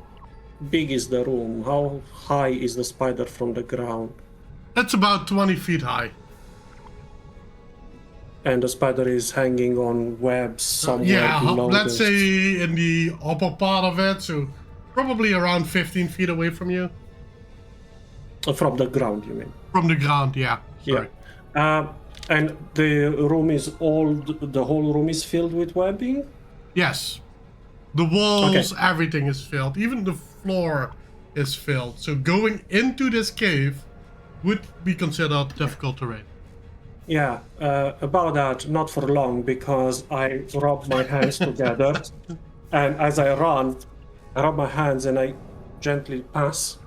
big is the room? How high is the spider from the ground? It's about 20 feet high. And the spider is hanging on webs somewhere Yeah, below. let's say in the upper part of it, so probably around 15 feet away from you. From the ground, you mean? From the ground, yeah. Sorry. Yeah. And the room is the whole room is filled with webbing? Yes. The walls, everything is filled. Even the floor is filled. So going into this cave would be considered difficult terrain. Yeah, about that, not for long, because I rub my hands together, and as I run, I rub my hands and I gently pass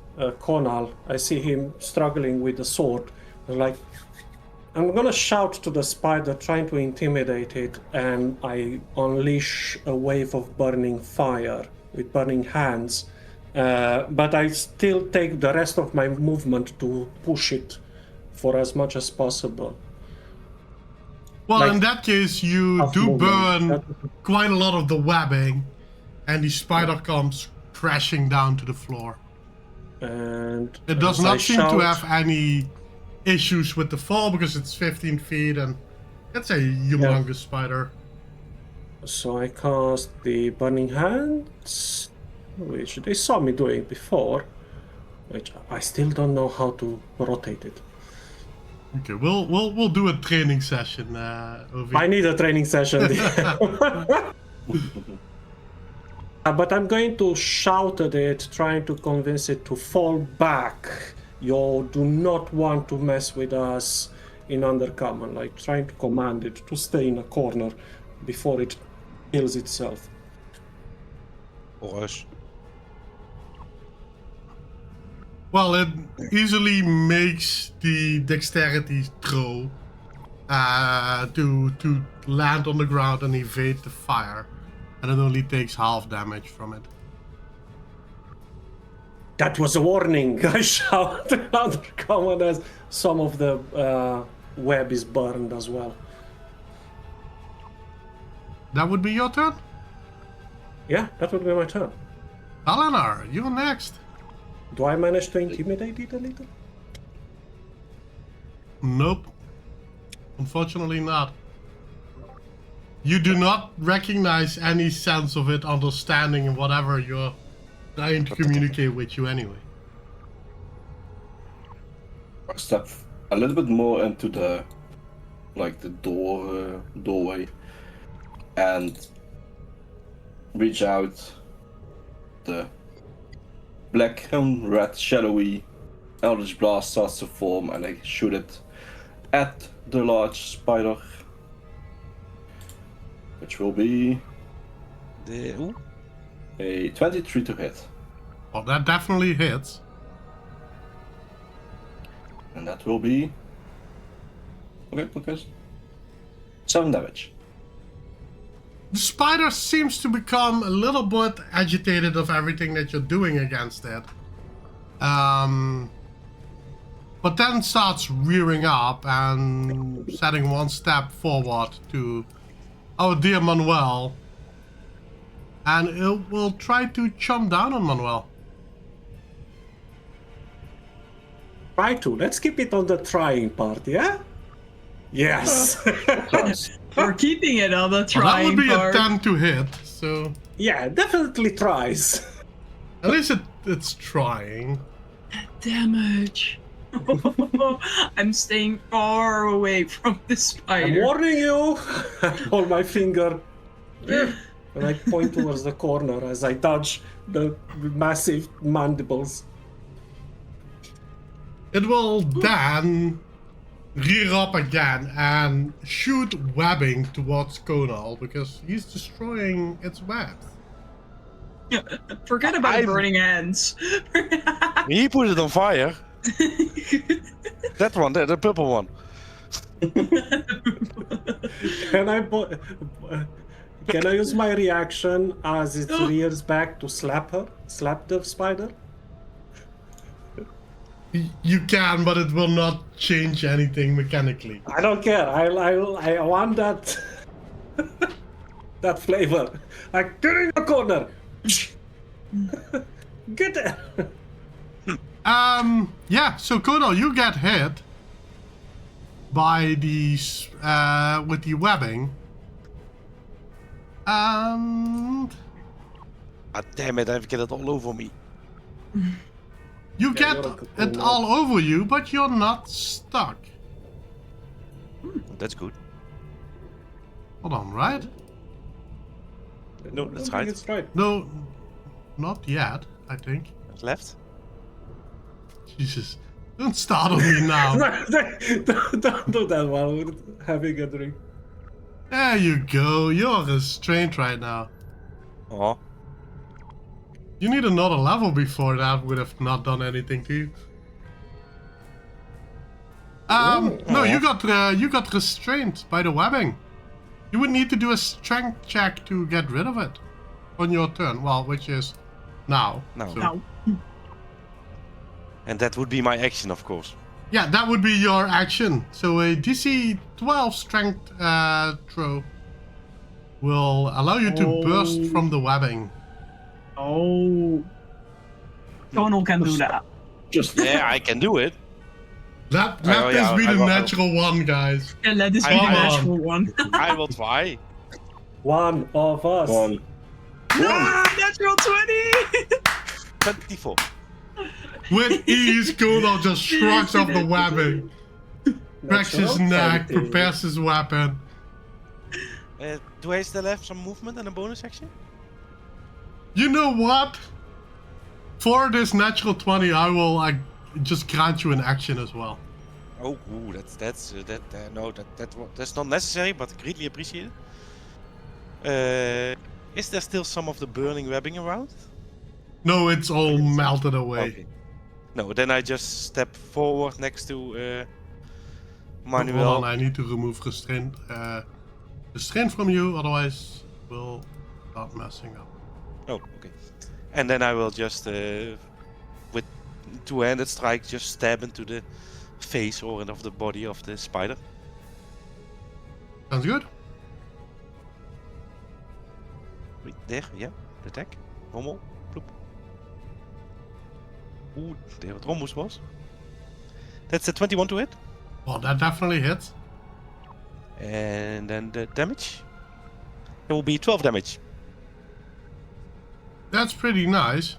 Conal. I see him struggling with the sword. I'm gonna shout to the spider, trying to intimidate it, and I unleash a wave of burning fire with burning hands. But I still take the rest of my movement to push it for as much as possible. Well, Like, in that case, you do burn quite a lot of the webbing, and the spider comes crashing down to the floor. And It does as I not seem to shout- have any issues with the fall because it's 15 feet and it's a humongous spider. So I cast the Burning Hands, which they saw me doing before, which I still don't know how to rotate it. Okay, we'll do a training session. Ovi. I need a training session. But I'm going to shout at it, trying to convince it to fall back. You do not want to mess with us in Undercommon, like trying to command it to stay in a corner before it kills itself. Or us. Well, it easily makes the dexterity throw to land on the ground and evade the fire, and it only takes half damage from it. That was a warning, I shout Undercommon as some of the web is burned as well. That would be your turn? Yeah, that would be my turn. Eleanor, you're next. Do I manage to intimidate it a little? Nope. Unfortunately not. You do not recognize any sense of it understanding whatever you're trying to communicate with you anyway. I step a little bit more into the doorway and reach out. The black and red shadowy eldritch blast starts to form, and I shoot it at the large spider, which will be a 23 to hit. Well, that definitely hits. And that will be... Okay. 7 damage. The spider seems to become a little bit agitated of everything that you're doing against it. But then starts rearing up and setting one step forward to our dear Manuel. And it will try to chomp down on Manuel. Try to. Let's keep it on the trying part, yeah? Yes. We're keeping it on the Well, that trying would be part. a 10 to hit, so Yeah, definitely tries. at least it's trying. Damage. I'm staying far away from the I'm spider. warning you. I hold my finger and I point towards the corner as I touch the massive mandibles. It will then rear up again and shoot webbing towards Conal because he's destroying its webs. Forget about I'm- burning hands. He put it on fire. That one, the purple one. Can I use my reaction as it rears back to slap the spider? You can, but it will not change anything mechanically. I don't care. I want that that flavor. Like, get in the corner. Get there. Yeah, so Conal, you get hit by these, with the webbing. And Ah, damn it, I've got it all over me. you Yeah, get you're a it cool all over you, but you're not stuck. That's good. Hold on, right? No, I don't that's think right. It's right. No, not yet, I think. Left. Jesus, don't start on me now. Don't do that while we're having a drink. There you go, you're restrained right now. Oh, You need another level before that would have not done anything to you. No, you got restrained by the webbing. You would need to do a strength check to get rid of it on your turn. Well, which is now. Now. So- Ow. and that would be my action, of course. Yeah, that would be your action. So a DC 12 strength throw will allow you to burst from the webbing. Oh. Donald can do that. Just Yeah, I can do it. Let Oh, this yeah, be I the will- natural one, guys. And let this be I- the I- natural one. I will try. One of us. one. Natural 20! 24. With ease, Conal just shrugs off the webbing, cracks his neck, 20. prepares his weapon. Do I still have some movement and a bonus action? You know what? For this natural 20, I will just grant you an action as well. Oh, ooh, that's not necessary, but greatly appreciated. Is there still some of the burning webbing around? No, it's all melted away. Okay. No, then I just step forward next to Hold Manuel. on, I need to remove restraint from you, otherwise we'll start messing up. Oh, okay. And then I will just, with two-handed strike, just stab into the face or of the body of the spider. Sounds good? Wait, there, yeah, the attack. Rommel, ploep. Oeh, there wat almost was. That's a 21 to hit. Well, that definitely hits. And then the damage. It will be 12 damage. That's pretty nice.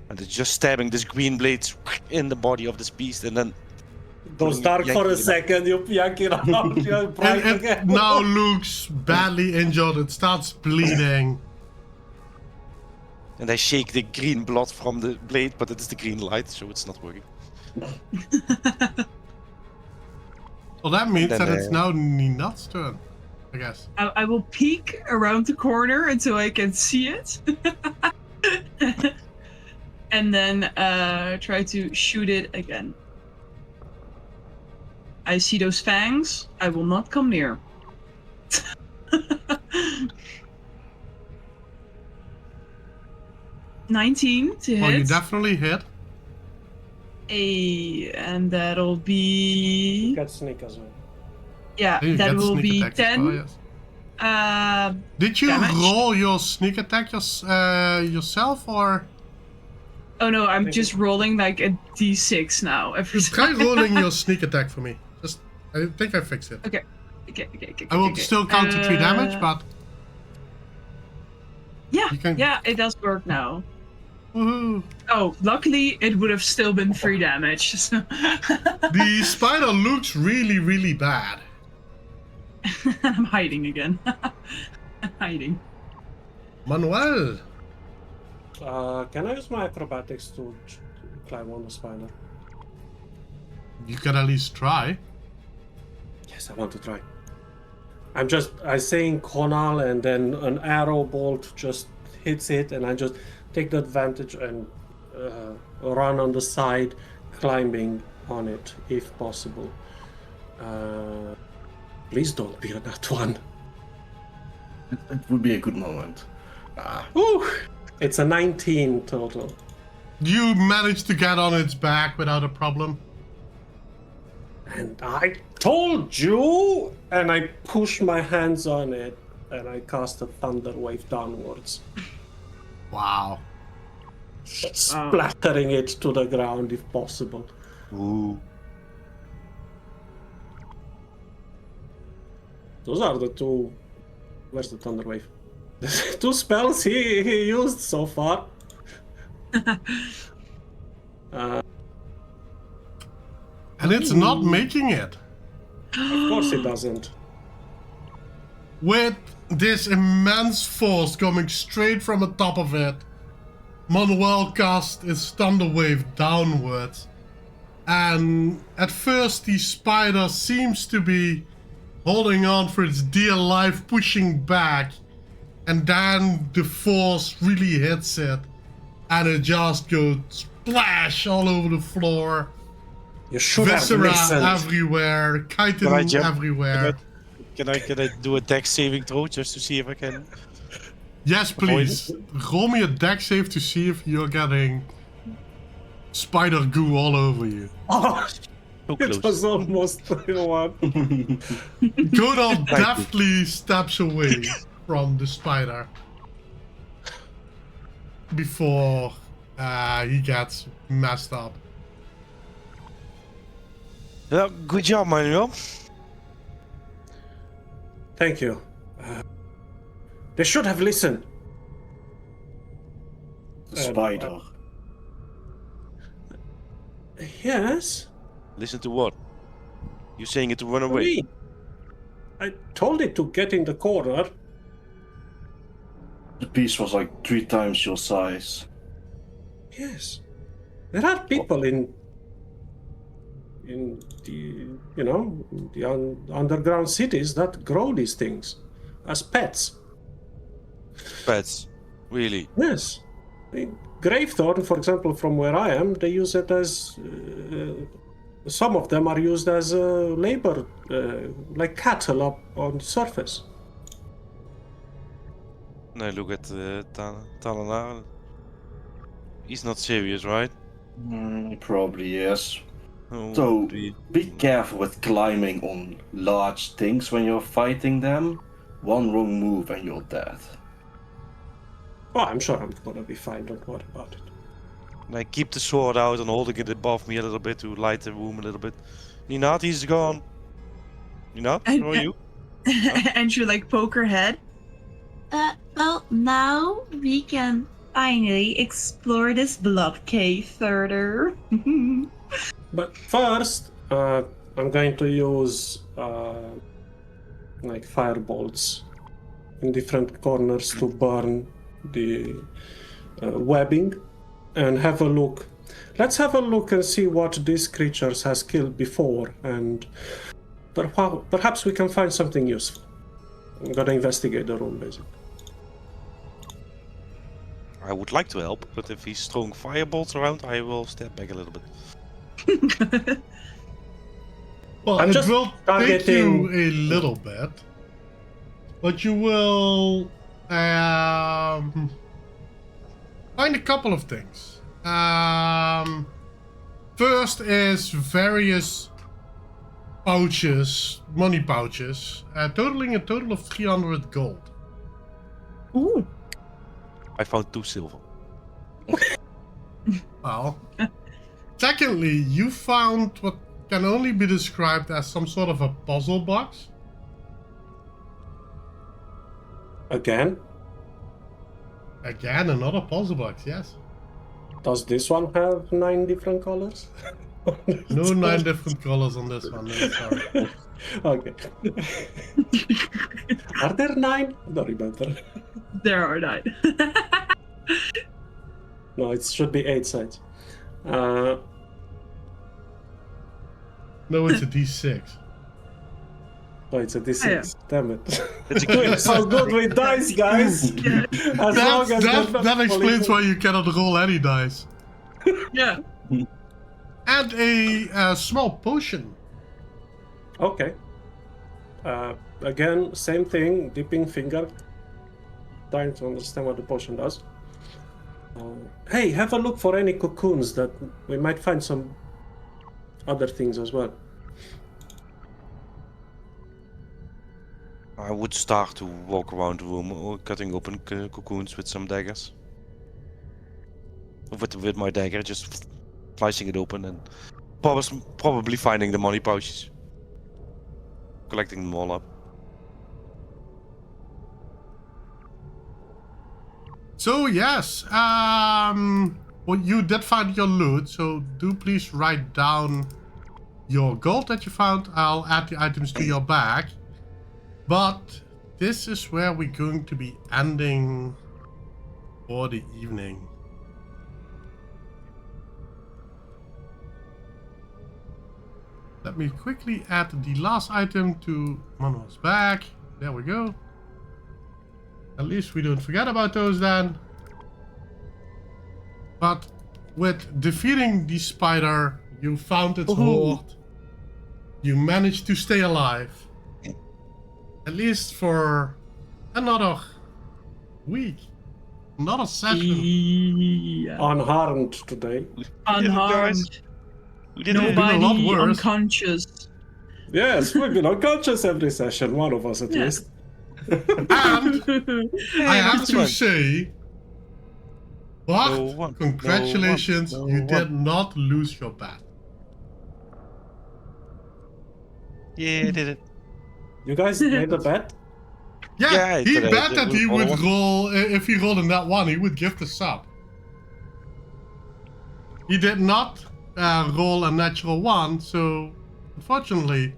And it's just stabbing this green blades in the body of this beast and then... Goes dark for a second, you yank it out, you're bright It again. now looks badly injured, it starts bleeding. And I shake the green blood from the blade, but it's the green light, so it's not working. Well, that means then, that it's now Ninat's turn, I guess. I will peek around the corner until I can see it. And then try to shoot it again. I see those fangs. I will not come near. 19 to Well, you hit. definitely hit. And that'll be... Got sneak as well. Yeah, You that get will sneak be attack as 10. well, yes. Did you damage. roll your sneak attack yourself, or Oh no, I'm just rolling like a d6 now every try time. rolling your sneak attack for me? Just I think I fixed it. Okay. I will still counter 3 damage, but Yeah, you can. yeah, it does work now. Woohoo! Oh, luckily it would have still been 3 damage. So. The spider looks really, really bad. I'm hiding again. I'm hiding. Manuel, Can I use my acrobatics to climb on the spider? you can at least try. Yes, I want to try. I saying Conal, and then an arrow bolt just hits it, and I just take the advantage and run on the side, climbing on it if possible. Please don't be on that one. It would be a good moment. Woo! It's a 19 total. You managed to get on its back without a problem. And I told you! And I push my hands on it, and I cast a thunder wave downwards, Wow. splattering it to the ground if possible. Ooh. Those are the two. Where's the thunder wave? The 2 spells he used so far. And it's not making it. Of course it doesn't. With this immense force coming straight from the top of it, Manuel cast his thunder wave downwards. And at first the spider seems to be holding on for its dear life, pushing back. And then the force really hits it. And it just goes splash all over the floor. You should have Viscera listened. everywhere, chitin Can I jump? everywhere. Can I do a dex saving throw just to see if I can? Yes, please. Roll me a dex save to see if you're getting spider goo all over you. Oh, So it close. was almost 1. Godal deftly steps away from the spider before he gets messed up. Yeah, good job, Manuel. Thank you. They should have listened. The spider. Yes. Listen to what? You saying it to run away? Me. I told it to get in the corner. The beast was like 3 times your size. Yes. There are people in the underground cities that grow these things as pets. Pets. Really? Yes. Gravethorn, for example, from where I am, they use it as some of them are used as labor, like cattle up on the surface. No, look at Talanar. He's not serious, right? Probably yes. Oh, So dear. be careful with climbing on large things when you're fighting them. One wrong move and you're dead. Oh, I'm sure I'm gonna be fine, don't worry about it. And I keep the sword out and holding it above me a little bit to light the room a little bit. Ninat, he's gone. Ninat, how are you? And you like poke her head. Well, now we can finally explore this blob cave further. But first, I'm going to use like firebolts in different corners to burn the webbing and have a look. Let's have a look and see what these creatures has killed before, and perhaps we can find something useful. I'm gonna investigate the room, basically. I would like to help, but if he's throwing firebolts around, I will step back a little bit. Well, I'm it just will take targeting- you a little bit, but you will find a couple of things. First is various pouches, money pouches, totaling a total of 300 gold. Ooh. I found 2 silver. Well, secondly, you found what can only be described as some sort of a puzzle box. Again, Again, another puzzle box, yes. does this one have 9 different colors? No 9 different colors on this one, no, sorry. Okay. Are there 9? I don't remember. There are 9. No, it should be 8 sides. No, it's a D6. Oh, it's a D6. Yeah. Damn it. It's a We're so good with dice, guys. As long as That explains why you cannot roll any dice. Yeah. And a small potion. Okay. Again, same thing. Dipping finger. Trying to understand what the potion does. Hey, have a look for any cocoons that we might find some other things as well. I would start to walk around the room, cutting open cocoons with some daggers. With my dagger, just slicing it open and probably finding the money pouches. Collecting them all up. So yes, well, you did find your loot, so do please write down your gold that you found. I'll add the items to your bag. But this is where we're going to be ending for the evening. Let me quickly add the last item to Manuel's bag. There we go. At least we don't forget about those then. But with defeating the spider, you found its hoard. You managed to stay alive. At least for another week. Another session. Yeah. Unharmed today. Unharmed. We did it. a lot Nobody worse. unconscious. Yes, we've been unconscious every session, one of us at Yeah. least. And I have to one. say, Bart, No one. congratulations, No one. you No did not lose your bet. Yeah, I did it. You guys made a bet? Yeah, Yeah, he today bet it that was he all would one. roll, if he rolled in that one, he would gift a sub. He did not roll a natural one, so unfortunately,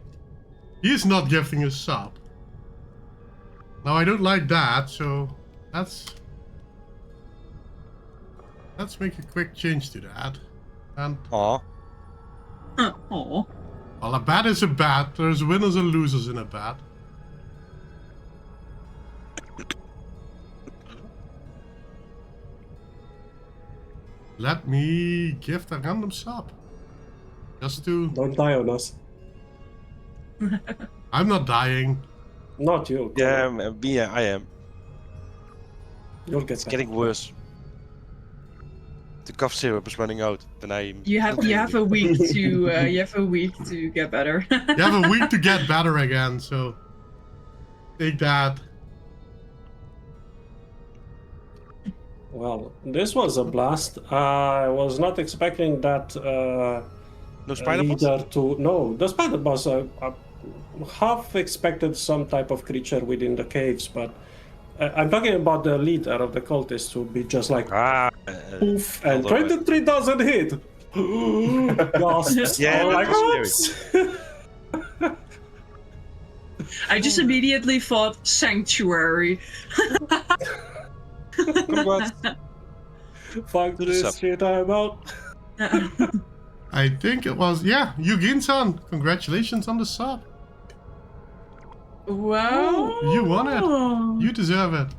he's not gifting a sub. Now I don't like that, so let's make a quick change to that. And Aw. Oh. well, a bet is a bet. There's winners and losers in a bet. Let me gift a random sub. Just to... Don't die on us. I'm not dying. Not you. Yeah, I am. You'll get It's better. getting worse. The cough syrup is running out. Then I'm. You have a week to get better. You have a week to get better again, so take that. Well, this was a blast. I was not expecting that No spider bots? leader to... No, the spider boss, I half expected some type of creature within the caves, but I'm talking about the leader of the cultists to be just like poof, and hold on, 23 doesn't hit. Gasps. Yeah, Oh, that like, was oops. I just immediately thought sanctuary. Congrats. Fuck the this sub. shit, I'm out. I think it was, yeah, Yugin-san. Congratulations on the sub. Wow. You won it. You deserve it.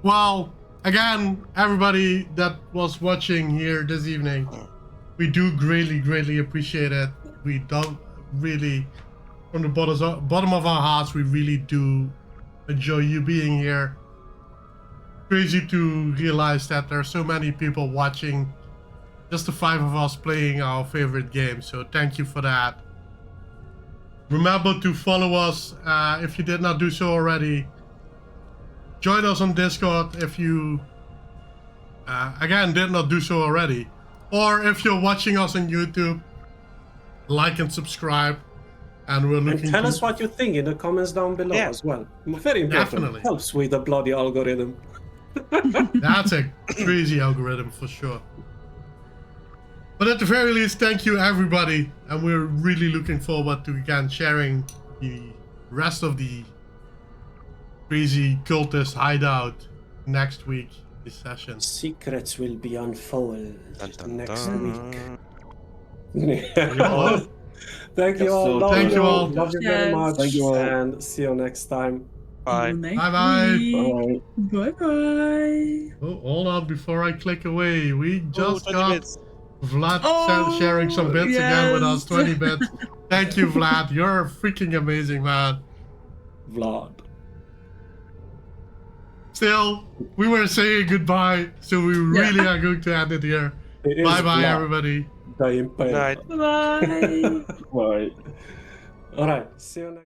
Well, again, everybody that was watching here this evening, we do greatly appreciate it. We don't really, from the bottom of our hearts, we really do enjoy you being here. Crazy to realize that there are so many people watching just the 5 of us playing our favorite game, so thank you for that. Remember to follow us if you did not do so already. Join us on Discord if you, again, did not do so already. Or if you're watching us on YouTube, like and subscribe. And we're And looking tell to... us what you think in the comments down below Yeah. as well. Very important. Definitely. Helps with the bloody algorithm. That's a crazy algorithm for sure. But at the very least, thank you everybody. And we're really looking forward to again sharing the rest of the crazy cultist hideout next week, this session. Secrets will be unfolded Dun, dun, next dun. week. all. Thank you Yes, all. so Love thank you all. Love you very Yes. much. Thank you all. And see you next time. Bye. Bye-bye. Bye bye. Oh, hold on before I click away. We just 20 got bits. Vlad Oh, sharing some bits again with us, yes. 20 bits. Thank you, Vlad. You're freaking amazing, man. Vlad. Still, we were saying goodbye, so we really are going to end it here. It is Bye-bye, Vlad, everybody. the Impaler. Night. Bye. Bye. All right. See you next.